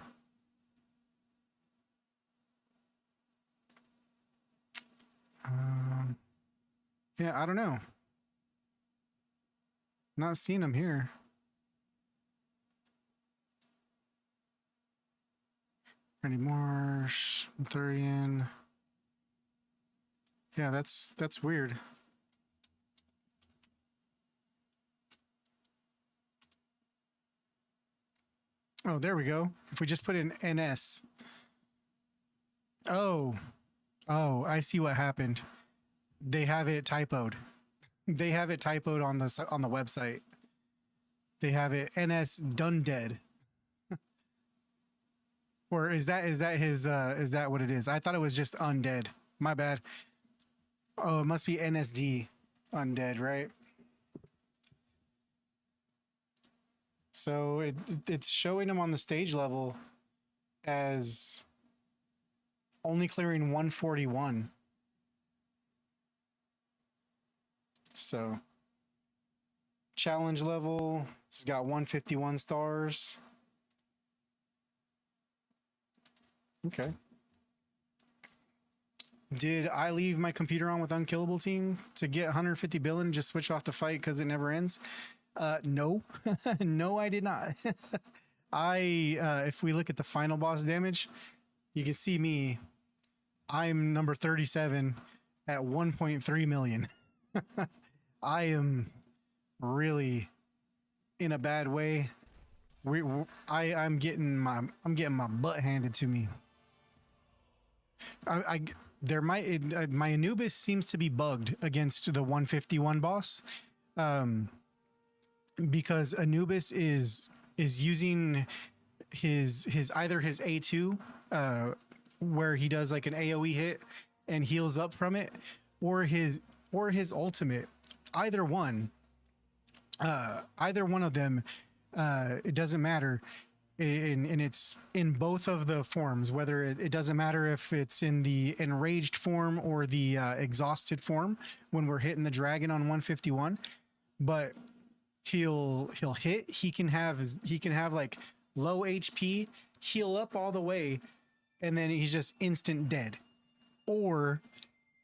Yeah, I don't know. Not seeing them here. Any more? Arthurian. Yeah, that's weird. Oh, there we go. If we just put in NS. Oh, I see what happened. They have it typoed. They have it typoed on the website. They have it NS done dead. Or is that his is that what it is? I thought it was just undead. My bad. Oh, it must be NSD undead, right? So it's showing him on the stage level as only clearing 141. So challenge level, he's got 151 stars. Okay. Did I leave my computer on with Unkillable Team to get 150 billion and just switch off the fight because it never ends? No. No, I did not. If we look at the final boss damage, you can see me. I'm number 37 at 1.3 million. I am really in a bad way. I'm getting my butt handed to me. I there might my Anubis seems to be bugged against the 151 boss, because Anubis is using his either his A2, where he does like an AoE hit and heals up from it, or his ultimate. Either one, either one of them, it doesn't matter. And it's in both of the forms, whether it doesn't matter if it's in the enraged form or the exhausted form when we're hitting the dragon on 151. But he'll hit. He can have like low HP, heal up all the way, and then he's just instant dead. Or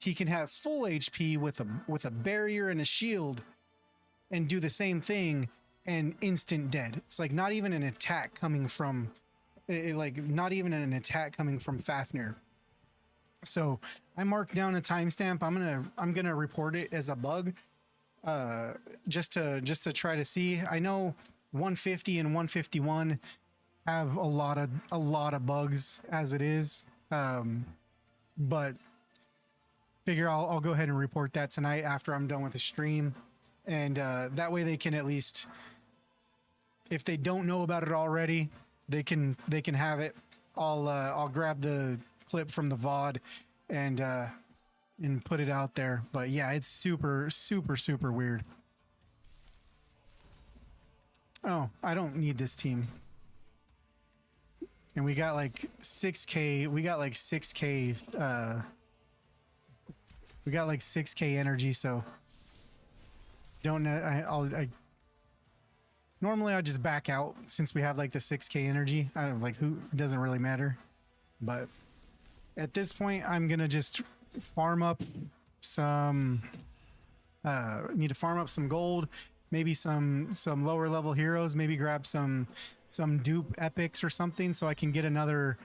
he can have full HP with a barrier and a shield and do the same thing and instant dead. It's like not even an attack coming from not even an attack coming from Fafnir. So I marked down a timestamp. I'm gonna report it as a bug, just to try to see. I know 150 and 151 have a lot of bugs as it is, but figure I'll go ahead and report that tonight after I'm done with the stream, and that way they can at least, if they don't know about it already, they can have it. I'll grab the clip from the VOD and put it out there. But yeah, it's super weird. Oh, I don't need this team. And we got like 6K. We got like 6K. We got like 6K energy. So don't know. Normally I'll just back out since we have like the 6K energy. I don't like who, it doesn't really matter. But at this point, I'm gonna just farm up some. Need to farm up some gold, maybe some lower level heroes, maybe grab some dupe epics or something, so I can get another.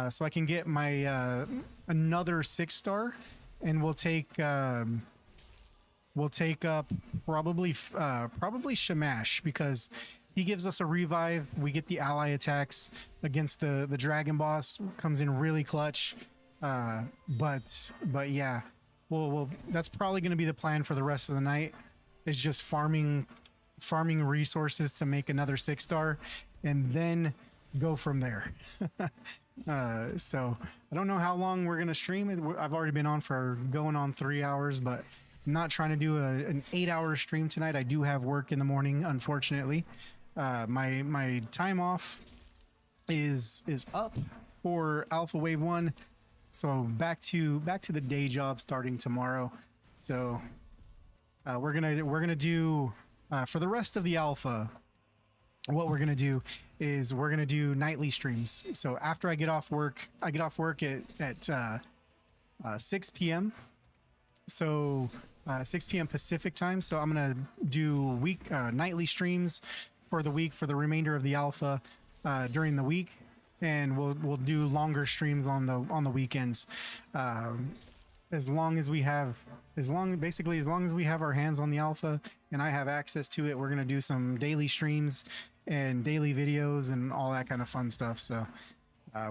So I can get my another 6-star, and we'll take up probably Shamash, because he gives us a revive. We get the ally attacks against the dragon boss, comes in really clutch. But yeah, well, that's probably going to be the plan for the rest of the night, is just farming resources to make another 6-star, and then go from there. So I don't know how long we're going to stream. I've already been on for going on 3 hours, but I'm not trying to do an 8-hour stream tonight. I do have work in the morning, unfortunately. My time off is up for Alpha Wave 1. So back to the day job starting tomorrow. So we're gonna do for the rest of the alpha. What we're gonna do is we're gonna do nightly streams. So after I get off work at 6 p.m. So 6 p.m. Pacific time. So I'm gonna do nightly streams for the week, for the remainder of the alpha during the week. And we'll do longer streams on the weekends, as long as we have our hands on the alpha and I have access to it. We're gonna do some daily streams and daily videos and all that kind of fun stuff. So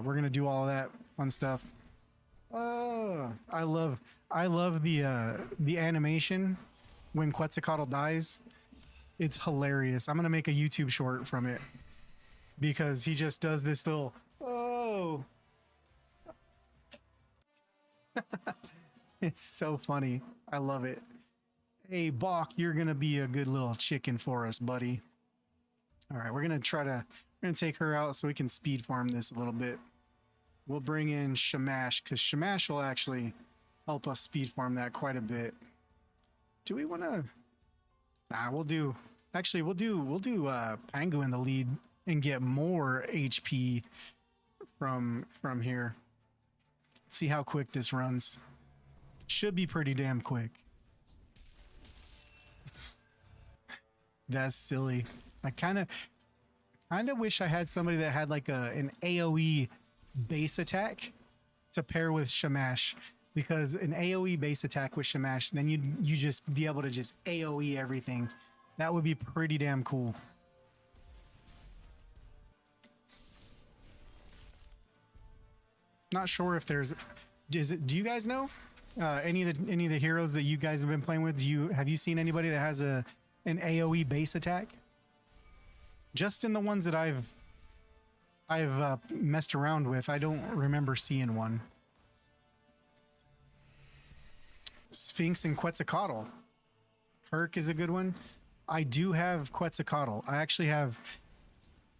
we're gonna do all of that fun stuff. Oh, I love the animation when Quetzalcoatl dies. It's hilarious. I'm gonna make a YouTube short from it, because he just does this little, oh. It's so funny. I love it. Hey, Bach, you're going to be a good little chicken for us, buddy. All right, we're going to take her out so we can speed farm this a little bit. We'll bring in Shamash, because Shamash will actually help us speed farm that quite a bit. Do we want to? Nah, we'll do Pango in the lead and get more HP from here. Let's see how quick this runs. Should be pretty damn quick. That's silly. I kind of wish I had somebody that had like an AoE base attack to pair with Shamash, because an AoE base attack with Shamash, then you just be able to just AoE everything. That would be pretty damn cool. Not sure if there's, do you guys know any of the heroes that you guys have been playing with? Have you seen anybody that has an AoE base attack? Just in the ones that I've messed around with, I don't remember seeing one. Sphinx and Quetzalcoatl. Herc is a good one. I do have Quetzalcoatl. I actually have.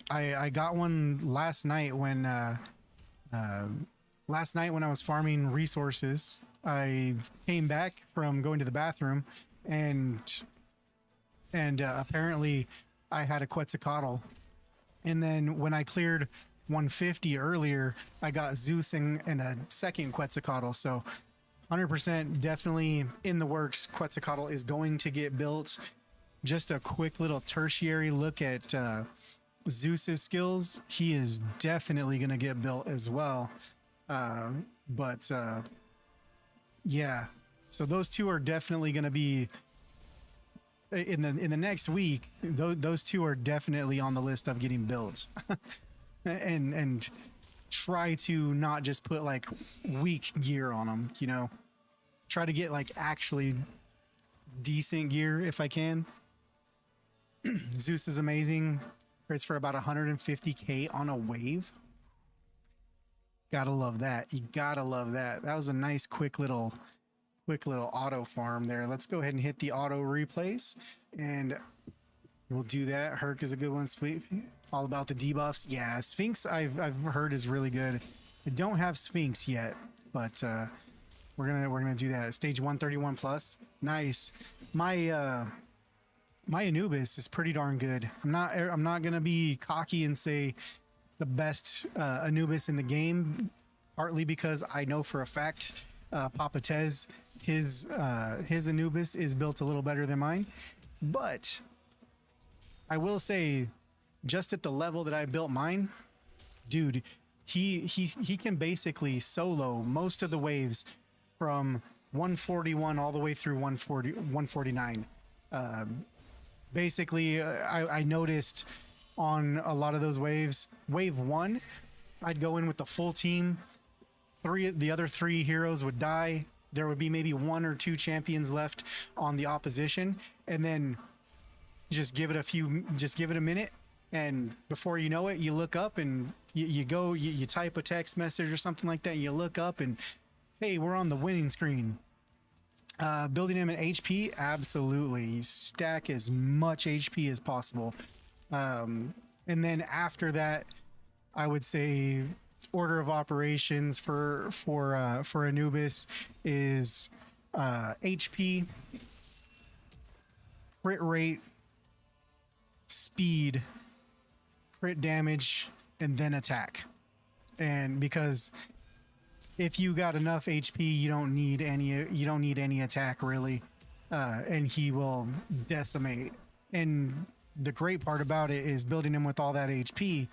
I got one last night when I was farming resources. I came back from going to the bathroom, and apparently I had a Quetzalcoatl. And then when I cleared 150 earlier, I got Zeus and a second Quetzalcoatl. So 100% definitely in the works. Quetzalcoatl is going to get built. Just a quick little tertiary look at Zeus's skills. He is definitely going to get built as well. Yeah. So those two are definitely going to be in the next week. Those two are definitely on the list of getting built. and try to not just put like weak gear on them, you know. Try to get like actually decent gear if I can. Zeus is amazing. Crits for about 150k on a wave. Gotta love that. You gotta love that. That was a nice quick little auto farm there. Let's go ahead and hit the auto replace, and we'll do that. Herc is a good one. Sweet. All about the debuffs. Yeah, Sphinx I've heard is really good. I don't have Sphinx yet, but we're gonna do that. Stage 131 plus. Nice. My Anubis is pretty darn good. I'm not gonna be cocky and say the best Anubis in the game, partly because I know for a fact Papa Tez, his Anubis is built a little better than mine, but I will say, just at the level that I built mine, dude, he can basically solo most of the waves from 141 all the way through 149. Basically, I noticed on a lot of those waves, wave 1, I'd go in with the full team. The other 3 heroes would die. There would be maybe 1 or 2 champions left on the opposition, and then just give it a minute, and before you know it, you look up and you type a text message or something like that, and you look up and, hey, we're on the winning screen. Building him an HP, absolutely. Stack as much HP as possible. And then after that, I would say order of operations for Anubis is HP, crit rate, speed, crit damage, and then attack. And because if you got enough HP, you don't need any attack really, and he will decimate. And the great part about it is building him with all that HP,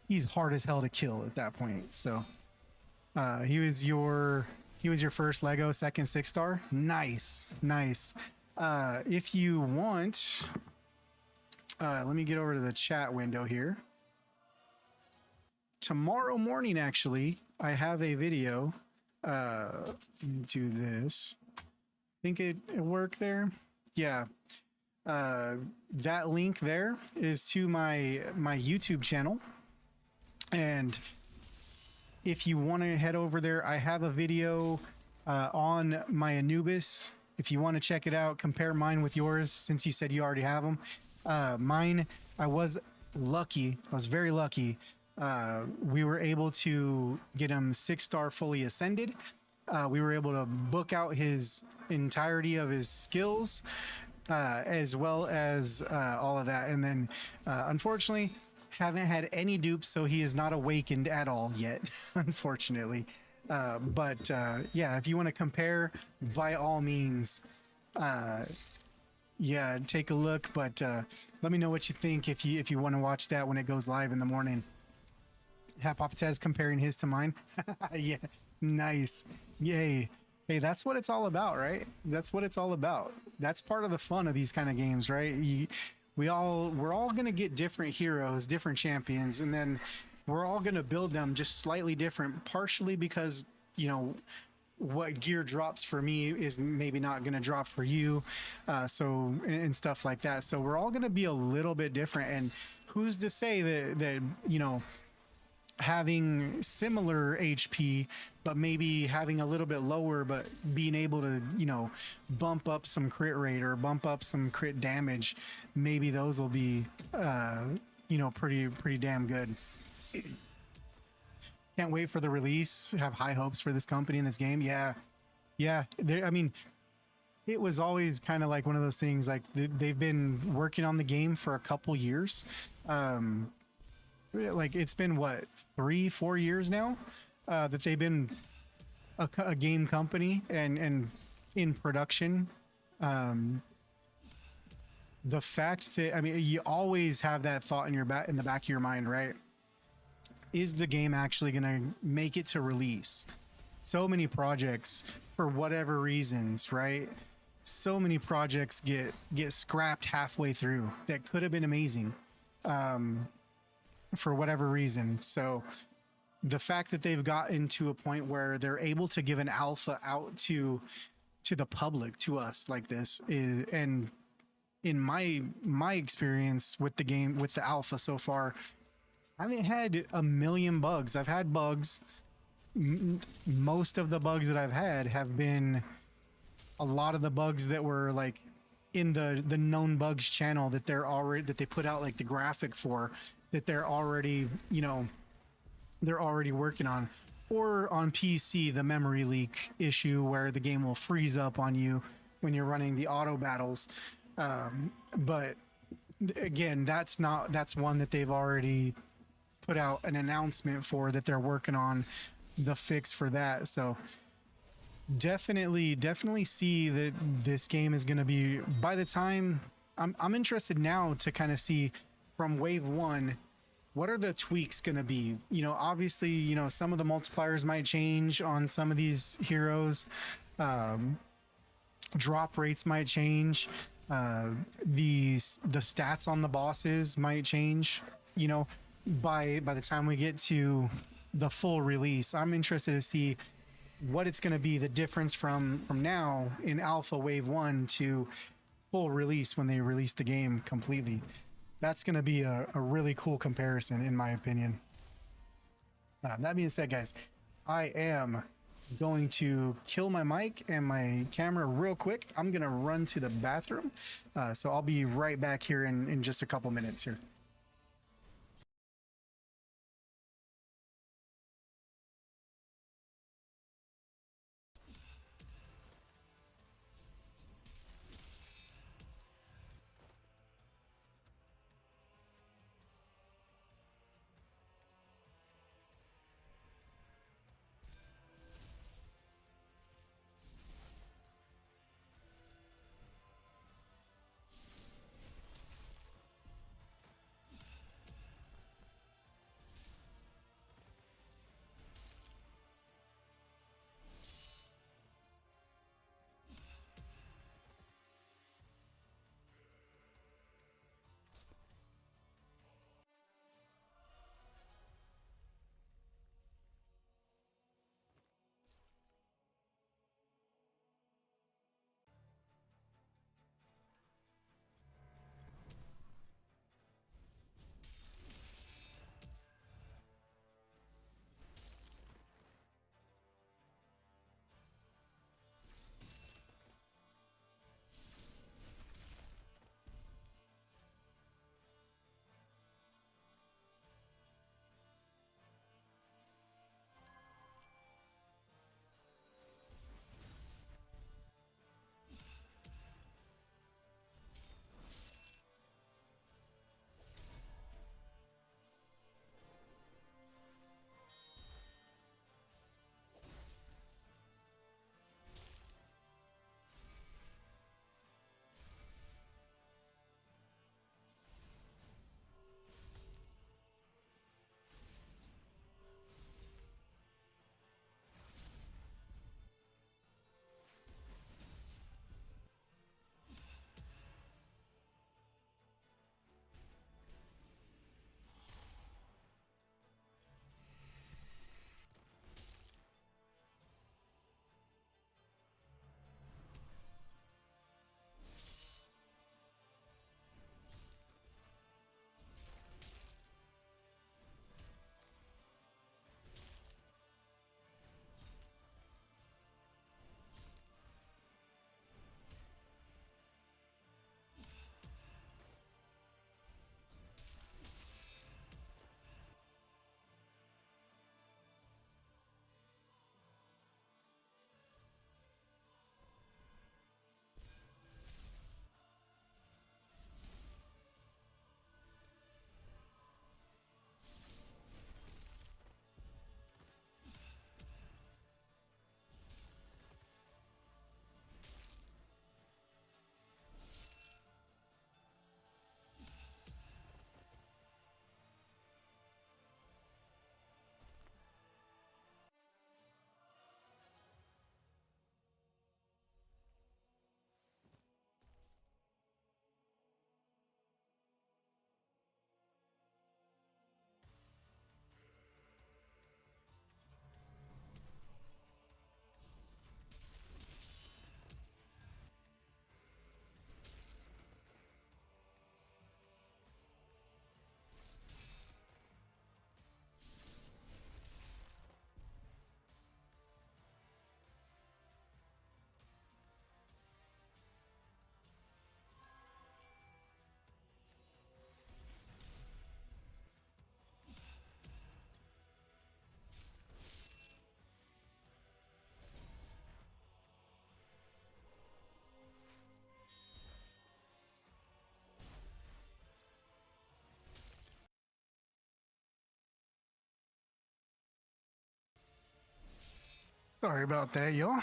he's hard as hell to kill at that point. So he was your first Lego second 6-star. Nice. If you want, let me get over to the chat window here. Tomorrow morning, actually, I have a video. Let me do this. Think it worked there? Yeah. That link there is to my YouTube channel. And if you want to head over there, I have a video on my Anubis. If you want to check it out, compare mine with yours, since you said you already have them. Mine, I was lucky. I was very lucky. We were able to get him 6-star fully ascended. We were able to book out his entirety of his skills, as well as all of that. And then, unfortunately, haven't had any dupes, so he is not awakened at all yet, unfortunately. But yeah, if you want to compare, by all means, yeah, take a look. But let me know what you think if you want to watch that when it goes live in the morning. Have Papa Tez comparing his to mine. Yeah, nice. Yay. Hey, that's what it's all about, right? That's what it's all about. That's part of the fun of these kind of games, right? We're all gonna get different heroes, different champions, and then we're all going to build them just slightly different, partially because, you know, what gear drops for me is maybe not going to drop for you. So, and stuff like that. So we're all going to be a little bit different. And who's to say that, you know, having similar HP, but maybe having a little bit lower, but being able to, you know, bump up some crit rate or bump up some crit damage, maybe those will be, you know, pretty damn good. Can't wait for the release. Have high hopes for this company in this game. Yeah. I mean, it was always kind of like one of those things, like they've been working on the game for a couple years. Like it's been what, 3-4 years now that they've been a game company and in production. The fact that, I mean, you always have that thought in your in the back of your mind, right? Is the game actually going to make it to release? So many projects, for whatever reasons, right? So many projects get scrapped halfway through that could have been amazing. For whatever reason. So the fact that they've gotten to a point where they're able to give an alpha out to the public, to us, like this is, and in my experience with the game, with the alpha so far, I haven't had a million bugs. I've had bugs. Most of the bugs that I've had have been a lot of the bugs that were like in the known bugs channel that they put out like the graphic for, that they're already, you know, they're already working on. Or on PC, the memory leak issue where the game will freeze up on you when you're running the auto battles. But again, that's one that they've already put out an announcement for, that they're working on the fix for that. So definitely see that this game is going to be, by the time I'm interested now to kind of see from wave 1, what are the tweaks going to be? You know, obviously, you know, some of the multipliers might change on some of these heroes. Drop rates might change. The stats on the bosses might change, you know, by the time we get to the full release. I'm interested to see what it's going to be, the difference from now in alpha wave 1 to full release when they release the game completely. That's going to be a really cool comparison, in my opinion. That being said, guys, I am going to kill my mic and my camera real quick. I'm going to run to the bathroom. So I'll be right back here in just a couple minutes here. Sorry about that, y'all.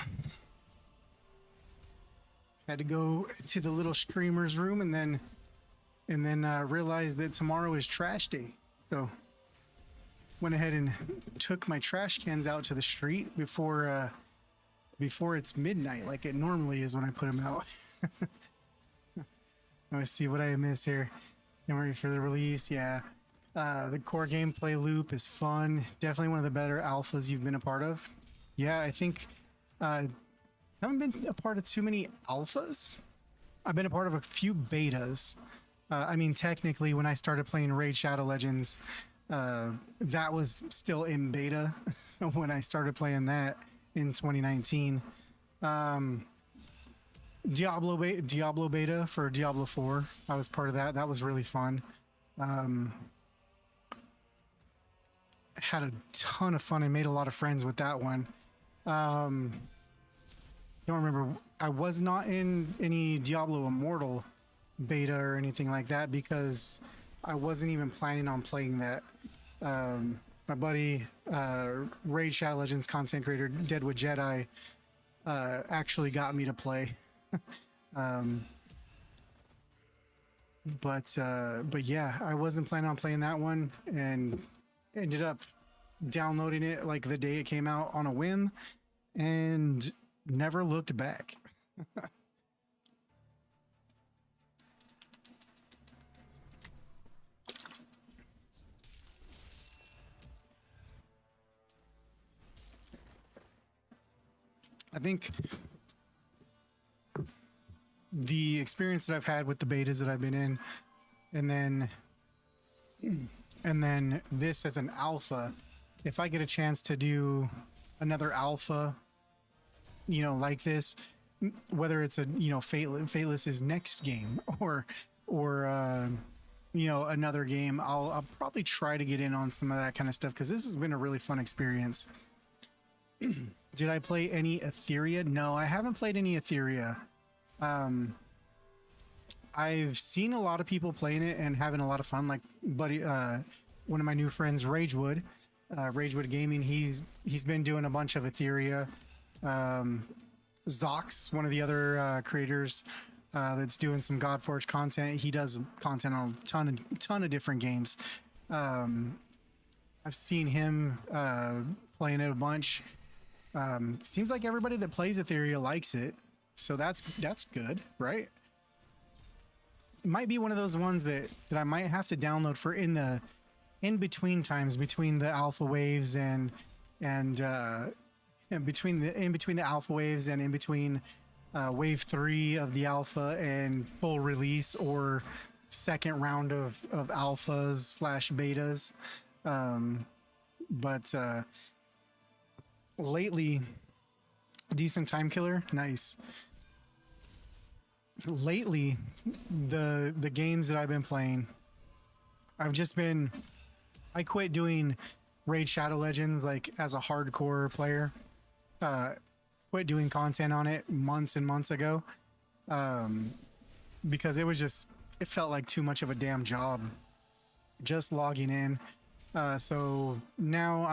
Had to go to the little streamer's room and then realized that tomorrow is trash day. So went ahead and took my trash cans out to the street before it's midnight, like it normally is when I put them out. Let me see what I missed here. Getting ready for the release. Yeah. The core gameplay loop is fun. Definitely one of the better alphas you've been a part of. Yeah, I think haven't been a part of too many alphas. I've been a part of a few betas. I mean, technically, when I started playing Raid Shadow Legends, that was still in beta when I started playing that in 2019. Diablo beta for Diablo 4. I was part of that. That was really fun. Had a ton of fun and made a lot of friends with that one. Don't remember. I was not in any Diablo Immortal beta or anything like that because I wasn't even planning on playing that. My buddy, Raid Shadow Legends content creator Deadwood Jedi, actually got me to play. But yeah, I wasn't planning on playing that one and ended up downloading it like the day it came out on a whim and never looked back. I think the experience that I've had with the betas that I've been in, and then this as an alpha, if I get a chance to do another alpha, like this, whether it's a, Fateless's next game or another game, I'll probably try to get in on some of that kind of stuff because this has been a really fun experience. Did I play any Etheria? No, I haven't played any Etheria. I've seen a lot of people playing it and having a lot of fun. Like one of my new friends, Ragewood Gaming. He's been doing a bunch of Etheria. Zox, one of the other creators that's doing some Godforge content. He does content on a ton of different games. I've seen him playing it a bunch. Seems like everybody that plays Etheria likes it, so that's good, right? It might be one of those ones that I might have to download for in between times between the alpha waves and between the alpha waves and in between wave 3 of the alpha and full release or second round of alphas / betas. But lately, decent time killer, nice. Lately, the games that I've been playing, I quit doing Raid Shadow Legends like as a hardcore player. Quit doing content on it months and months ago, because it felt like too much of a damn job just logging in. So now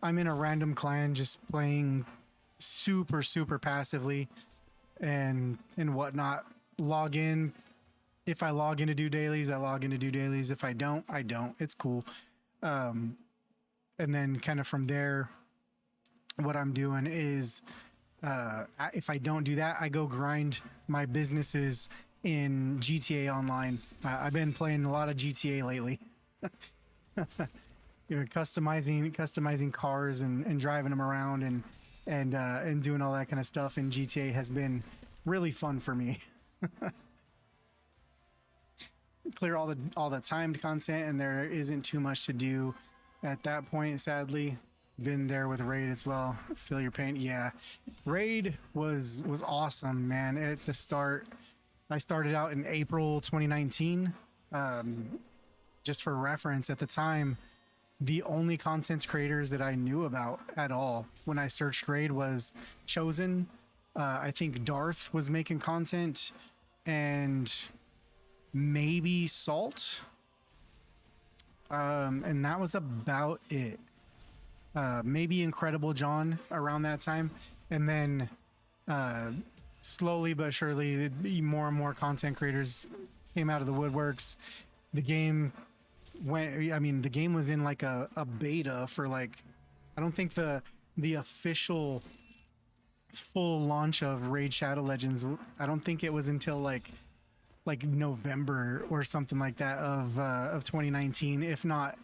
I'm in a random clan just playing super passively and whatnot. Log in. If I log in to do dailies, I log in to do dailies. If I don't, I don't. It's cool. And then kind of from there, what I'm doing is, if I don't do that, I go grind my businesses in GTA Online. I've been playing a lot of GTA lately. Customizing cars and driving them around and doing all that kind of stuff in GTA has been really fun for me. Clear all the timed content, and there isn't too much to do at that point, sadly. Been there with Raid as well. Feel your pain. Yeah, Raid was awesome, man. At the start, I started out in April 2019. Just for reference, at the time, the only content creators that I knew about at all when I searched Raid was Chosen. I think Darth was making content, and maybe Salt. And that was about it. maybe Incredible John around that time, and then slowly but surely, more and more content creators came out of the woodworks. The game went. I mean, the game was in like a beta for like, I don't think the official full launch of Raid Shadow Legends, I don't think it was until like November or something like that of 2019, if not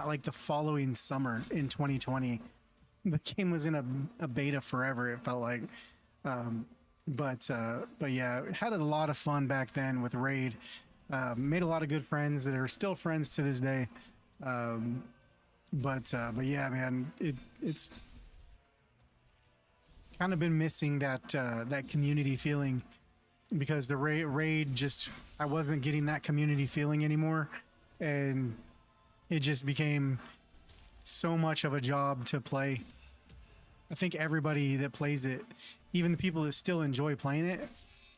like the following summer in 2020. The game was in a beta forever, it felt like. But yeah, had a lot of fun back then with Raid. Made a lot of good friends that are still friends to this day. But yeah, man, it's kind of been missing that community feeling, because the raid just, I wasn't getting that community feeling anymore, and it just became so much of a job to play. I think everybody that plays it, even the people that still enjoy playing it,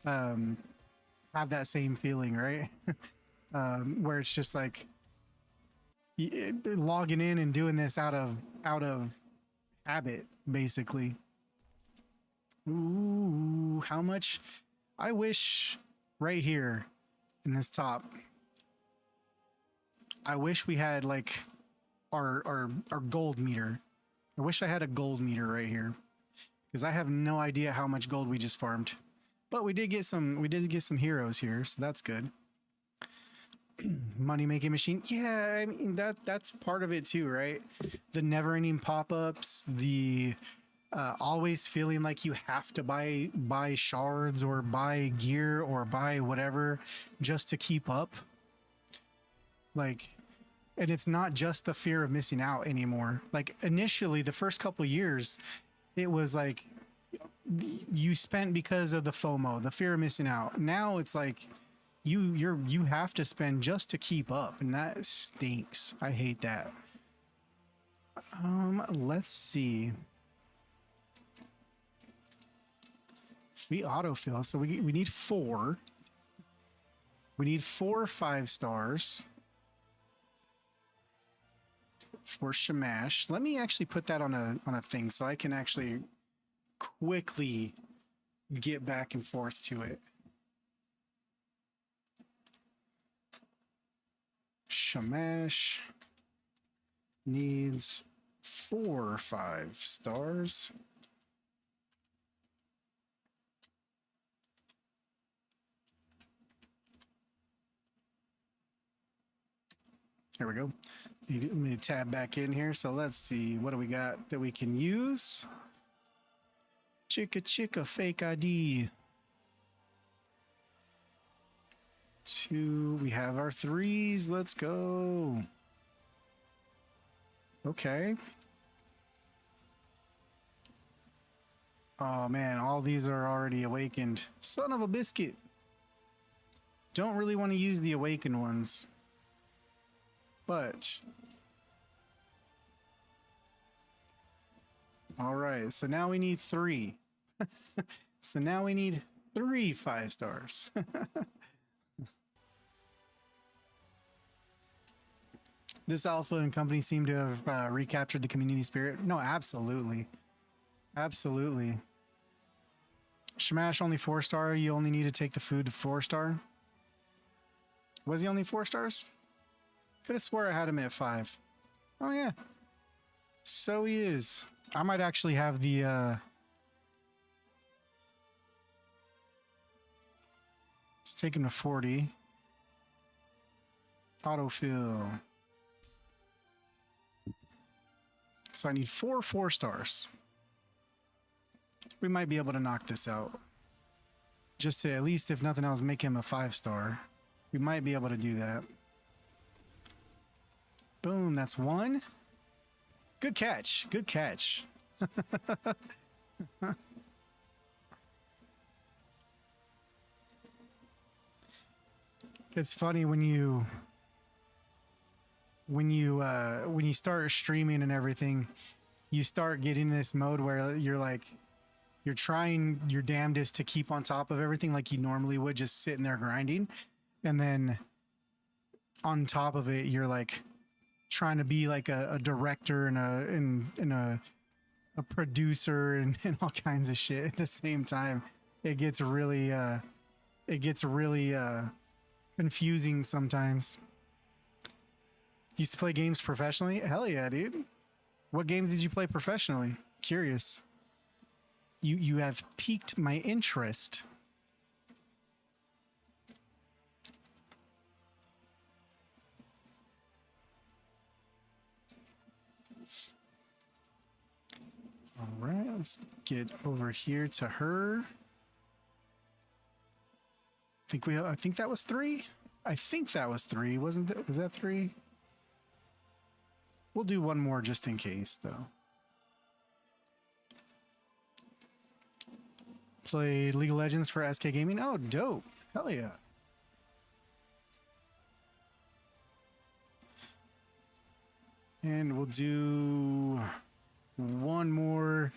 have that same feeling, right? Where it's just like logging in and doing this out of habit, basically. Ooh, how much I wish right here in this top, I wish we had like our gold meter. I wish I had a gold meter right here, because I have no idea how much gold we just farmed. But we did get some heroes here, so that's good. Money making machine. Yeah, I mean that's part of it too, right? The never ending pop-ups, the always feeling like you have to buy shards or buy gear or buy whatever just to keep up. Like, and it's not just the fear of missing out anymore. Like initially, the first couple years, it was like you spent because of the FOMO, the fear of missing out. Now it's like you have to spend just to keep up, and that stinks. I hate that. Let's see. We autofill, so we need 4. We need 4 5 stars for Shamash. Let me actually put that on a thing so I can actually quickly get back and forth to it. Shamash needs 4 5 stars. There we go. Let me tab back in here. So let's see, what do we got that we can use? Chicka fake ID. 2. We have our 3s. Let's go. Okay. Oh man, all these are already awakened. Son of a biscuit. Don't really want to use the awakened ones. But all right, so now we need 3. So now we need 3 5 stars. This alpha and company seem to have recaptured the community spirit. No, absolutely. Absolutely. Shamash only 4 star. You only need to take the food to 4 star. Was he only 4 stars? Could have swore I had him at 5. Oh yeah. So he is. I might actually have the let's take him to 40. Autofill. So I need 4 4 stars. We might be able to knock this out. Just to, at least if nothing else, make him a 5 star. We might be able to do that. Boom, that's 1. Good catch. Good catch. It's funny when you start streaming and everything, you start getting this mode where you're like, you're trying your damnedest to keep on top of everything like you normally would, just sitting there grinding, and then on top of it, you're like trying to be like a director and a producer and all kinds of shit at the same time. It gets really confusing sometimes. Used to play games professionally? Hell yeah, dude. What games did you play professionally? Curious. You have piqued my interest. All right, let's get over here to her. I think that was 3. I think that was 3. Was that 3? We'll do one more just in case, though. Played League of Legends for SK Gaming. Oh, dope. Hell yeah. And we'll do one more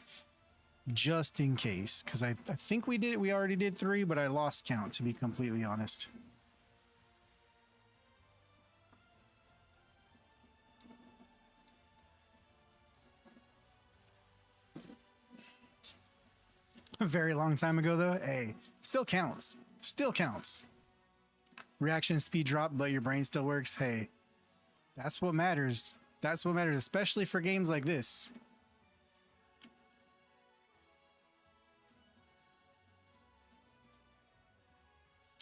just in case, because I think we already did 3, but I lost count, to be completely honest. A very long time ago, though. Hey, still counts. Still counts. Reaction speed drop, but your brain still works. Hey, that's what matters. That's what matters, especially for games like this.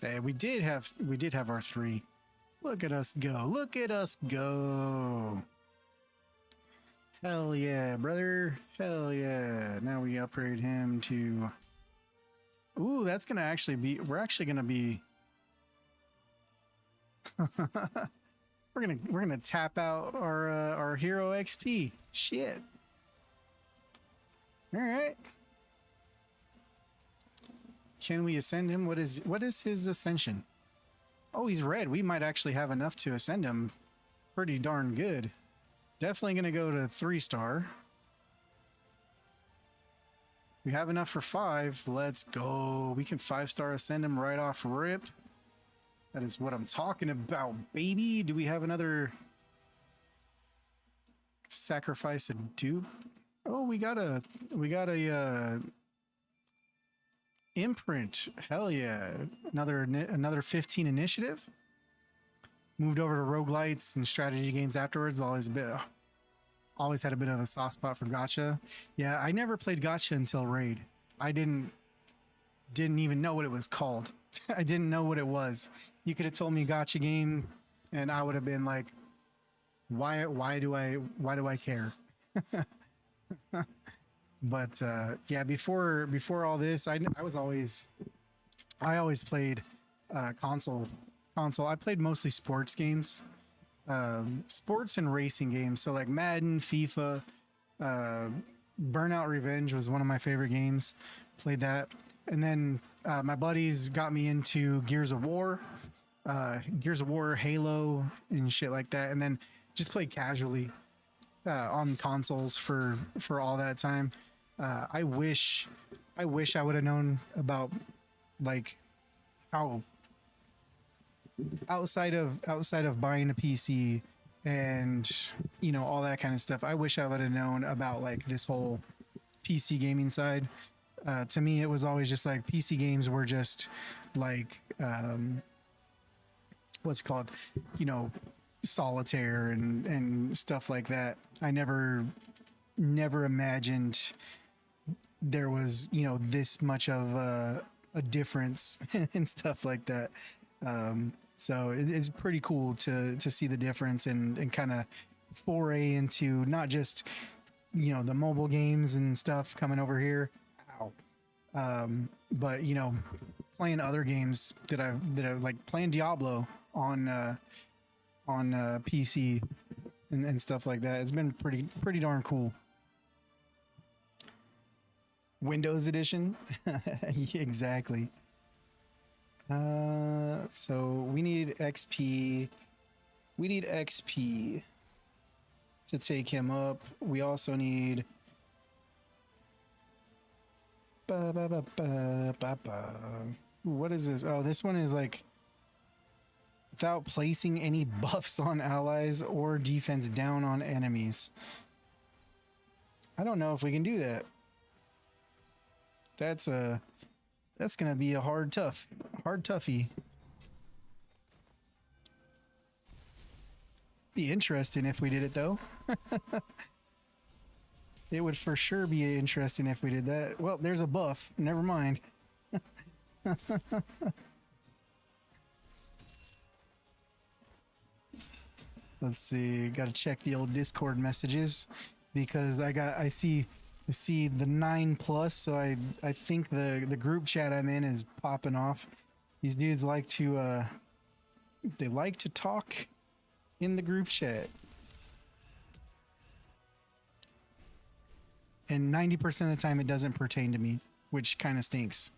Hey, we did have our 3. Look at us go. Look at us go. Hell yeah, brother. Hell yeah. Now we upgrade him to... Ooh, that's gonna actually be... We're actually gonna be... we're gonna tap out our hero XP. Shit. All right. Can we ascend him? What is his ascension? Oh, he's red. We might actually have enough to ascend him pretty darn good. Definitely going to go to 3-star. We have enough for 5. Let's go. We can 5-star ascend him right off rip. That is what I'm talking about, baby. Do we have another sacrifice a dupe? Oh, we got a imprint. Hell yeah. Another 15 initiative. Moved over to roguelites and strategy games afterwards. Always had a bit of a soft spot for gacha. Yeah, I never played gacha until raid. I didn't even know what it was called. I didn't know what it was. You could have told me gacha game and I would have been like, why do I care? But yeah, before all this, I always played console. I played mostly sports games, sports and racing games. So like Madden, FIFA, Burnout Revenge was one of my favorite games. Played that, and then my buddies got me into Gears of War, Halo, and shit like that. And then just played casually on consoles for all that time. I wish I would have known about like how outside of buying a PC and all that kind of stuff. I wish I would have known about like this whole PC gaming side. To me, it was always just like PC games were just like what's it called, solitaire and stuff like that. I never imagined there was this much of a difference and stuff like that. So it's pretty cool to see the difference and kind of foray into not just the mobile games and stuff coming over here. Ow. But playing other games that I like playing Diablo on PC and stuff like that. It's been pretty darn cool. Windows edition. Exactly. So we need XP. We need XP to take him up. We also need what is this? Oh, this one is like without placing any buffs on allies or defense down on enemies. I don't know if we can do that. That's gonna be a hard toughie. Be interesting if we did it though. It would for sure be interesting if we did that. Well, there's a buff. Never mind. Let's see. Got to check the old Discord messages because I see the 9+, so I think the group chat I'm in is popping off. These dudes like to they like to talk in the group chat. And 90% of the time it doesn't pertain to me, which kind of stinks.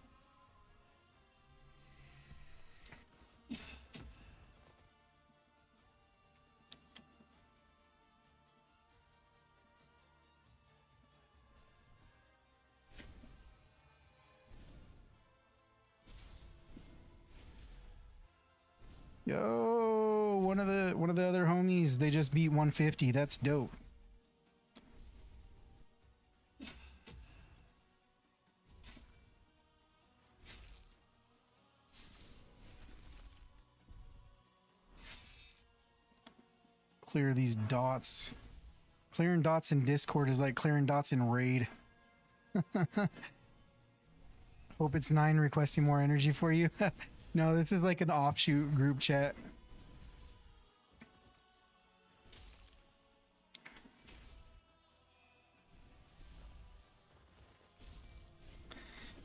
Yo, one of the other homies, they just beat 150. That's dope. Clear these dots. Clearing dots in Discord is like clearing dots in Raid. Hope it's 9 requesting more energy for you. No, this is like an offshoot group chat.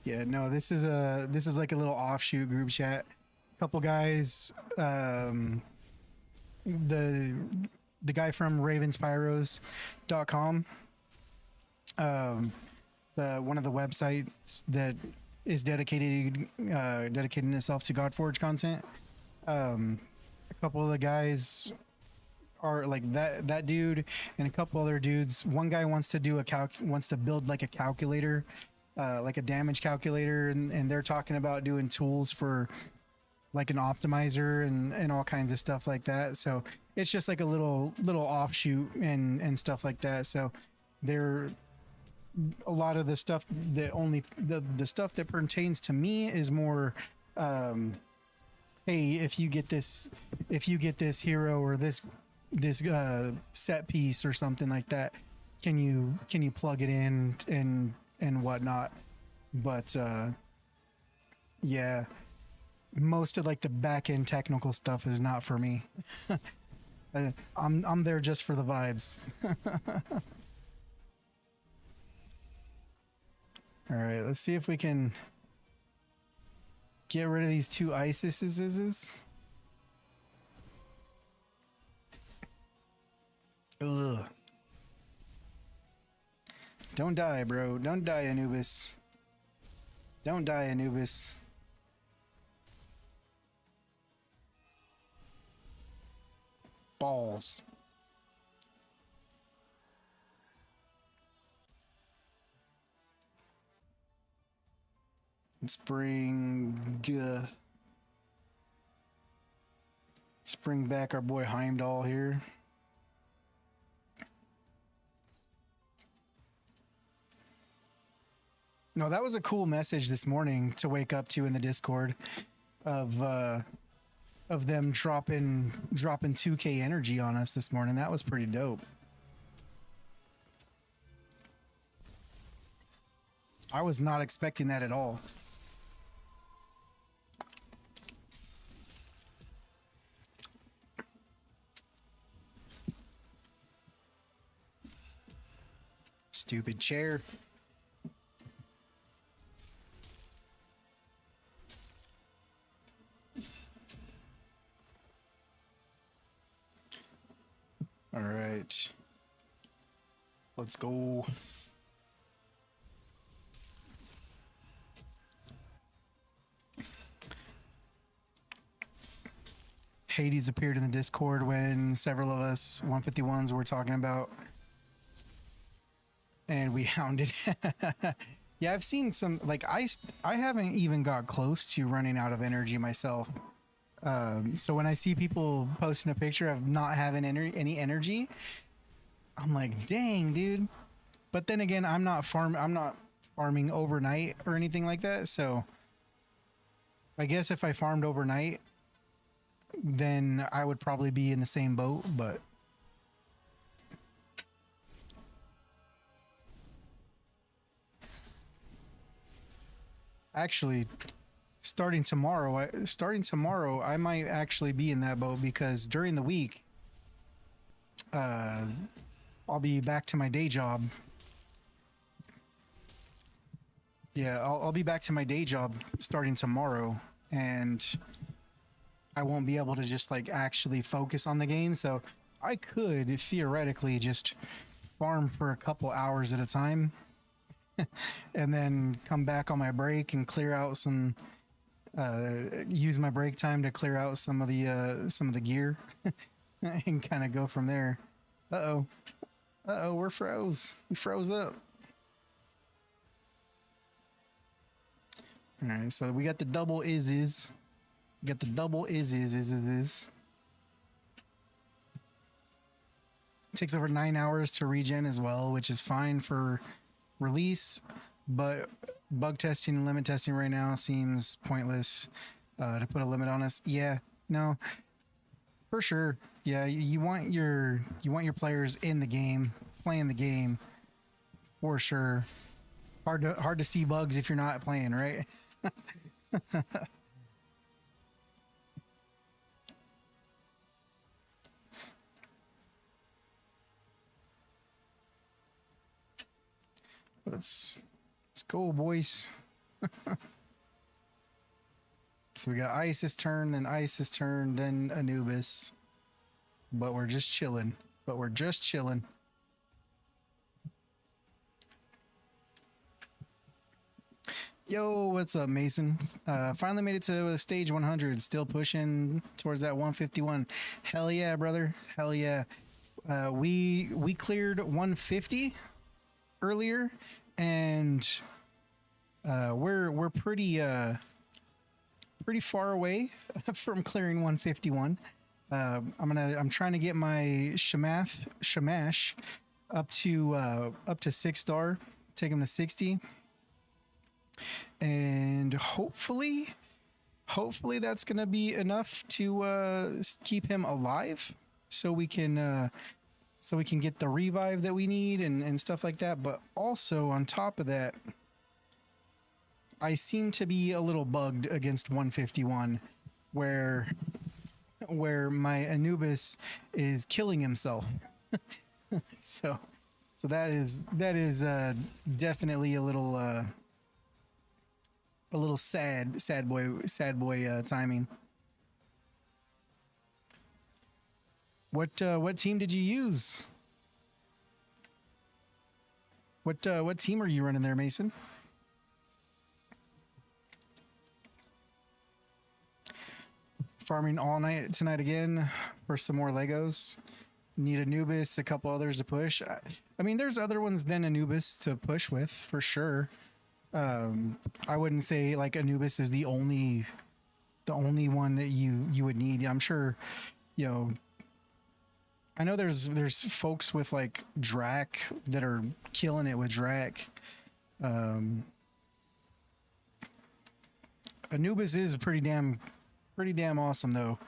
Yeah, no, this is like a little offshoot group chat. Couple guys, the guy from ravenspyros.com, one of the websites that is dedicating itself to Godforge content. A couple of the guys are like that dude and a couple other dudes. One guy wants to do wants to build like a calculator, like a damage calculator, and they're talking about doing tools for like an optimizer and all kinds of stuff like that. So it's just like a little offshoot and stuff like that. So they're a lot of the stuff that only the stuff that pertains to me is more hey, if you get this hero or this set piece or something like that, can you plug it in and whatnot. But yeah, most of like the back end technical stuff is not for me. I'm there just for the vibes. All right, let's see if we can get rid of these 2 ISISes. Ugh. Don't die, bro. Don't die, Anubis. Don't die, Anubis. Balls. Let's bring back our boy Heimdall here. No, that was a cool message this morning to wake up to in the Discord of them dropping 2K energy on us this morning. That was pretty dope. I was not expecting that at all. Stupid chair. All right. Let's go. Hades appeared in the Discord when several of us 151s were talking about, and we hounded. Yeah, I've seen some, like I haven't even got close to running out of energy myself. So when I see people posting a picture of not having any energy, I'm like, dang, dude. But then again, I'm not farming overnight or anything like that. So I guess if I farmed overnight, then I would probably be in the same boat. But actually, starting tomorrow, I might actually be in that boat because during the week, I'll be back to my day job. Yeah, I'll be back to my day job starting tomorrow, and I won't be able to just like actually focus on the game. So I could theoretically just farm for a couple hours at a time, and then come back on my break and clear out some. Use my break time to clear out some of the gear, and kind of go from there. We're froze. We froze up. All right, so we got the double is. We got the double is. It takes over 9 hours to regen as well, which is fine for release, but bug testing and limit testing right now seems pointless to put a limit on us. Yeah, no, for sure. Yeah, you want your players in the game, playing the game, for sure. Hard to see bugs if you're not playing, right? Let's go, boys. So we got Isis turn, then Isis turn, then Anubis. But we're just chilling. Yo, what's up, Mason? Finally made it to stage 100. Still pushing towards that 151. Hell yeah, brother. Hell yeah. We cleared 150 earlier, and we're pretty far away from clearing 151. I'm trying to get my Shamash up to 6-star, take him to 60, and hopefully that's gonna be enough to keep him alive, so we can get the revive that we need and stuff like that. But also on top of that, I seem to be a little bugged against 151, where my Anubis is killing himself. so that is definitely a little sad boy timing. What team did you use? What team are you running there, Mason? Farming all night tonight again for some more Legos. Need Anubis, a couple others to push. I mean, there's other ones than Anubis to push with for sure. I wouldn't say like Anubis is the only one that you would need. I'm sure, you know. I know there's folks with like Drac that are killing it with Drac. Anubis is pretty damn awesome though,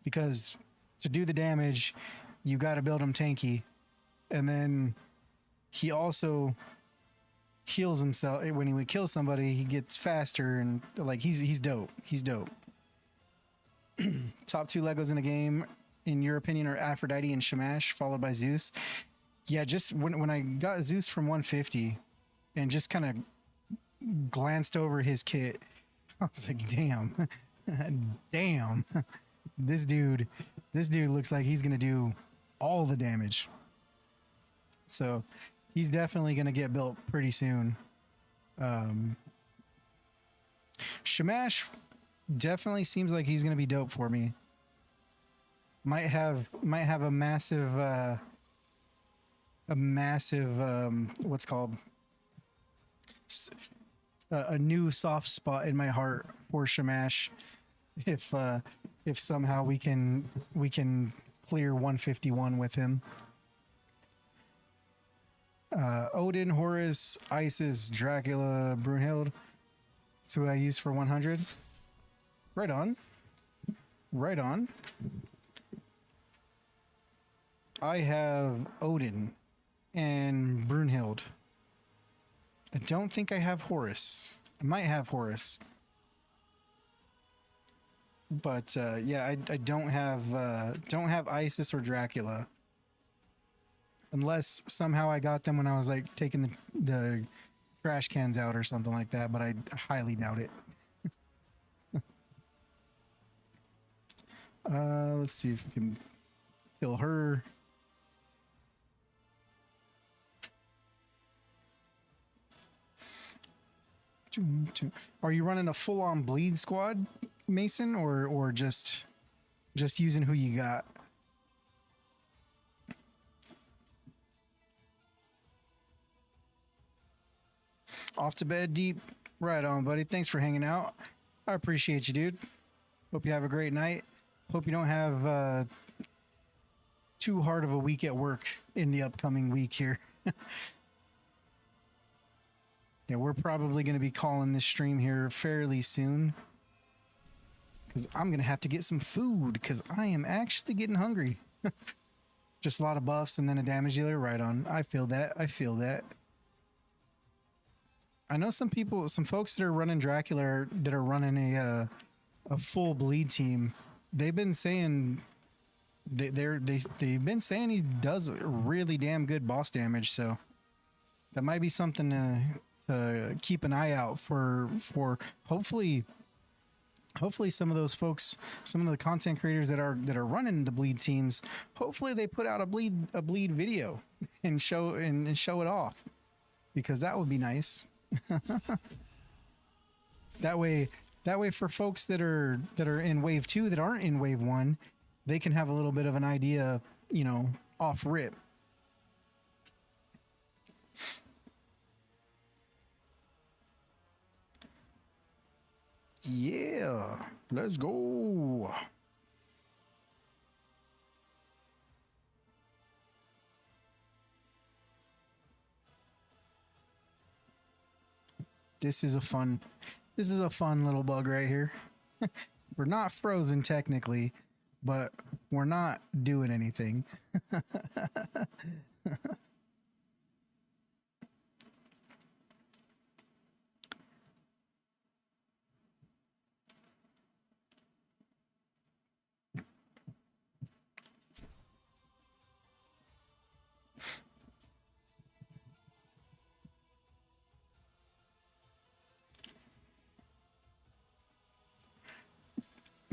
because to do the damage, you got to build him tanky, and then he also heals himself when he would kill somebody. He gets faster, and like he's dope. Top 2 Legos in the game, in your opinion, are Aphrodite and Shamash, followed by Zeus. Yeah, just when I got Zeus from 150 and just kind of glanced over his kit, I was like, damn. Damn. This dude looks like he's gonna do all the damage. So he's definitely gonna get built pretty soon. Shamash definitely seems like he's gonna be dope for me. Might have a massive what's called a new soft spot in my heart for Shamash if if somehow we can clear 151 with him. Odin, Horus, Isis, Dracula, Brunhild. That's who I use for 100. Right on. Right on. I have Odin and Brunhild. I don't think I have Horus. I might have Horus. But yeah, I don't have Isis or Dracula. Unless somehow I got them when I was like taking the trash cans out or something like that, but I highly doubt it. Let's see if we can kill her. Are you running a full-on bleed squad, Mason, or just using who you got? Off to bed deep. Right on, buddy. Thanks for hanging out. I appreciate you, dude. Hope you have a great night. Hope you don't have too hard of a week at work in the upcoming week here. Yeah, we're probably going to be calling this stream here fairly soon. Because I'm going to have to get some food because I am actually getting hungry. Just a lot of buffs and then a damage dealer. Right on. I feel that. I feel that. I know some people, some folks that are running Dracula that are running a full bleed team. They've been saying they've been saying he does really damn good boss damage. So that might be something to keep an eye out for. Hopefully some of those folks, some of the content creators that are running the bleed teams, hopefully they put out a bleed video and show it off, because that would be nice. that way for folks that are in wave 2 that aren't in wave 1, they can have a little bit of an idea, you know, off rip. Yeah, let's go. This is a fun little bug right here. We're not frozen technically, but we're not doing anything.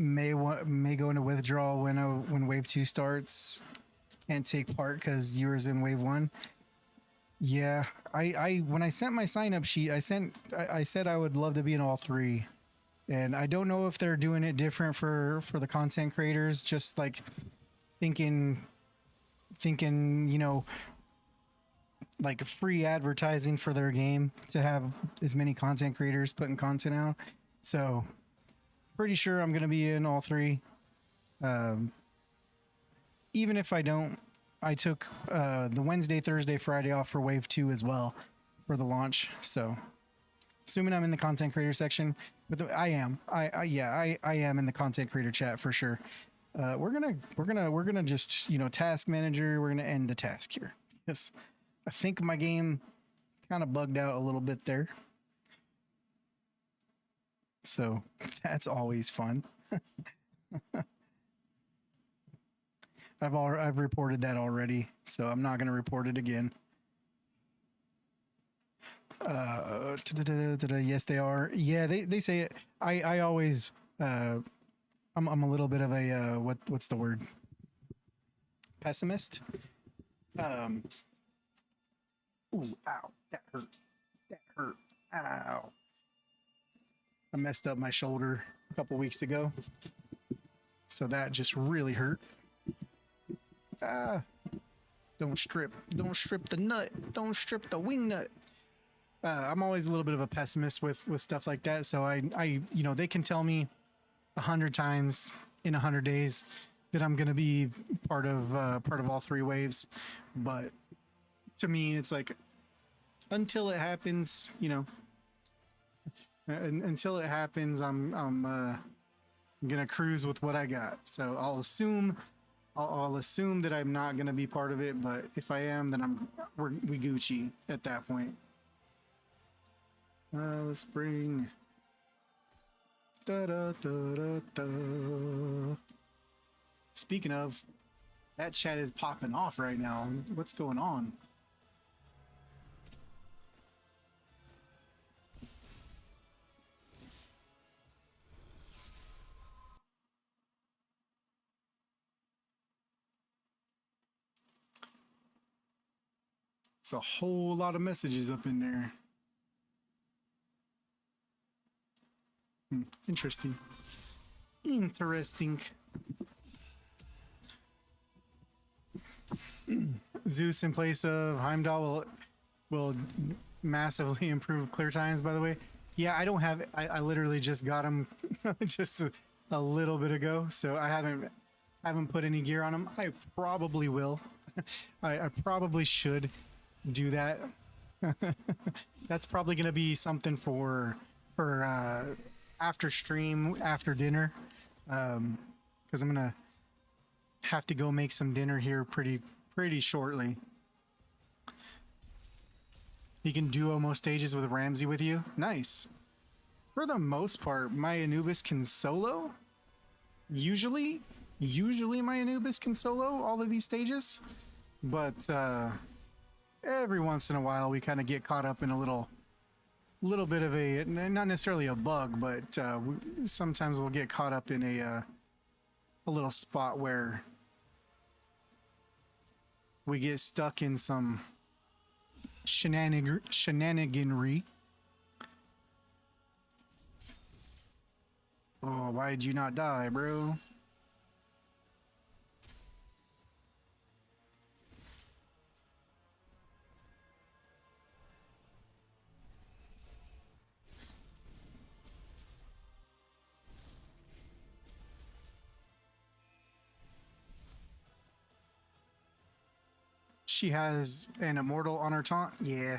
May go into withdrawal when wave 2 starts. Can't take part because yours in wave 1. Yeah, I when I sent my sign up sheet, I said I would love to be in all 3, and I don't know if they're doing it different for the content creators, just like thinking, you know, like free advertising for their game to have as many content creators putting content out. So pretty sure I'm going to be in all 3. Even if I don't, I took the Wednesday, Thursday, Friday off for wave 2 as well for the launch. So assuming I'm in the content creator section, but I am in the content creator chat for sure. We're gonna just, you know, task manager. We're gonna end the task here. Yes, I think my game kind of bugged out a little bit there. So that's always fun. I've reported that already, so I'm not going to report it again. Yes, they are. Yeah, they say it. I always I'm a little bit of a what's the word? Pessimist. Ooh, ow, that hurt. That hurt. Ow. I messed up my shoulder a couple weeks ago, so that just really hurt. Don't strip the nut. Don't strip the wing nut. I'm always a little bit of a pessimist with stuff like that. So I you know, they can tell me 100 times in 100 days that I'm gonna be part of all three waves. But to me, it's like until it happens, you know, until it happens, I'm gonna cruise with what I got. So I'll assume that I'm not gonna be part of it. But if I am, then we Gucci at that point. Let's bring. Da, da, da, da, da. Speaking of, that chat is popping off right now. What's going on? It's a whole lot of messages up in there. Interesting. Interesting. Zeus in place of Heimdall will massively improve clear times, by the way. Yeah, I don't have I literally just got him just a little bit ago, so I haven't put any gear on him. I probably will. I probably should do that. That's probably gonna be something for after stream, after dinner, because I'm gonna have to go make some dinner here pretty shortly. You can duo most stages with Ramsey with you. Nice. For the most part, my Anubis can solo. Usually my Anubis can solo all of these stages, but every once in a while we kind of get caught up in a little bit of a, not necessarily a bug, but sometimes we'll get caught up in a little spot where we get stuck in some shenaniganry. Oh, why'd you not die, bro? She has an immortal on her taunt? Yeah.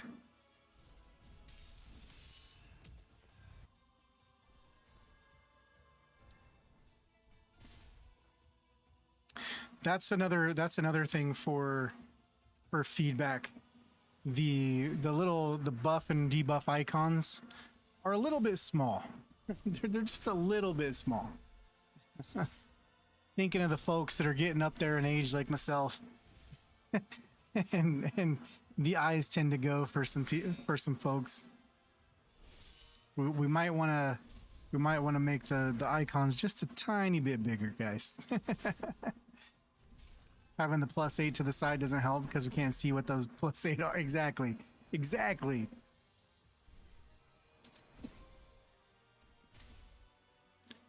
That's another thing for feedback. The buff and debuff icons are a little bit small. they're just a little bit small. Thinking of the folks that are getting up there in age like myself. and the eyes tend to go for some folks. We might want to make the icons just a tiny bit bigger, guys. Having the +8 to the side doesn't help because we can't see what those +8 are. Exactly.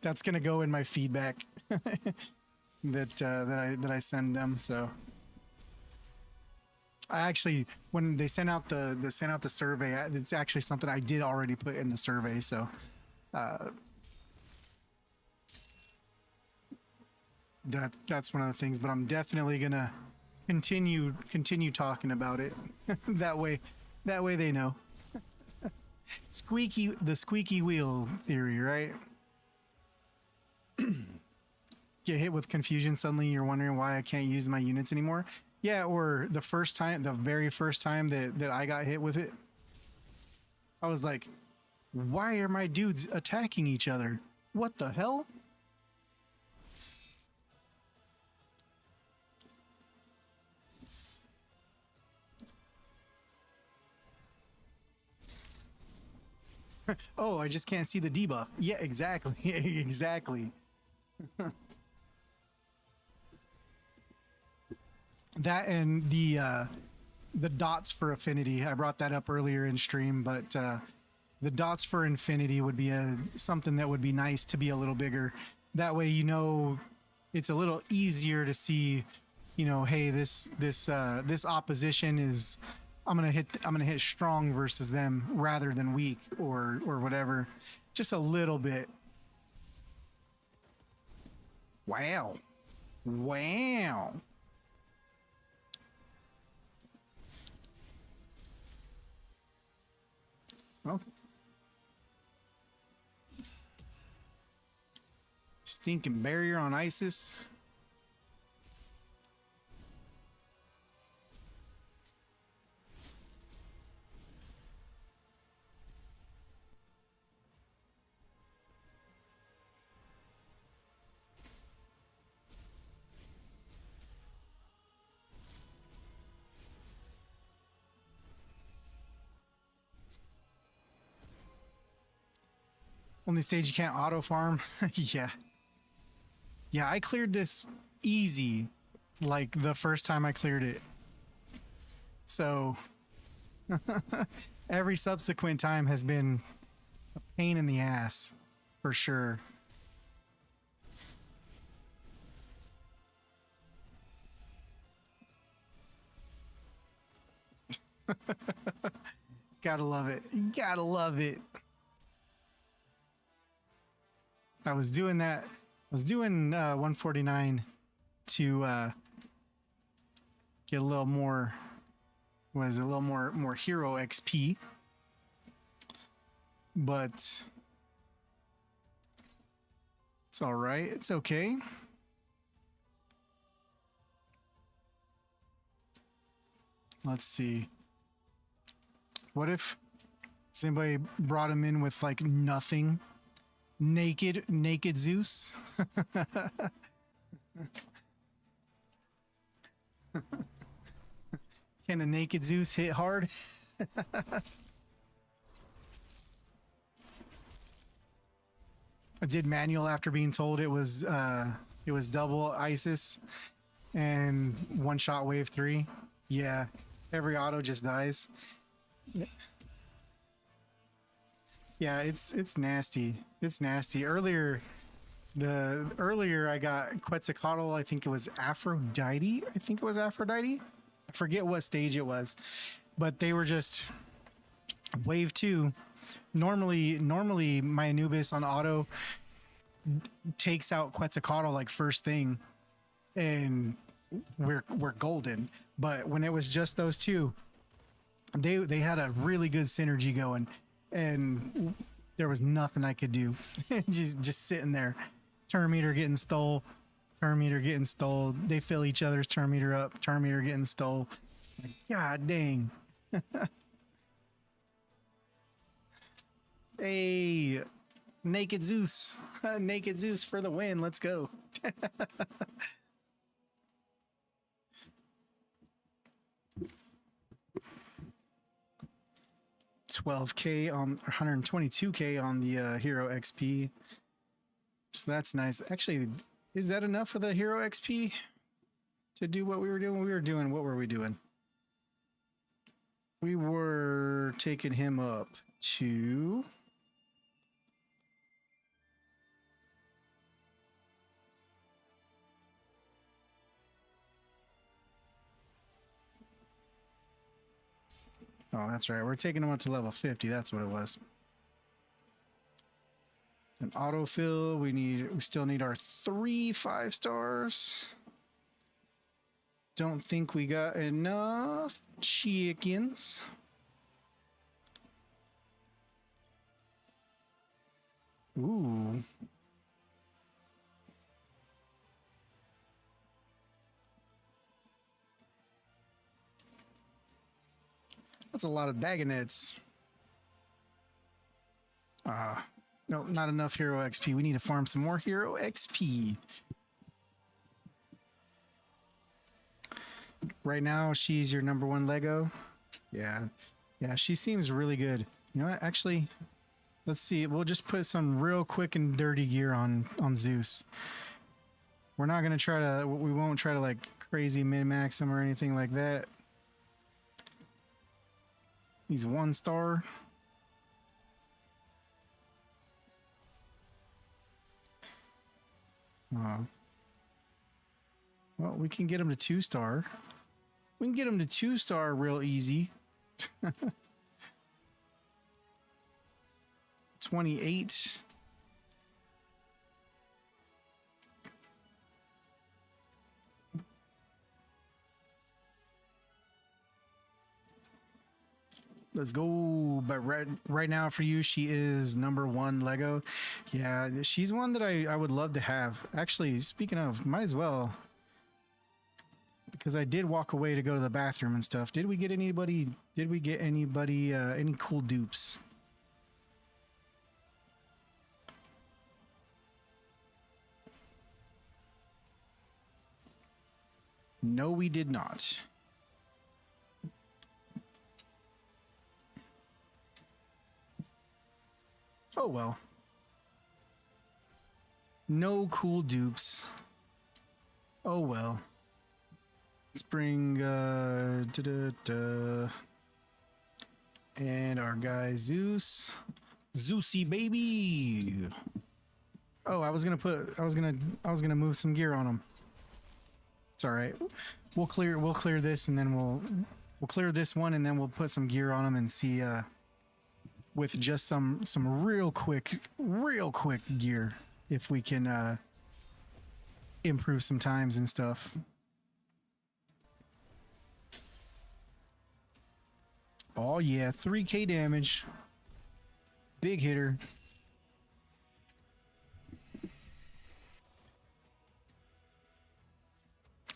That's gonna go in my feedback that I send them. So I actually, when they sent out the survey, it's actually something I did already put in the survey. So that's one of the things. But I'm definitely gonna continue talking about it. that way they know. The squeaky wheel theory, right? Get hit with confusion, suddenly you're wondering why I can't use my units anymore. Yeah, or the very first time that I got hit with it, I was like, why are my dudes attacking each other? What the hell? Oh, I just can't see the debuff. Yeah, exactly. Exactly. That and the dots for affinity. I brought that up earlier in stream, but the dots for infinity would be something that would be nice to be a little bigger. That way, you know, it's a little easier to see, you know, hey, this opposition is, I'm gonna hit strong versus them rather than weak or whatever. Just a little bit. Wow. Wow. Well, stinking barrier on ISIS. Only stage you can't auto farm. Yeah. Yeah, I cleared this easy like the first time I cleared it. So every subsequent time has been a pain in the ass for sure. Gotta love it. Gotta love it. I was doing that. I was doing 149 to get a little more. Was a little more hero XP, but it's all right. It's okay. Let's see. What if somebody brought him in with like nothing? Naked Zeus? Can a naked Zeus hit hard? I did manual after being told it was double ISIS and one shot wave 3. Yeah, every auto just dies. Yeah, it's nasty. It's nasty. Earlier I got Quetzalcoatl, I think it was Aphrodite. I forget what stage it was. But they were just wave 2. Normally my Anubis on auto takes out Quetzalcoatl like first thing and we're golden. But when it was just those two, they had a really good synergy going. And there was nothing I could do. just sitting there. Turn meter getting stole. Turn meter getting stole. They fill each other's turn meter up. Turn meter getting stole. Like, God dang. Hey, Naked Zeus. Naked Zeus for the win. Let's go. 12K on 122K on the hero XP. So that's nice. Actually, is that enough for the hero XP to do what we were doing? What were we doing? We were taking him up to... Oh, that's right. We're taking him up to level 50. That's what it was. An autofill. We still need our 3 5-stars. Don't think we got enough chickens. Ooh. That's a lot of Dagonets. No, not enough hero XP. We need to farm some more hero XP. Right now, she's your #1 Lego. Yeah. Yeah, she seems really good. You know what? Actually, let's see. We'll just put some real quick and dirty gear on Zeus. We're not going to try to... We won't try to, like, crazy min-max him or anything like that. He's 1 star. Well, we can get him to 2 star. We can get him to 2 star real easy. 28. Let's go. But right now for you, she is number one Lego. Yeah, she's one that I would love to have. Actually, speaking of, might as well. Because I did walk away to go to the bathroom and stuff. Did we get anybody? Did we get anybody? Any cool dupes? No, we did not. Oh well. No cool dupes. Oh well. Let's bring and our guy Zeus. Zeusy baby. Oh, I was gonna move some gear on him. It's all right. We'll clear this and then we'll clear this one and then we'll put some gear on him and see with just some real quick gear if we can improve some times and stuff. Oh yeah, 3k damage. Big hitter.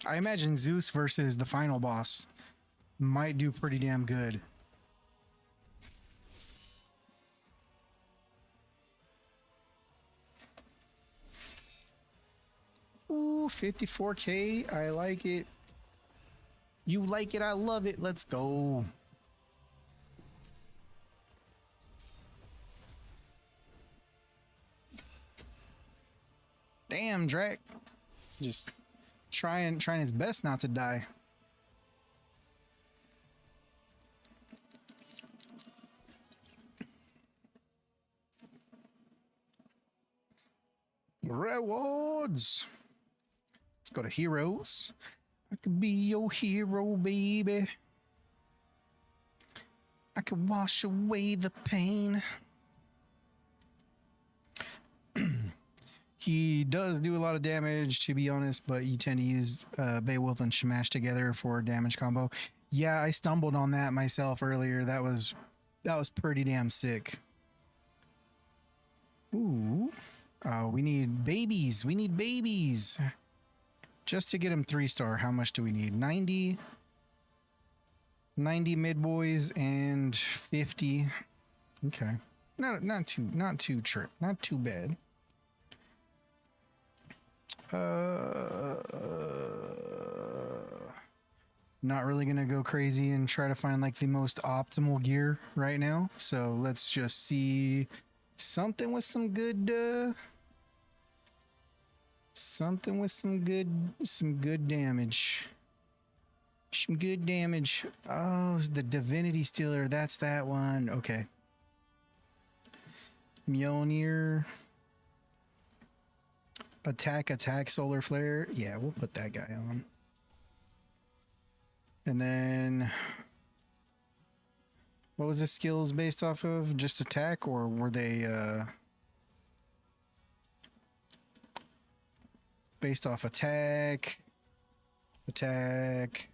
I imagine Zeus versus the final boss might do pretty damn good. Ooh, 54k. I like it. You like it, I love it. Let's go. Damn, Drake. Just trying his best not to die. Rewards. Let's go to heroes. I could be your hero, baby. I could wash away the pain. He does do a lot of damage, to be honest, but you tend to use Beowulf and Shamash together for a damage combo. Yeah, I stumbled on that myself earlier. That was pretty damn sick. Ooh. Oh, we need babies. We need babies. Just to get him 3-star, how much do we need? 90 mid boys and 50. Okay. Not too bad. Not really gonna go crazy and try to find like the most optimal gear right now. So let's just see something with some good damage. Some good damage. Oh, the Divinity Stealer, that's that one. Okay. Mjolnir. Attack, solar flare. Yeah, we'll put that guy on. And then what was the skills based off of? Just attack, or were they based off attack? Okay,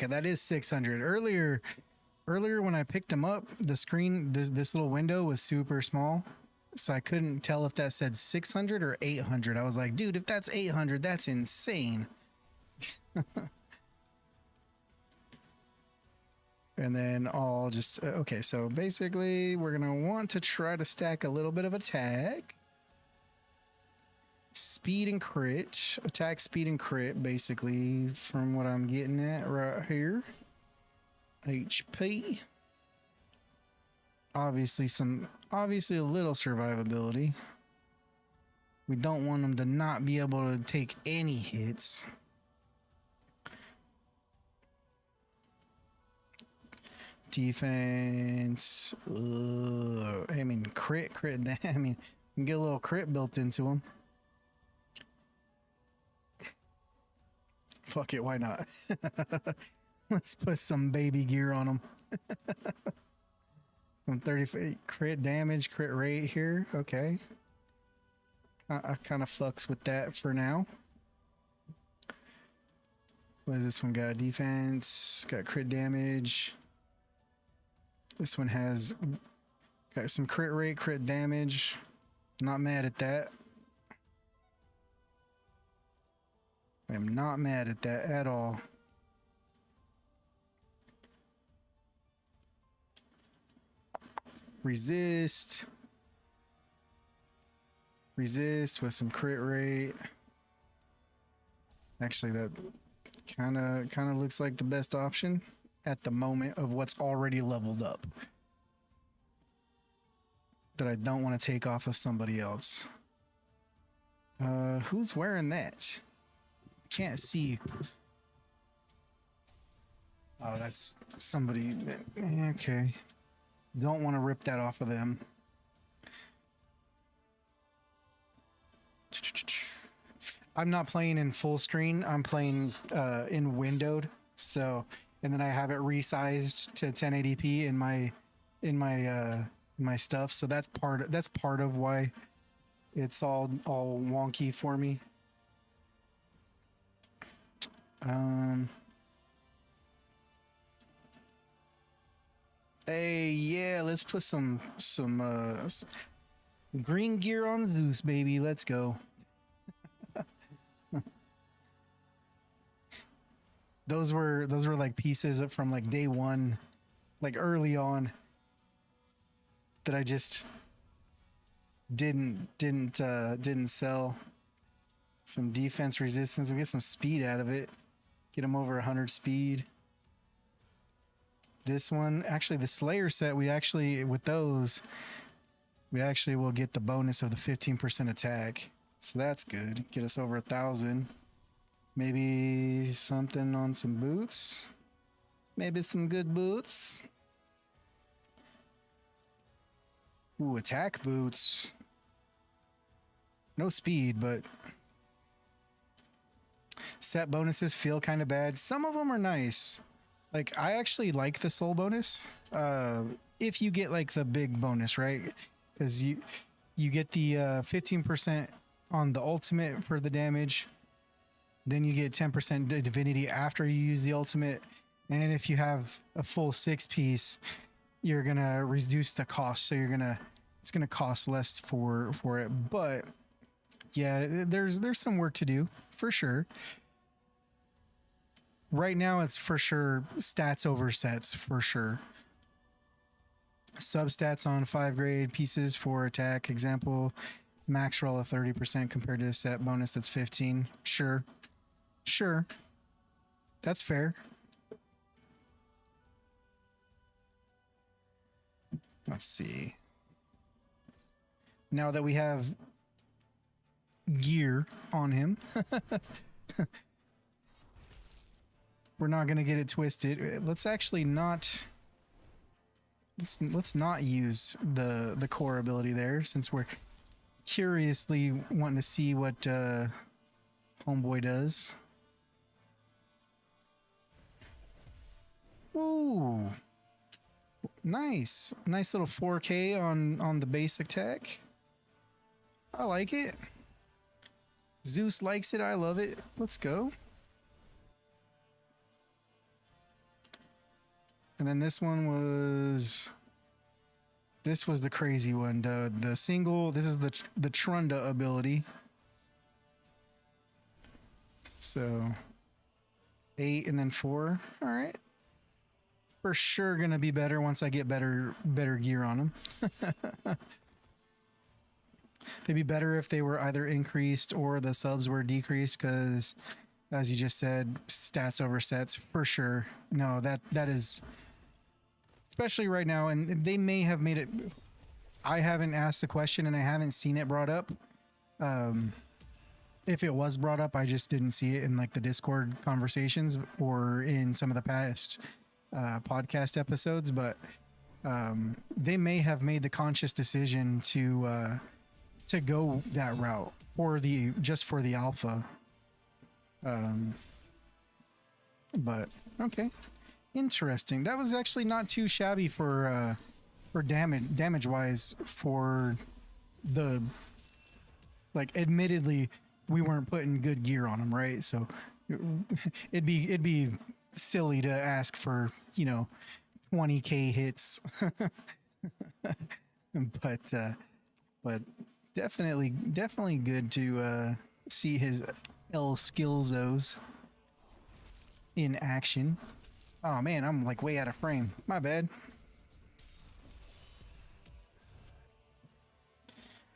that is 600. Earlier when I picked him up, the screen, this little window was super small, so I couldn't tell if that said 600 or 800. I was like, dude, if that's 800, that's insane. And then I'll just, okay, so basically we're going to want to try to stack a little bit of attack. Speed and crit. Attack, speed, and crit, basically, from what I'm getting at right here. HP. Obviously a little survivability. We don't want them to not be able to take any hits. Defense. I mean, crit. I mean, you can get a little crit built into them. Fuck it, why not? Let's put some baby gear on them. Some 30 crit damage, crit rate here. Okay. I kind of fucks with that for now. What does this one got? Defense, got crit damage. This one has got some crit rate, crit damage. Not mad at that. I am not mad at that at all. Resist. Resist with some crit rate. Actually, that kind of looks like the best option at the moment of what's already leveled up that I don't want to take off of somebody else. Who's wearing that? Can't see. Oh, that's somebody that, okay. Don't want to rip that off of them. I'm not playing in full screen. I'm playing in windowed. So, and then I have it resized to 1080p in my stuff. So that's part of why it's all wonky for me. Hey, yeah, let's put some green gear on Zeus, baby. Let's go. Those were like pieces from like day one, like early on, that I just didn't sell. Some defense resistance. We get some speed out of it. Get them over 100 speed. This one, actually, the Slayer set, with those, we actually will get the bonus of the 15% attack. So that's good. Get us over 1,000. Maybe something on some boots. Maybe some good boots. Ooh, attack boots. No speed, but set bonuses feel kind of bad. Some of them are nice. Like, I actually like the soul bonus. If you get like the big bonus, right? Because you get the 15% on the ultimate for the damage. Then you get 10% divinity after you use the ultimate. And if you have a full 6-piece, you're gonna reduce the cost. So it's gonna cost less for it. But yeah, there's some work to do for sure. Right now, it's for sure stats over sets for sure. Substats on 5 grade pieces for attack. Example, max roll of 30% compared to a set bonus that's 15. Sure. That's fair. Let's see. Now that we have gear on him, we're not going to get it twisted. Let's actually not... Let's not use the core ability there, since we're curiously wanting to see what Homeboy does. Ooh, nice little 4K on the basic tech. I like it. Zeus likes it. I love it. Let's go. And then this one was... This was the crazy one. The single... This is the Trunda ability. So... 8 and then 4. Alright. For sure gonna be better once I get better gear on them. They'd be better if they were either increased or the subs were decreased, because, as you just said, stats over sets, for sure. No, that is... Especially right now, and they may have made it... I haven't asked the question and I haven't seen it brought up. If it was brought up, I just didn't see it in like the Discord conversations or in some of the past podcast episodes, but they may have made the conscious decision to go that route, or just for the alpha. But okay. Interesting. That was actually not too shabby for damage wise for the, like, admittedly we weren't putting good gear on them, right? So It'd be silly to ask for 20K hits, but but definitely good to see his L Skillzos in action. Oh man, I'm like way out of frame. My bad.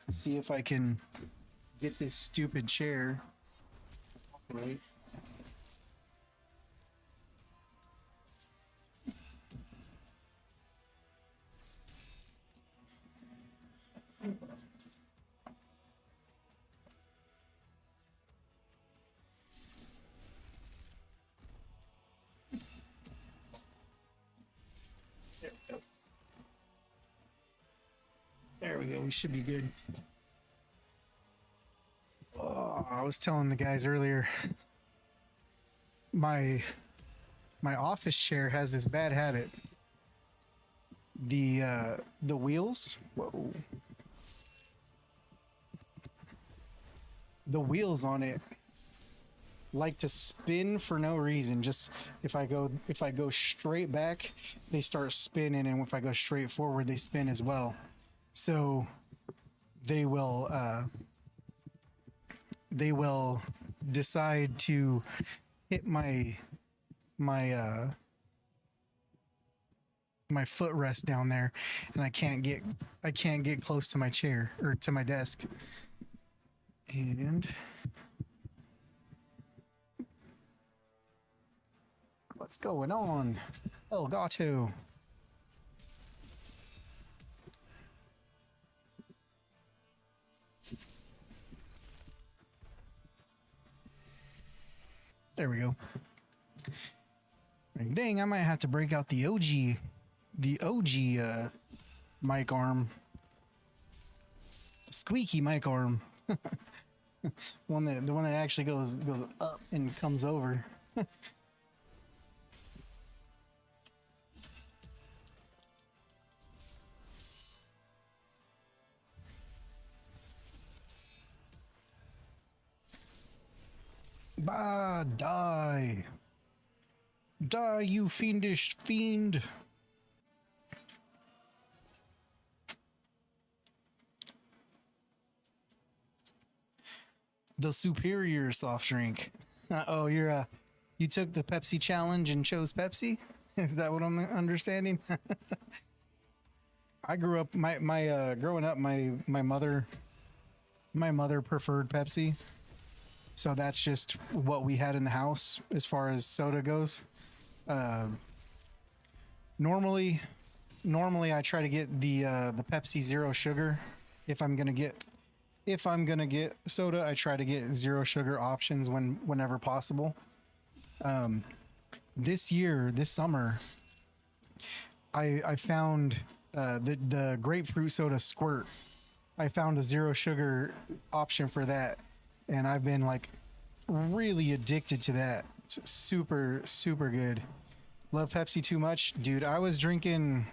Let's see if I can get this stupid chair. Right. There we go. We should be good. Oh, I was telling the guys earlier, my office chair has this bad habit. The wheels. Whoa. The wheels on it like to spin for no reason. Just if I go straight back, they start spinning, and if I go straight forward, they spin as well. So they will decide to hit my footrest down there, and I can't get close to my chair or to my desk. And what's going on, Elgato? There we go. Dang, I might have to break out the OG mic arm. Squeaky mic arm. the one that actually goes up and comes over. Bah, die. Die, you fiendish fiend. The superior soft drink. Oh, you took the Pepsi challenge and chose Pepsi? Is that what I'm understanding? I grew up growing up my mother preferred Pepsi. So that's just what we had in the house as far as soda goes. Normally I try to get the Pepsi Zero Sugar. If I'm gonna get soda, I try to get zero sugar options whenever possible. This summer, I found the grapefruit soda Squirt. I found a zero sugar option for that, and I've been like really addicted to that. It's super good. Love Pepsi too much, dude. I was drinking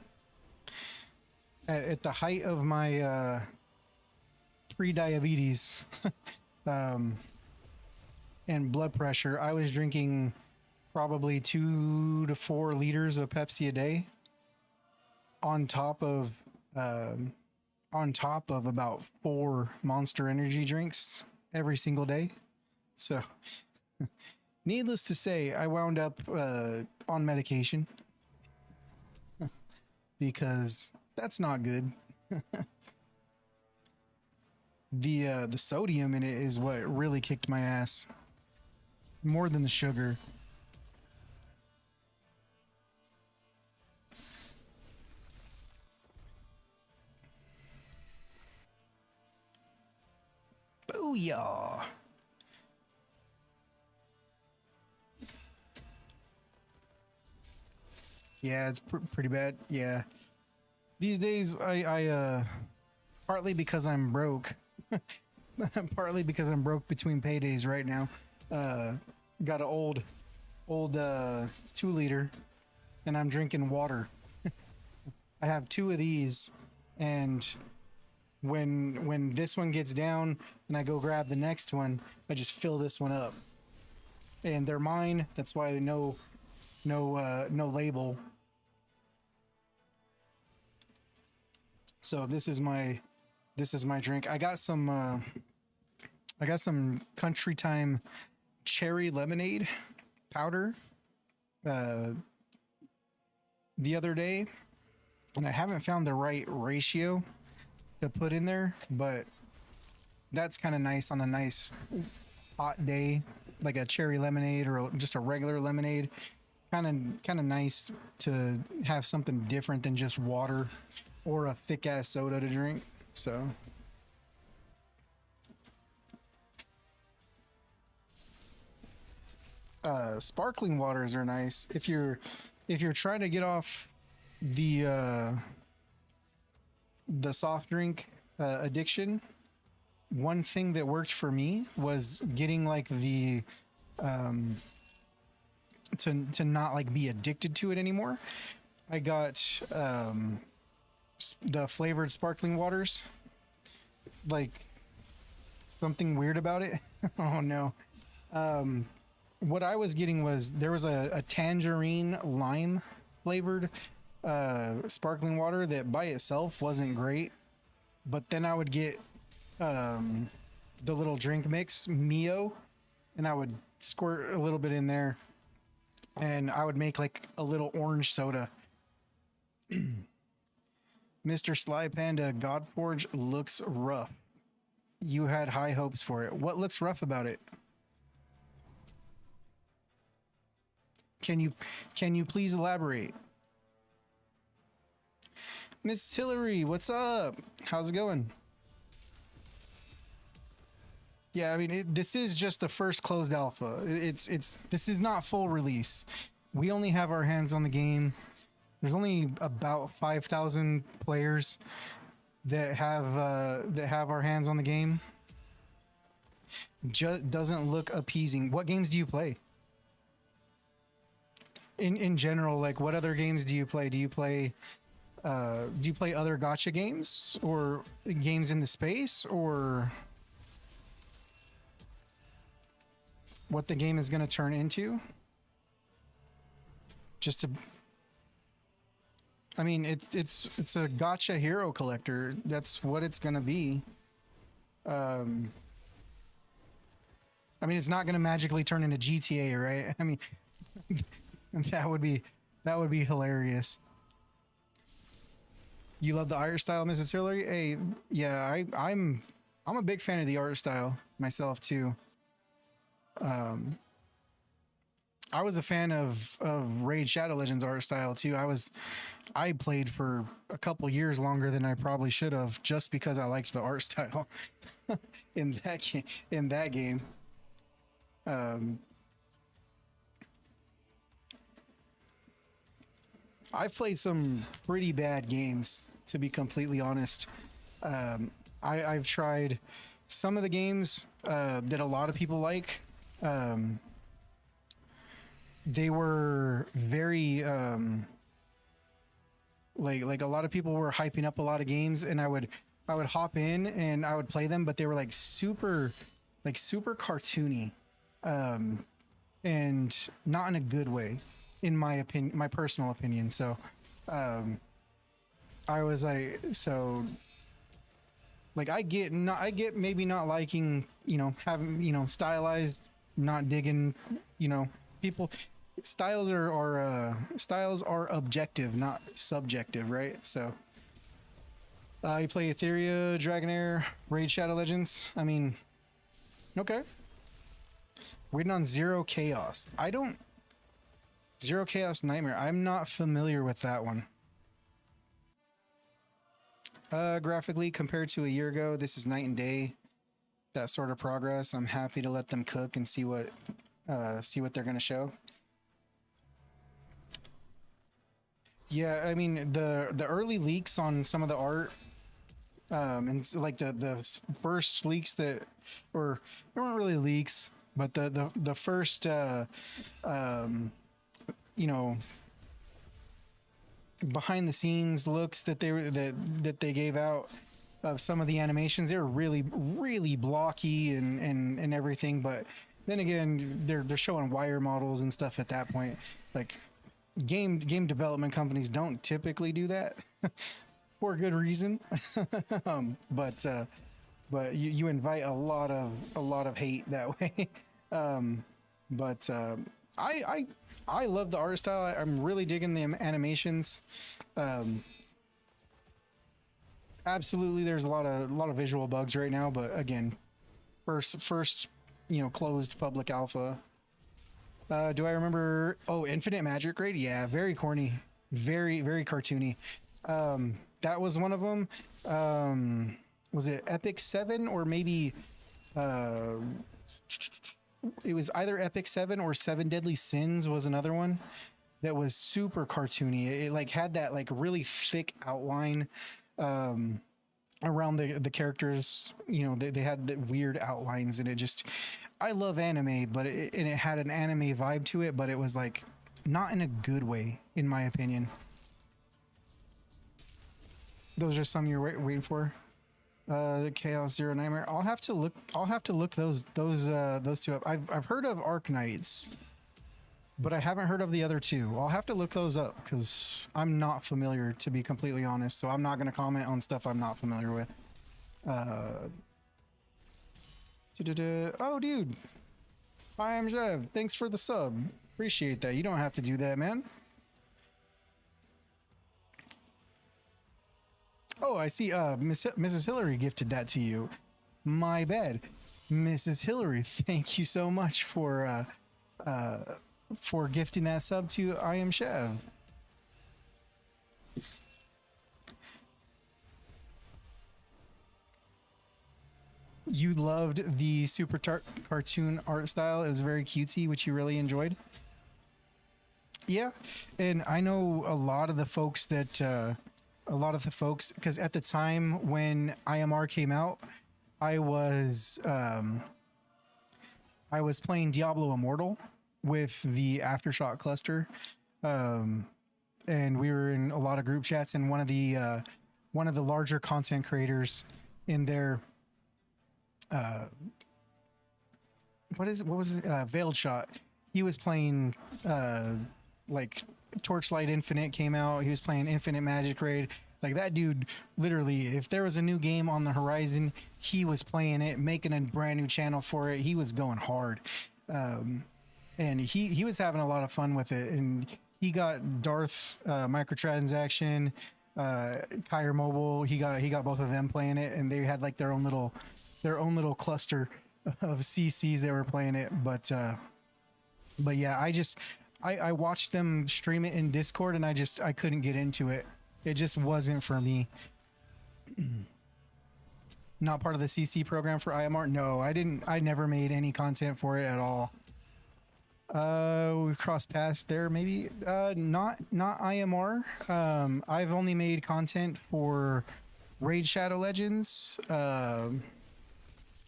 at the height of my pre-diabetes and blood pressure. I was drinking probably 2 to 4 liters of Pepsi a day, on top of about 4 Monster Energy drinks every single day. So needless to say, I wound up on medication because that's not good. The sodium in it is what really kicked my ass more than the sugar. Booyah! Yeah, it's pretty bad. Yeah, these days I partly because I'm broke, partly because I'm broke between paydays right now. Got an old 2 liter, and I'm drinking water. I have 2 of these, and when this one gets down and I go grab the next one, I just fill this one up. and they're mine. That's why no label. So this is my drink. I got some Country Time cherry lemonade powder the other day, and I haven't found the right ratio to put in there, but that's kind of nice on a nice hot day, like a cherry lemonade or just a regular lemonade. Kind of nice to have something different than just water or a thick ass soda to drink. So sparkling waters are nice if you're trying to get off the soft drink addiction. One thing that worked for me was getting like the to not like be addicted to it anymore. I got the flavored sparkling waters. Like something weird about it. Oh no. What I was getting was there was a tangerine lime flavored sparkling water that by itself wasn't great, but then I would get the little drink mix Mio, and I would squirt a little bit in there, and I would make like a little orange soda. Mr. Sly Panda, Godforge looks rough. You had high hopes for it. What looks rough about it? Can you please elaborate? Miss Hillary, what's up? How's it going? Yeah, I mean, this is just the first closed alpha. This is not full release. We only have our hands on the game. There's only about 5,000 players that have our hands on the game. Just doesn't look appeasing. What games do you play? In general, like what other games do you play? Do you play other gacha games or games in the space, or what the game is going to turn into? Just to, I mean, it's a gacha hero collector. That's what it's going to be. I mean, it's not going to magically turn into GTA, right? I mean, that would be hilarious. You love the art style, Mrs. Hillary? Hey, yeah, I'm a big fan of the art style myself too. I was a fan of Raid Shadow Legends art style too. I played for a couple years longer than I probably should have, just because I liked the art style in that game. I've played some pretty bad games, to be completely honest. I've tried some of the games that a lot of people like. They were very like a lot of people were hyping up a lot of games, and I would hop in and I would play them, but they were like super cartoony, and not in a good way, in my opinion, my personal opinion. So I was like, so like I get maybe not liking, having, stylized, not digging, people. Styles are objective, not subjective, right? So you play Etheria, Dragonair, Raid Shadow Legends. I mean, okay. Waiting on Zero Chaos. Zero Chaos Nightmare. I'm not familiar with that one. Graphically, compared to a year ago, this is night and day. That sort of progress. I'm happy to let them cook and see what they're gonna show. Yeah, I mean the early leaks on some of the art, and like the first leaks that, or they weren't really leaks, but the first behind the scenes looks that they gave out of some of the animations, they were really blocky and everything, but then again, they're showing wire models and stuff at that point. Like game development companies don't typically do that for good reason. But you invite a lot of hate that way. um, but I love the art style. I'm really digging the animations. Absolutely, there's a lot of visual bugs right now, but again, first closed public alpha. Do I remember? Oh, Infinite Magic Raid. Yeah, very corny, very cartoony. That was one of them. Was it Epic 7 or maybe it was either Epic 7 or Seven Deadly Sins was another one that was super cartoony. It like had that like really thick outline around the characters. They had the weird outlines, and it just, I love anime, but it had an anime vibe to it, but it was like not in a good way, in my opinion. Those are some you're waiting for. The Chaos Zero Nightmare. I'll have to look those two up. I've heard of Arknights, but I haven't heard of the other two. I'll have to look those up because I'm not familiar, to be completely honest. So I'm not going to comment on stuff I'm not familiar with. Oh, dude. Hi, I'm Jev. Thanks for the sub. Appreciate that. You don't have to do that, man. Oh, I see. Mrs. Hillary gifted that to you. My bad. Mrs. Hillary, thank you so much for gifting that sub to I Am Chev. You loved the super cartoon art style. It was very cutesy, which you really enjoyed. Yeah, and I know a lot of the folks, because at the time when IMR came out, I was playing Diablo Immortal with the Aftershock cluster, and we were in a lot of group chats, and one of the larger content creators in there, what was it? Veiled Shot. He was playing like Torchlight Infinite came out. He was playing Infinite Magic Raid. Like that dude, literally, if there was a new game on the horizon, he was playing it, making a brand new channel for it. He was going hard, and he was having a lot of fun with it. And he got Darth microtransaction, Kyre Mobile. He got both of them playing it, and they had like their own little cluster of CCs that were playing it. But yeah, I watched them stream it in Discord, and I couldn't get into it. It just wasn't for me. Not part of the CC program for IMR. No, I never made any content for it at all. We've crossed paths there, maybe. Not IMR. I've only made content for Raid Shadow Legends,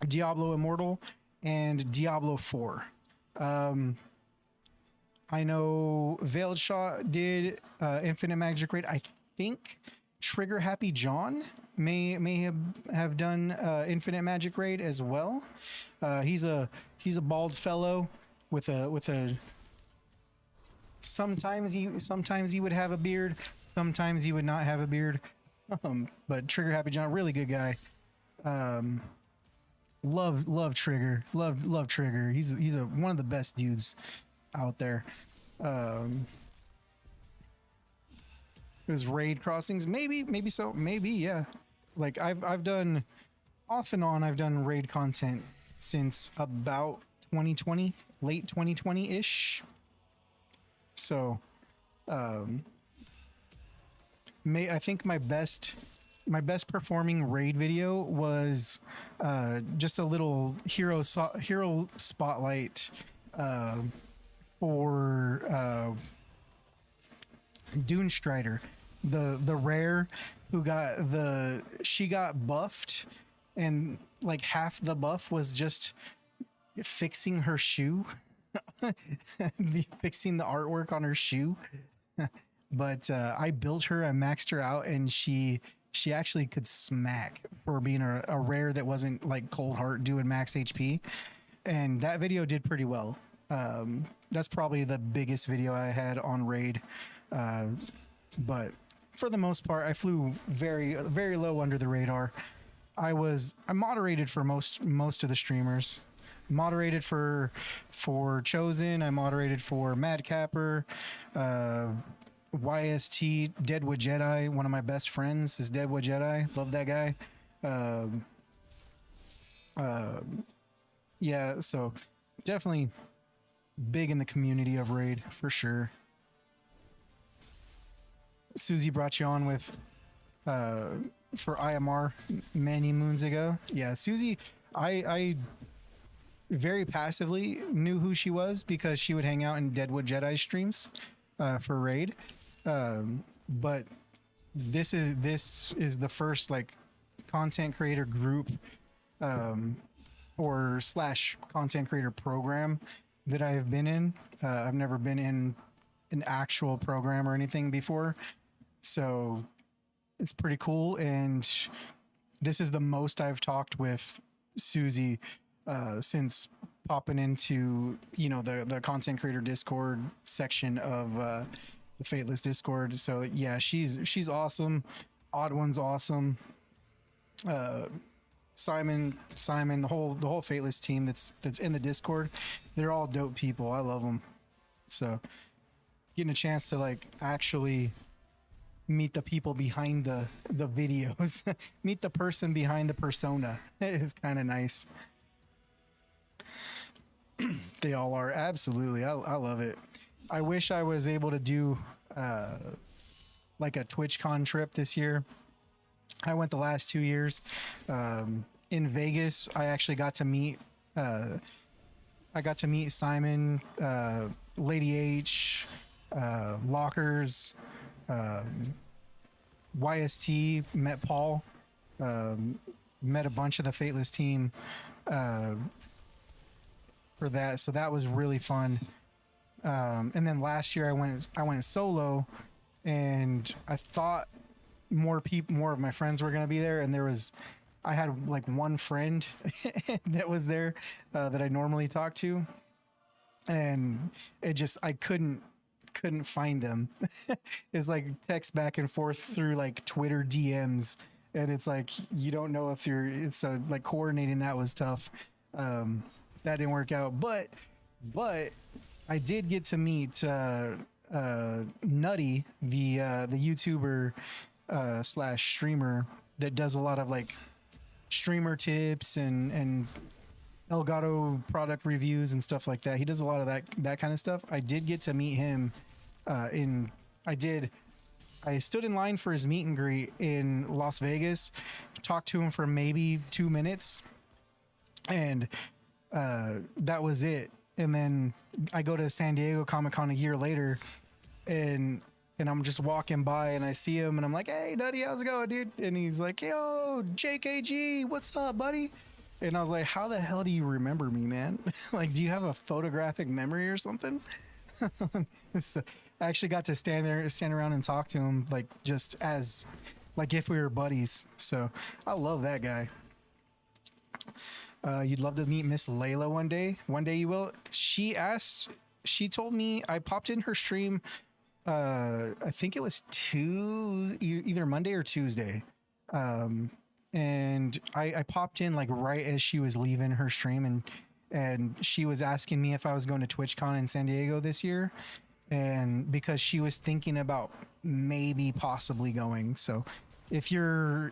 Diablo Immortal, and Diablo 4. I know Veiled Shot did Infinite Magic Raid. I think Trigger Happy John may have done Infinite Magic Raid as well. He's a bald fellow with a sometimes he would have a beard, sometimes he would not have a beard. But Trigger Happy John, really good guy. Love Trigger. Love Trigger. He's one of the best dudes out there. It was Raid Crossings, maybe so, maybe, yeah. Like I've done off and on, I've done raid content since about 2020, late 2020 ish. So I think my best performing raid video was just a little hero spotlight for Dune Strider, the rare who she got buffed, and like half the buff was just fixing her shoe, fixing the artwork on her shoe. But I built her, I maxed her out, and she actually could smack for being a rare that wasn't like Cold Heart doing max HP. and that video did pretty well. That's probably the biggest video I had on Raid, but for the most part, I flew very low under the radar. I moderated for most of the streamers. Moderated for Chosen. I moderated for Madcapper, YST, Deadwood Jedi. One of my best friends is Deadwood Jedi. Love that guy. Yeah, so definitely big in the community of Raid for sure. Susie brought you on with for IMR many moons ago. Yeah, Susie, I very passively knew who she was because she would hang out in Deadwood Jedi streams for Raid. But this is the first like content creator group or / content creator program that I have been in. I've never been in an actual program or anything before, so it's pretty cool. And this is the most I've talked with Susie since popping into, you know, the content creator Discord section of the Fateless Discord. So yeah, she's awesome. Odd One's awesome. Simon, the whole Fateless team that's in the Discord, they're all dope people. I love them. So getting a chance to like actually meet the people behind the videos, meet the person behind the persona is kind of nice. They all are, absolutely. I love it. I wish I was able to do like a TwitchCon trip this year. I went the last 2 years. In Vegas, I actually got to meet Simon, Lady H, Lockers, YST, met Paul, met a bunch of the Fateless team for that. So that was really fun. And then last year I went solo, and I thought more of my friends were going to be there, and I had like one friend that was there that I normally talk to, and I couldn't find them. It's like text back and forth through like Twitter DMs, and it's like you don't know if so like coordinating that was tough. That didn't work out, but I did get to meet Nutty, the YouTuber / streamer that does a lot of like streamer tips and Elgato product reviews and stuff like that. He does a lot of that kind of stuff. I did get to meet him I stood in line for his meet and greet in Las Vegas, talked to him for maybe 2 minutes, and that was it. And then I go to San Diego Comic-Con a year later, and I'm just walking by and I see him and I'm like, "Hey, Nutty, how's it going, dude?" And he's like, "Yo, JKG, what's up, buddy?" And I was like, "How the hell do you remember me, man? Like, do you have a photographic memory or something?" So I actually got to stand around and talk to him, like just as like if we were buddies. So I love that guy. You'd love to meet Miss Layla one day. One day you will. She told me, I popped in her stream. I think it was either Monday or Tuesday. And I popped in like right as she was leaving her stream, and she was asking me if I was going to TwitchCon in San Diego this year, and because she was thinking about maybe possibly going. So if you're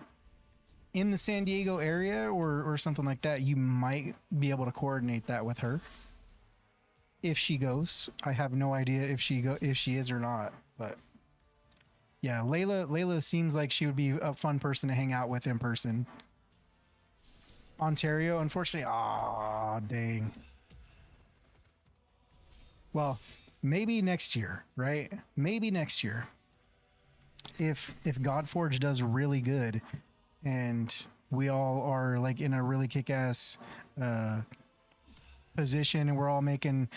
in the San Diego area or something like that, you might be able to coordinate that with her if she goes. I have no idea if she is or not, but yeah, Layla seems like she would be a fun person to hang out with in person. Ontario, unfortunately, dang. Well, maybe next year, right? Maybe next year. If Godforge does really good and we all are like in a really kick-ass position and we're all making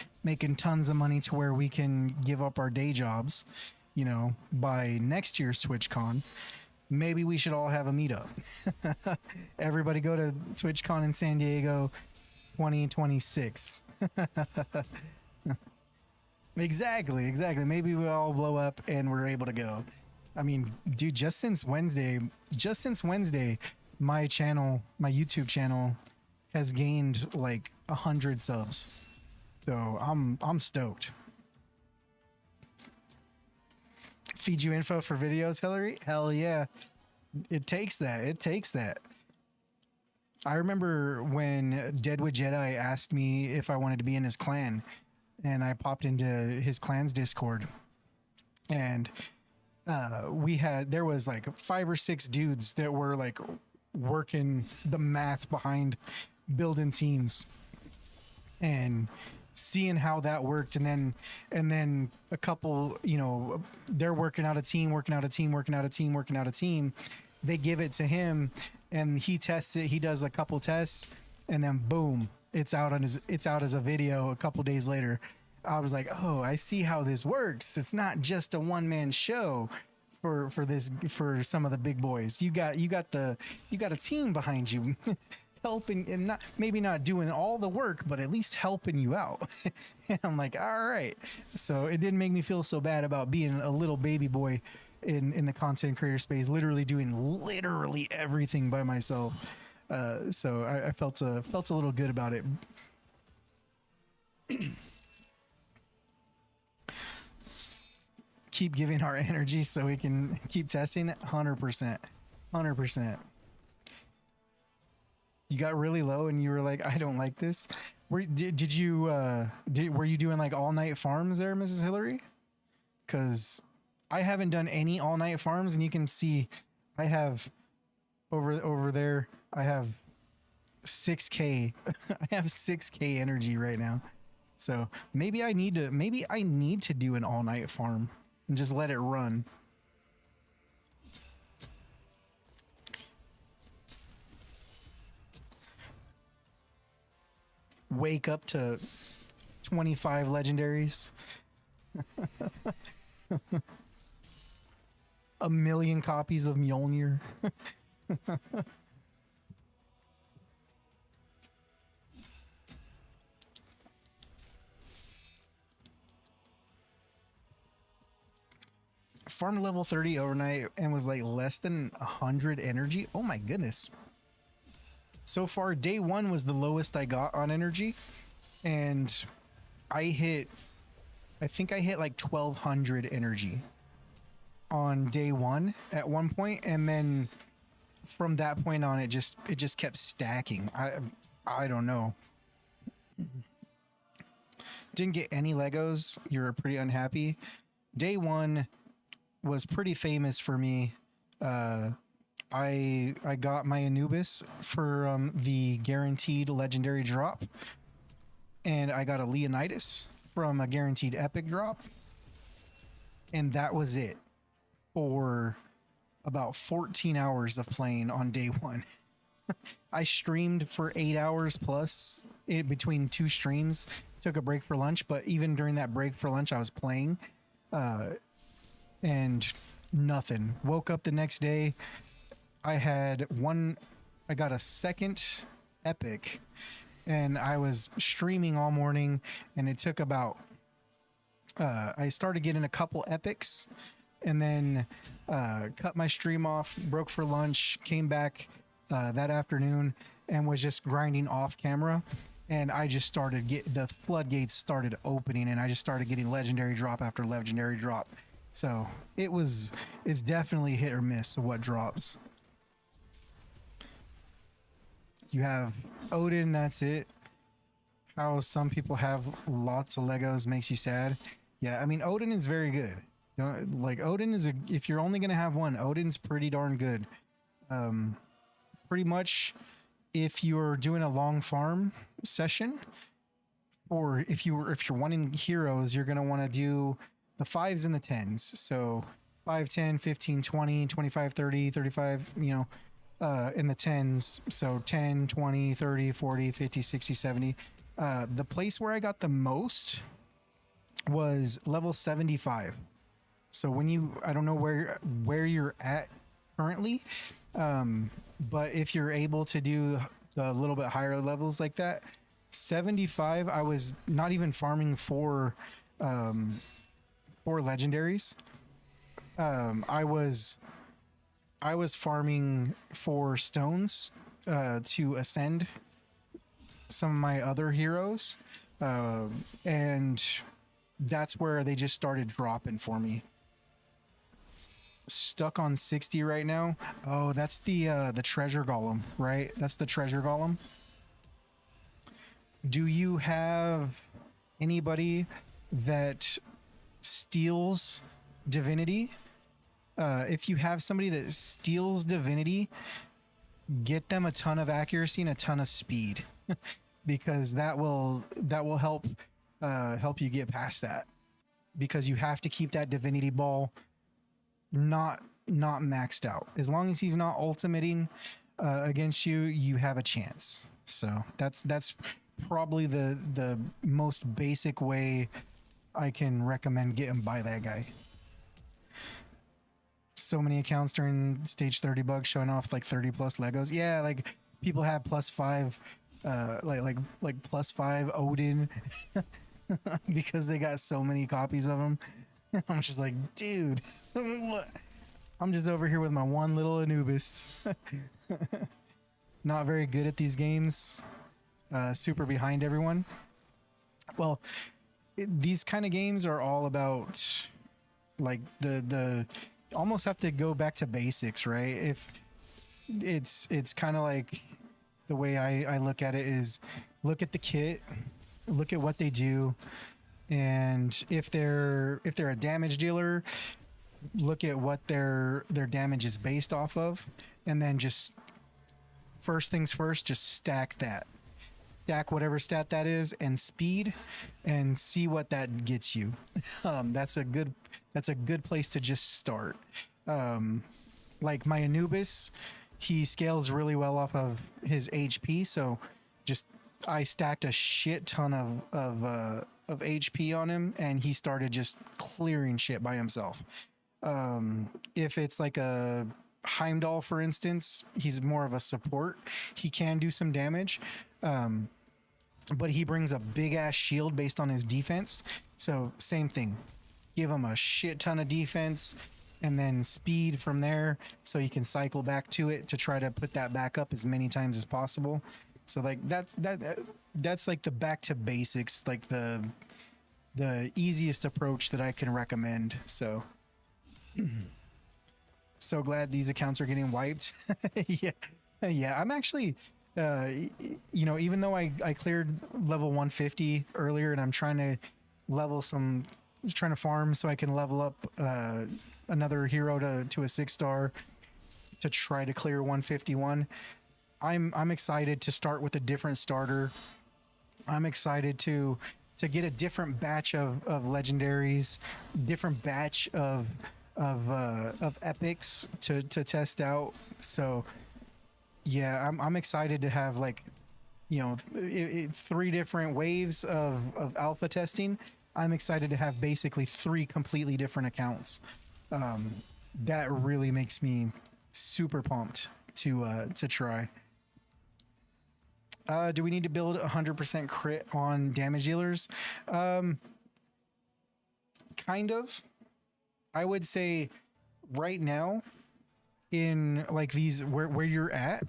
tons of money to where we can give up our day jobs, you know, by next year's TwitchCon, maybe we should all have a meetup. Everybody go to TwitchCon in San Diego, 2026. Exactly. Maybe we all blow up and we're able to go. I mean, dude, just since Wednesday, my channel, my YouTube channel has gained like 100 subs. So I'm stoked. Feed you info for videos, Hillary? Hell yeah. It takes that. I remember when Deadwood Jedi asked me if I wanted to be in his clan, and I popped into his clan's Discord, and there was like 5 or 6 dudes that were like working the math behind building teams and seeing how that worked, and then a couple, they're working out a team. They give it to him and he tests it. He does a couple tests and then boom, it's out as a video a couple days later. I was like, oh, I see how this works. It's not just a one-man show for some of the big boys. You got a team behind you helping, and maybe not doing all the work, but at least helping you out. And I'm like, all right. So it didn't make me feel so bad about being a little baby boy in the content creator space, doing literally everything by myself. So I felt a little good about it. Keep giving our energy so we can keep testing. 100%. You got really low and you were like, I don't like this. Were you doing like all night farms there, Mrs. Hillary? Because I haven't done any all night farms, and you can see I have over there, I have 6K. I have 6K energy right now. So maybe I need to do an all night farm and just let it run. Wake up to 25 legendaries. A million copies of Mjolnir. Farmed level 30 overnight and was like less than 100 energy. Oh my goodness. So far, day 1 was the lowest I got on energy, and I think I hit like 1200 energy on day 1 at one point, and then from that point on, it just kept stacking. I don't know. Didn't get any Legos. You're pretty unhappy. Day 1 was pretty famous for me. I got my Anubis for the guaranteed legendary drop, and I got a Leonidas from a guaranteed epic drop, and that was it for about 14 hours of playing on day 1. I streamed for 8 hours plus between 2 streams, took a break for lunch, but even during that break for lunch I was playing, and nothing. Woke up the next day, I got a second epic, and I was streaming all morning, and it took about, I started getting a couple epics, and then cut my stream off, broke for lunch, came back that afternoon, and was just grinding off camera, and I just started the floodgates started opening, and I just started getting legendary drop after legendary drop. So it's definitely hit or miss of what drops. You have Odin, that's it. How some people have lots of Legos makes you sad. Yeah, I mean, Odin is very good. Like, Odin is if you're only going to have one, Odin's pretty darn good. Pretty much if you're doing a long farm session, or if you're wanting heroes, you're going to want to do the 5s and the 10s. So 5, 10, 15, 20, 25, 30, 35, in the 10s. So 10, 20, 30, 40, 50, 60, 70. The place where I got the most was level 75. So I don't know where you're at currently, but if you're able to do the little bit higher levels like that, 75, I was not even farming for legendaries. I was farming for stones to ascend some of my other heroes, and that's where they just started dropping for me. Stuck on 60 right now. Oh, that's the treasure golem, right? That's the treasure golem. Do you have anybody that steals divinity? If you have somebody that steals divinity, get them a ton of accuracy and a ton of speed, because that will help help you get past that, because you have to keep that divinity ball not maxed out. As long as he's not ultimating against you, you have a chance. So that's probably the most basic way I can recommend getting by that guy. So many accounts during stage 30 bugs showing off like 30 plus Legos. Yeah, like people have +5 like +5 Odin because they got so many copies of them. I'm just like, dude, what? I'm just over here with my one little Anubis. Not very good at these games. Super behind everyone. Well, these kind of games are all about like the almost have to go back to basics, right? If it's kind of like the way I look at it is look at the kit, look at what they do, and if they're a damage dealer, look at what their damage is based off of, and then just first things first, just stack whatever stat that is and speed, and see what that gets you. That's a good place to just start. Like my Anubis, he scales really well off of his HP, so just I stacked a shit ton of HP on him, and he started just clearing shit by himself. If it's like a Heimdall, for instance, he's more of a support. He can do some damage, but he brings a big ass shield based on his defense. So same thing, give him a shit ton of defense and then speed from there, so you can cycle back to it to try to put that back up as many times as possible. So like that's like the back to basics, like the easiest approach that I can recommend. So so glad these accounts are getting wiped. Yeah, I'm actually even though I cleared level 150 earlier, and I'm trying to farm so I can level up another hero to a 6-star to try to clear 151. I'm excited to start with a different starter. I'm excited to get a different batch of legendaries, different batch of epics to test out. So yeah, I'm excited to have, like, 3 different waves of alpha testing. I'm excited to have basically 3 completely different accounts. That really makes me super pumped to try. Do we need to build 100% crit on damage dealers? Kind of. I would say right now, in like these where you're at,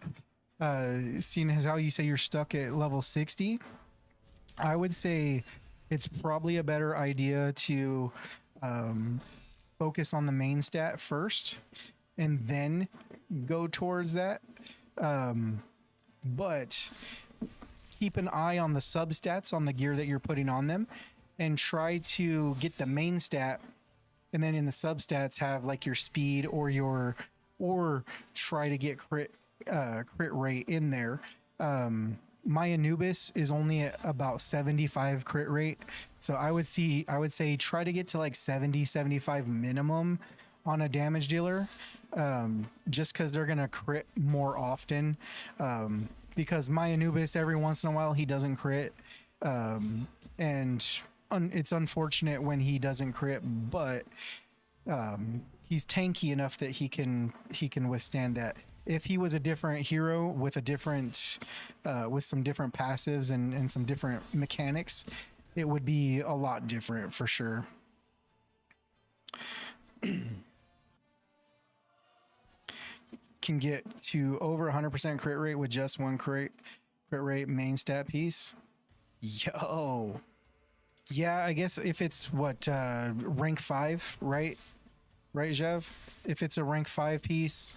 seeing as how you say you're stuck at level 60, I would say it's probably a better idea to focus on the main stat first and then go towards that. But keep an eye on the substats on the gear that you're putting on them, and try to get the main stat, and then in the substats have like your speed or try to get crit rate in there. My Anubis is only at about 75 crit rate, so I would say try to get to like 70-75 minimum on a damage dealer, just because they're gonna crit more often. Because my Anubis, every once in a while he doesn't crit, and it's unfortunate when he doesn't crit, but he's tanky enough that he can withstand that. if he was a different hero with a different, with some different passives and some different mechanics, it would be a lot different for sure. Can get to over 100% crit rate with just one crit rate main stat piece. Yo. Yeah, I guess if it's what, rank 5, right? Right, Jev? If it's a rank 5 piece,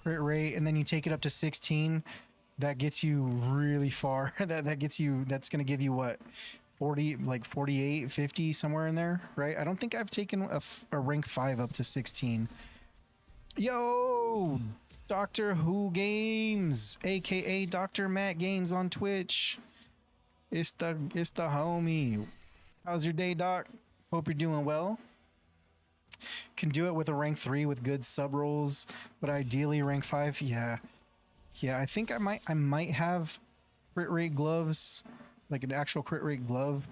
crit rate, and then you take it up to 16, that gets you really far. that gets you, that's going to give you what, 40, like 48, 50, somewhere in there, right? I don't think I've taken a rank 5 up to 16. Yo, Doctor Who Games, aka Dr. Matt Games on Twitch. It's the homie. How's your day, Doc? Hope you're doing well. Can do it with a rank 3 with good sub rolls, but ideally rank 5. Yeah, I think I might have crit rate gloves, like an actual crit rate glove.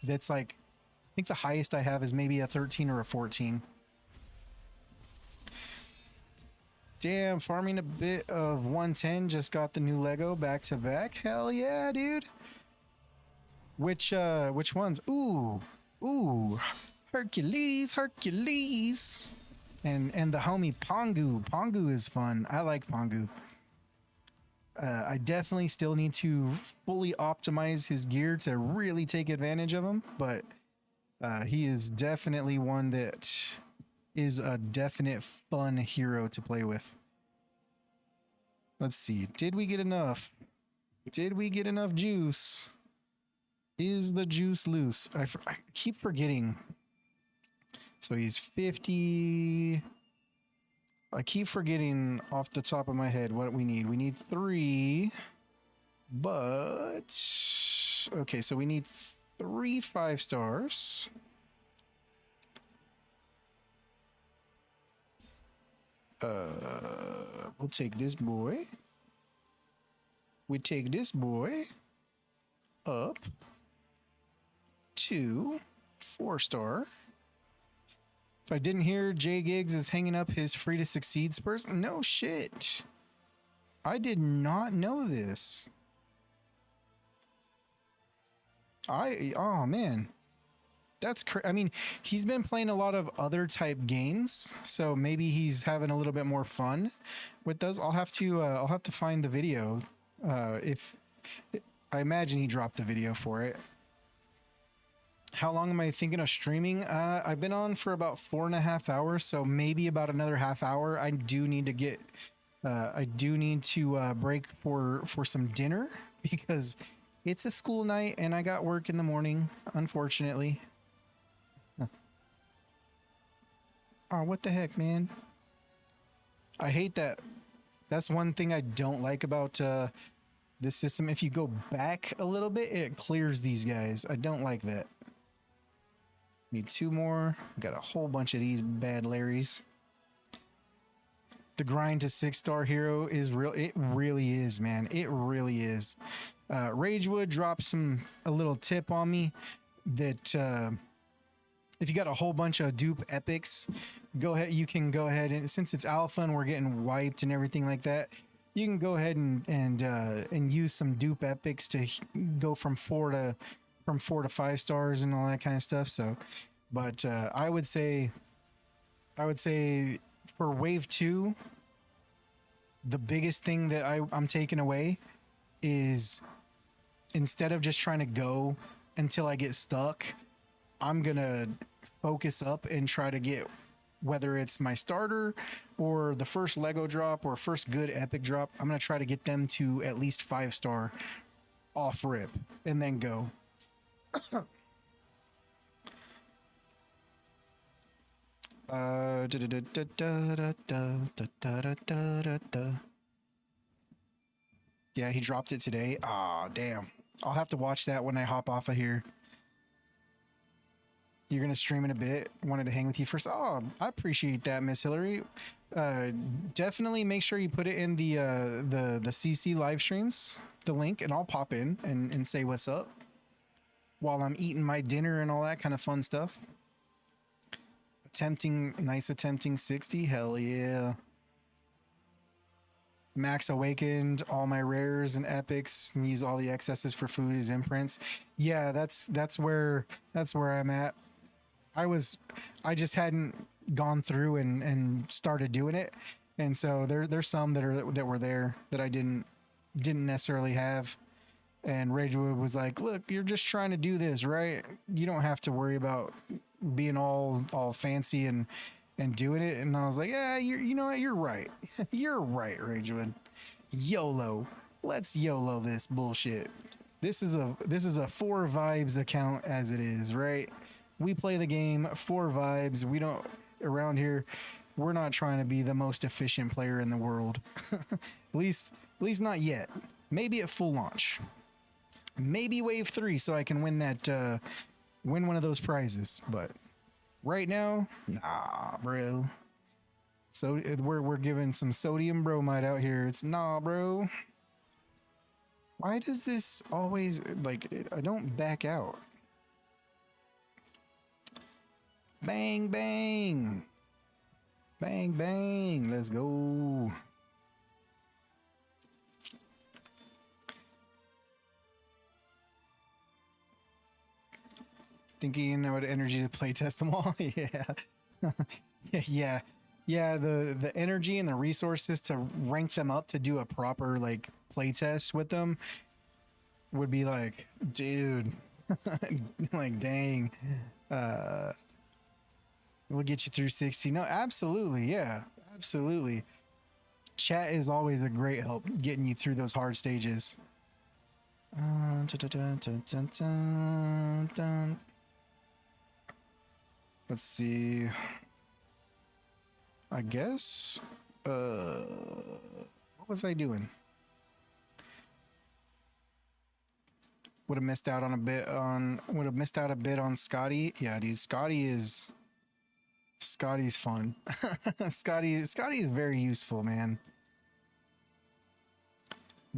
That's like, I think the highest I have is maybe a 13 or a 14. Damn, farming a bit of 110. Just got the new Lego back to back. Hell yeah, dude. Which ones? Ooh, Hercules. And the homie Pongu. Pongu is fun. I like Pongu. I definitely still need to fully optimize his gear to really take advantage of him, but he is definitely one that is a definite fun hero to play with. Let's see. Did we get enough? Did we get enough juice? Is the juice loose? I keep forgetting. So he's 50. I keep forgetting off the top of my head what we need. We need 3. But okay, so we need 3 5 stars. We'll take this boy. We take this boy up to 4 star. If I didn't hear, Jay Giggs is hanging up his free to succeed spurs. No shit. I did not know this. Oh man. That's I mean, he's been playing a lot of other type games, so maybe he's having a little bit more fun with those. I'll have to find the video. If I imagine he dropped the video for it. How long am I thinking of streaming? I've been on for about 4.5 hours, so maybe about another half hour. I do need to break for some dinner because it's a school night and I got work in the morning, unfortunately. Oh, what the heck, man? I hate that. That's one thing I don't like about this system. If you go back a little bit, it clears these guys. I don't like that. Need 2 more. Got a whole bunch of these bad Larrys. The grind to 6-star hero is real. It really is, man. It really is. Ragewood dropped a little tip on me that if you got a whole bunch of dupe epics, you can go ahead and, since it's alpha and we're getting wiped and everything like that, you can go ahead and use some dupe epics to go from 4 to 5 stars and all that kind of stuff. So, but I would say for wave 2, the biggest thing that I'm taking away is, instead of just trying to go until I get stuck, I'm gonna focus up and try to get, whether it's my starter or the first Lego drop or first good epic drop, I'm gonna try to get them to at least 5 star off rip and then go. Yeah, he dropped it today. Ah, damn. I'll have to watch that when I hop off of here. You're gonna stream in a bit. Wanted to hang with you first. Oh, I appreciate that, Miss Hillary. Definitely make sure you put it in the CC live streams, the link, and I'll pop in and say what's up while I'm eating my dinner and all that kind of fun stuff. Attempting 60. Hell yeah. max awakened all my rares and epics and use all the excesses for food as imprints. Yeah, that's where I'm at. I just hadn't gone through and started doing it. And so there's some that were there that I didn't necessarily have. And Ragewood was like, "Look, you're just trying to do this, right? You don't have to worry about being all fancy and doing it." And I was like, "Yeah, you know what? You're right. You're right, Ragewood. YOLO. Let's YOLO this bullshit. This is a 4 vibes account as it is, right? We play the game 4 vibes. We don't around here. We're not trying to be the most efficient player in the world. at least not yet. Maybe at full launch. Maybe wave 3 so I can win that win one of those prizes, but right now, nah, bro. So we're giving some sodium bromide out here. It's nah, bro. Why does this always I don't back out? Bang bang. Bang bang. Let's go. Thinking I would energy to play test them all. Yeah. Yeah, the energy and the resources to rank them up to do a proper like play test with them would be like, dude, like dang, we'll get you through 60. No, absolutely, yeah, absolutely. Chat is always a great help getting you through those hard stages. Let's see. I guess. What was I doing? Would have missed out on a bit on. Would have missed out a bit on Scotty. Yeah, dude. Scotty's fun. Scotty is very useful, man.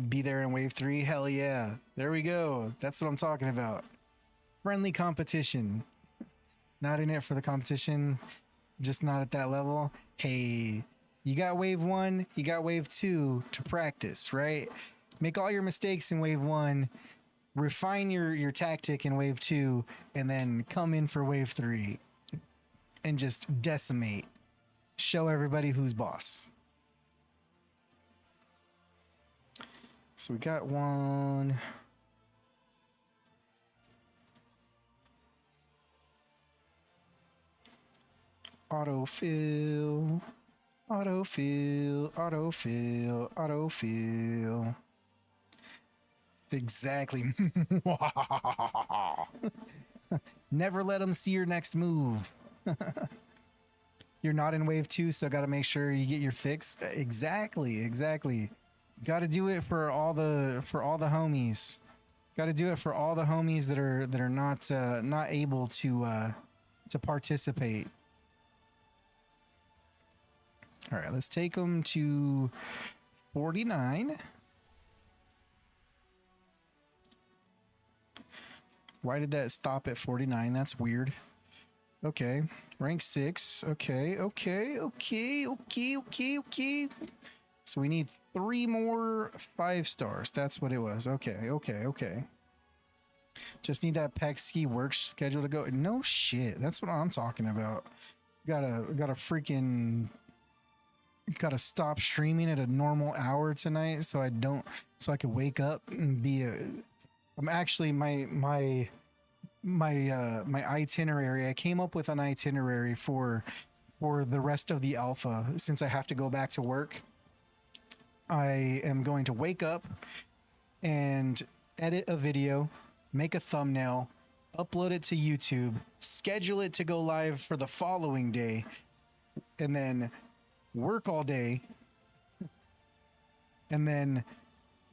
Be there in wave 3. Hell yeah. There we go. That's what I'm talking about. Friendly competition. Not in it for the competition. Just not at that level. Hey, you got wave 1, you got wave 2 to practice, right? Make all your mistakes in wave 1, refine your tactic in wave 2, and then come in for wave 3 and just decimate. Show everybody who's boss. So we got one. Autofill, autofill, autofill, autofill. Exactly. Never let them see your next move. You're not in wave 2, so got to make sure you get your fix. Exactly. Got to do it for all the homies. Got to do it for all the homies that are not able to participate. All right, let's take them to 49. Why did that stop at 49? That's weird. Okay, rank 6. Okay. So we need 3 more 5 stars. That's what it was. Okay. Just need that PEX ski work schedule to go. No shit. That's what I'm talking about. Gotta stop streaming at a normal hour tonight so I can wake up and be I'm actually my itinerary. I came up with an itinerary for the rest of the alpha since I have to go back to work. I am going to wake up and edit a video, make a thumbnail, upload it to YouTube, schedule it to go live for the following day, and then work all day. And then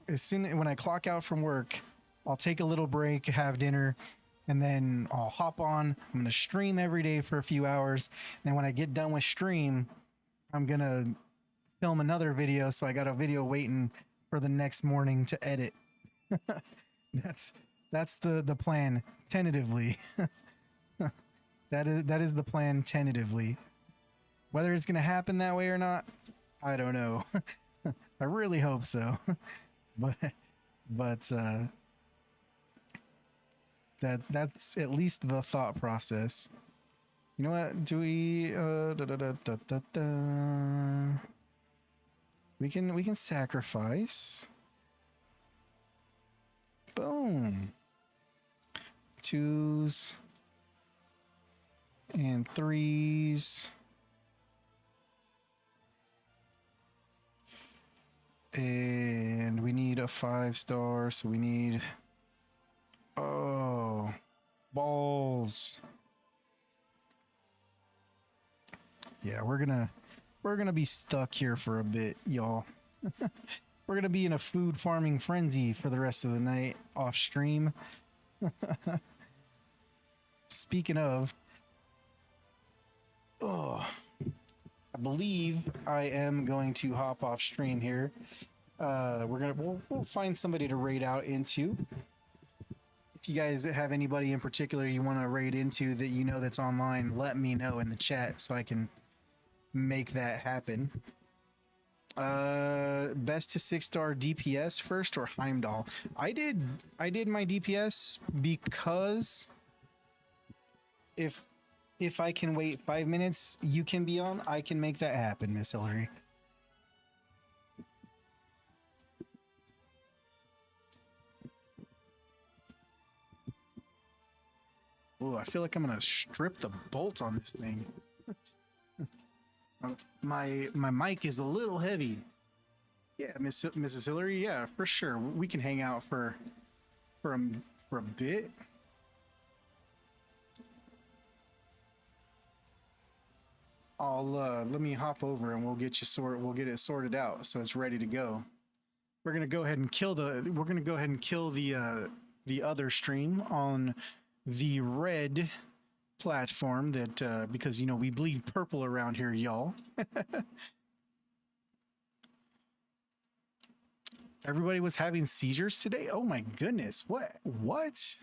when I clock out from work, I'll take a little break, have dinner, and then I'll hop on. I'm going to stream every day for a few hours. And then when I get done with stream, I'm going to film another video. So I got a video waiting for the next morning to edit. That's the plan tentatively. That is the plan tentatively. Whether it's going to happen that way or not, I don't know. I really hope so. but but that's at least the thought process. You know what? Do we we can sacrifice. Boom. 2s and 3s. And we need a 5-star, so we need, oh, balls. Yeah, we're gonna be stuck here for a bit, y'all. We're gonna be in a food farming frenzy for the rest of the night off stream. Speaking of, oh, I believe I am going to hop off stream here. We'll find somebody to raid out into. If you guys have anybody in particular you want to raid into that you know that's online, let me know in the chat so I can make that happen. Best to 6-star DPS first or Heimdall? I did my DPS because if I can wait 5 minutes, you can be on. I can make that happen, Miss Hillary. Oh, I feel like I'm gonna strip the bolt on this thing. My mic is a little heavy. Yeah, Mrs. Hillary. Yeah, for sure. We can hang out for a bit. I'll let me hop over and we'll get it sorted out so it's ready to go. We're gonna go ahead and kill the other stream on the red platform that because you know we bleed purple around here, y'all. Everybody was having seizures today. Oh my goodness. What?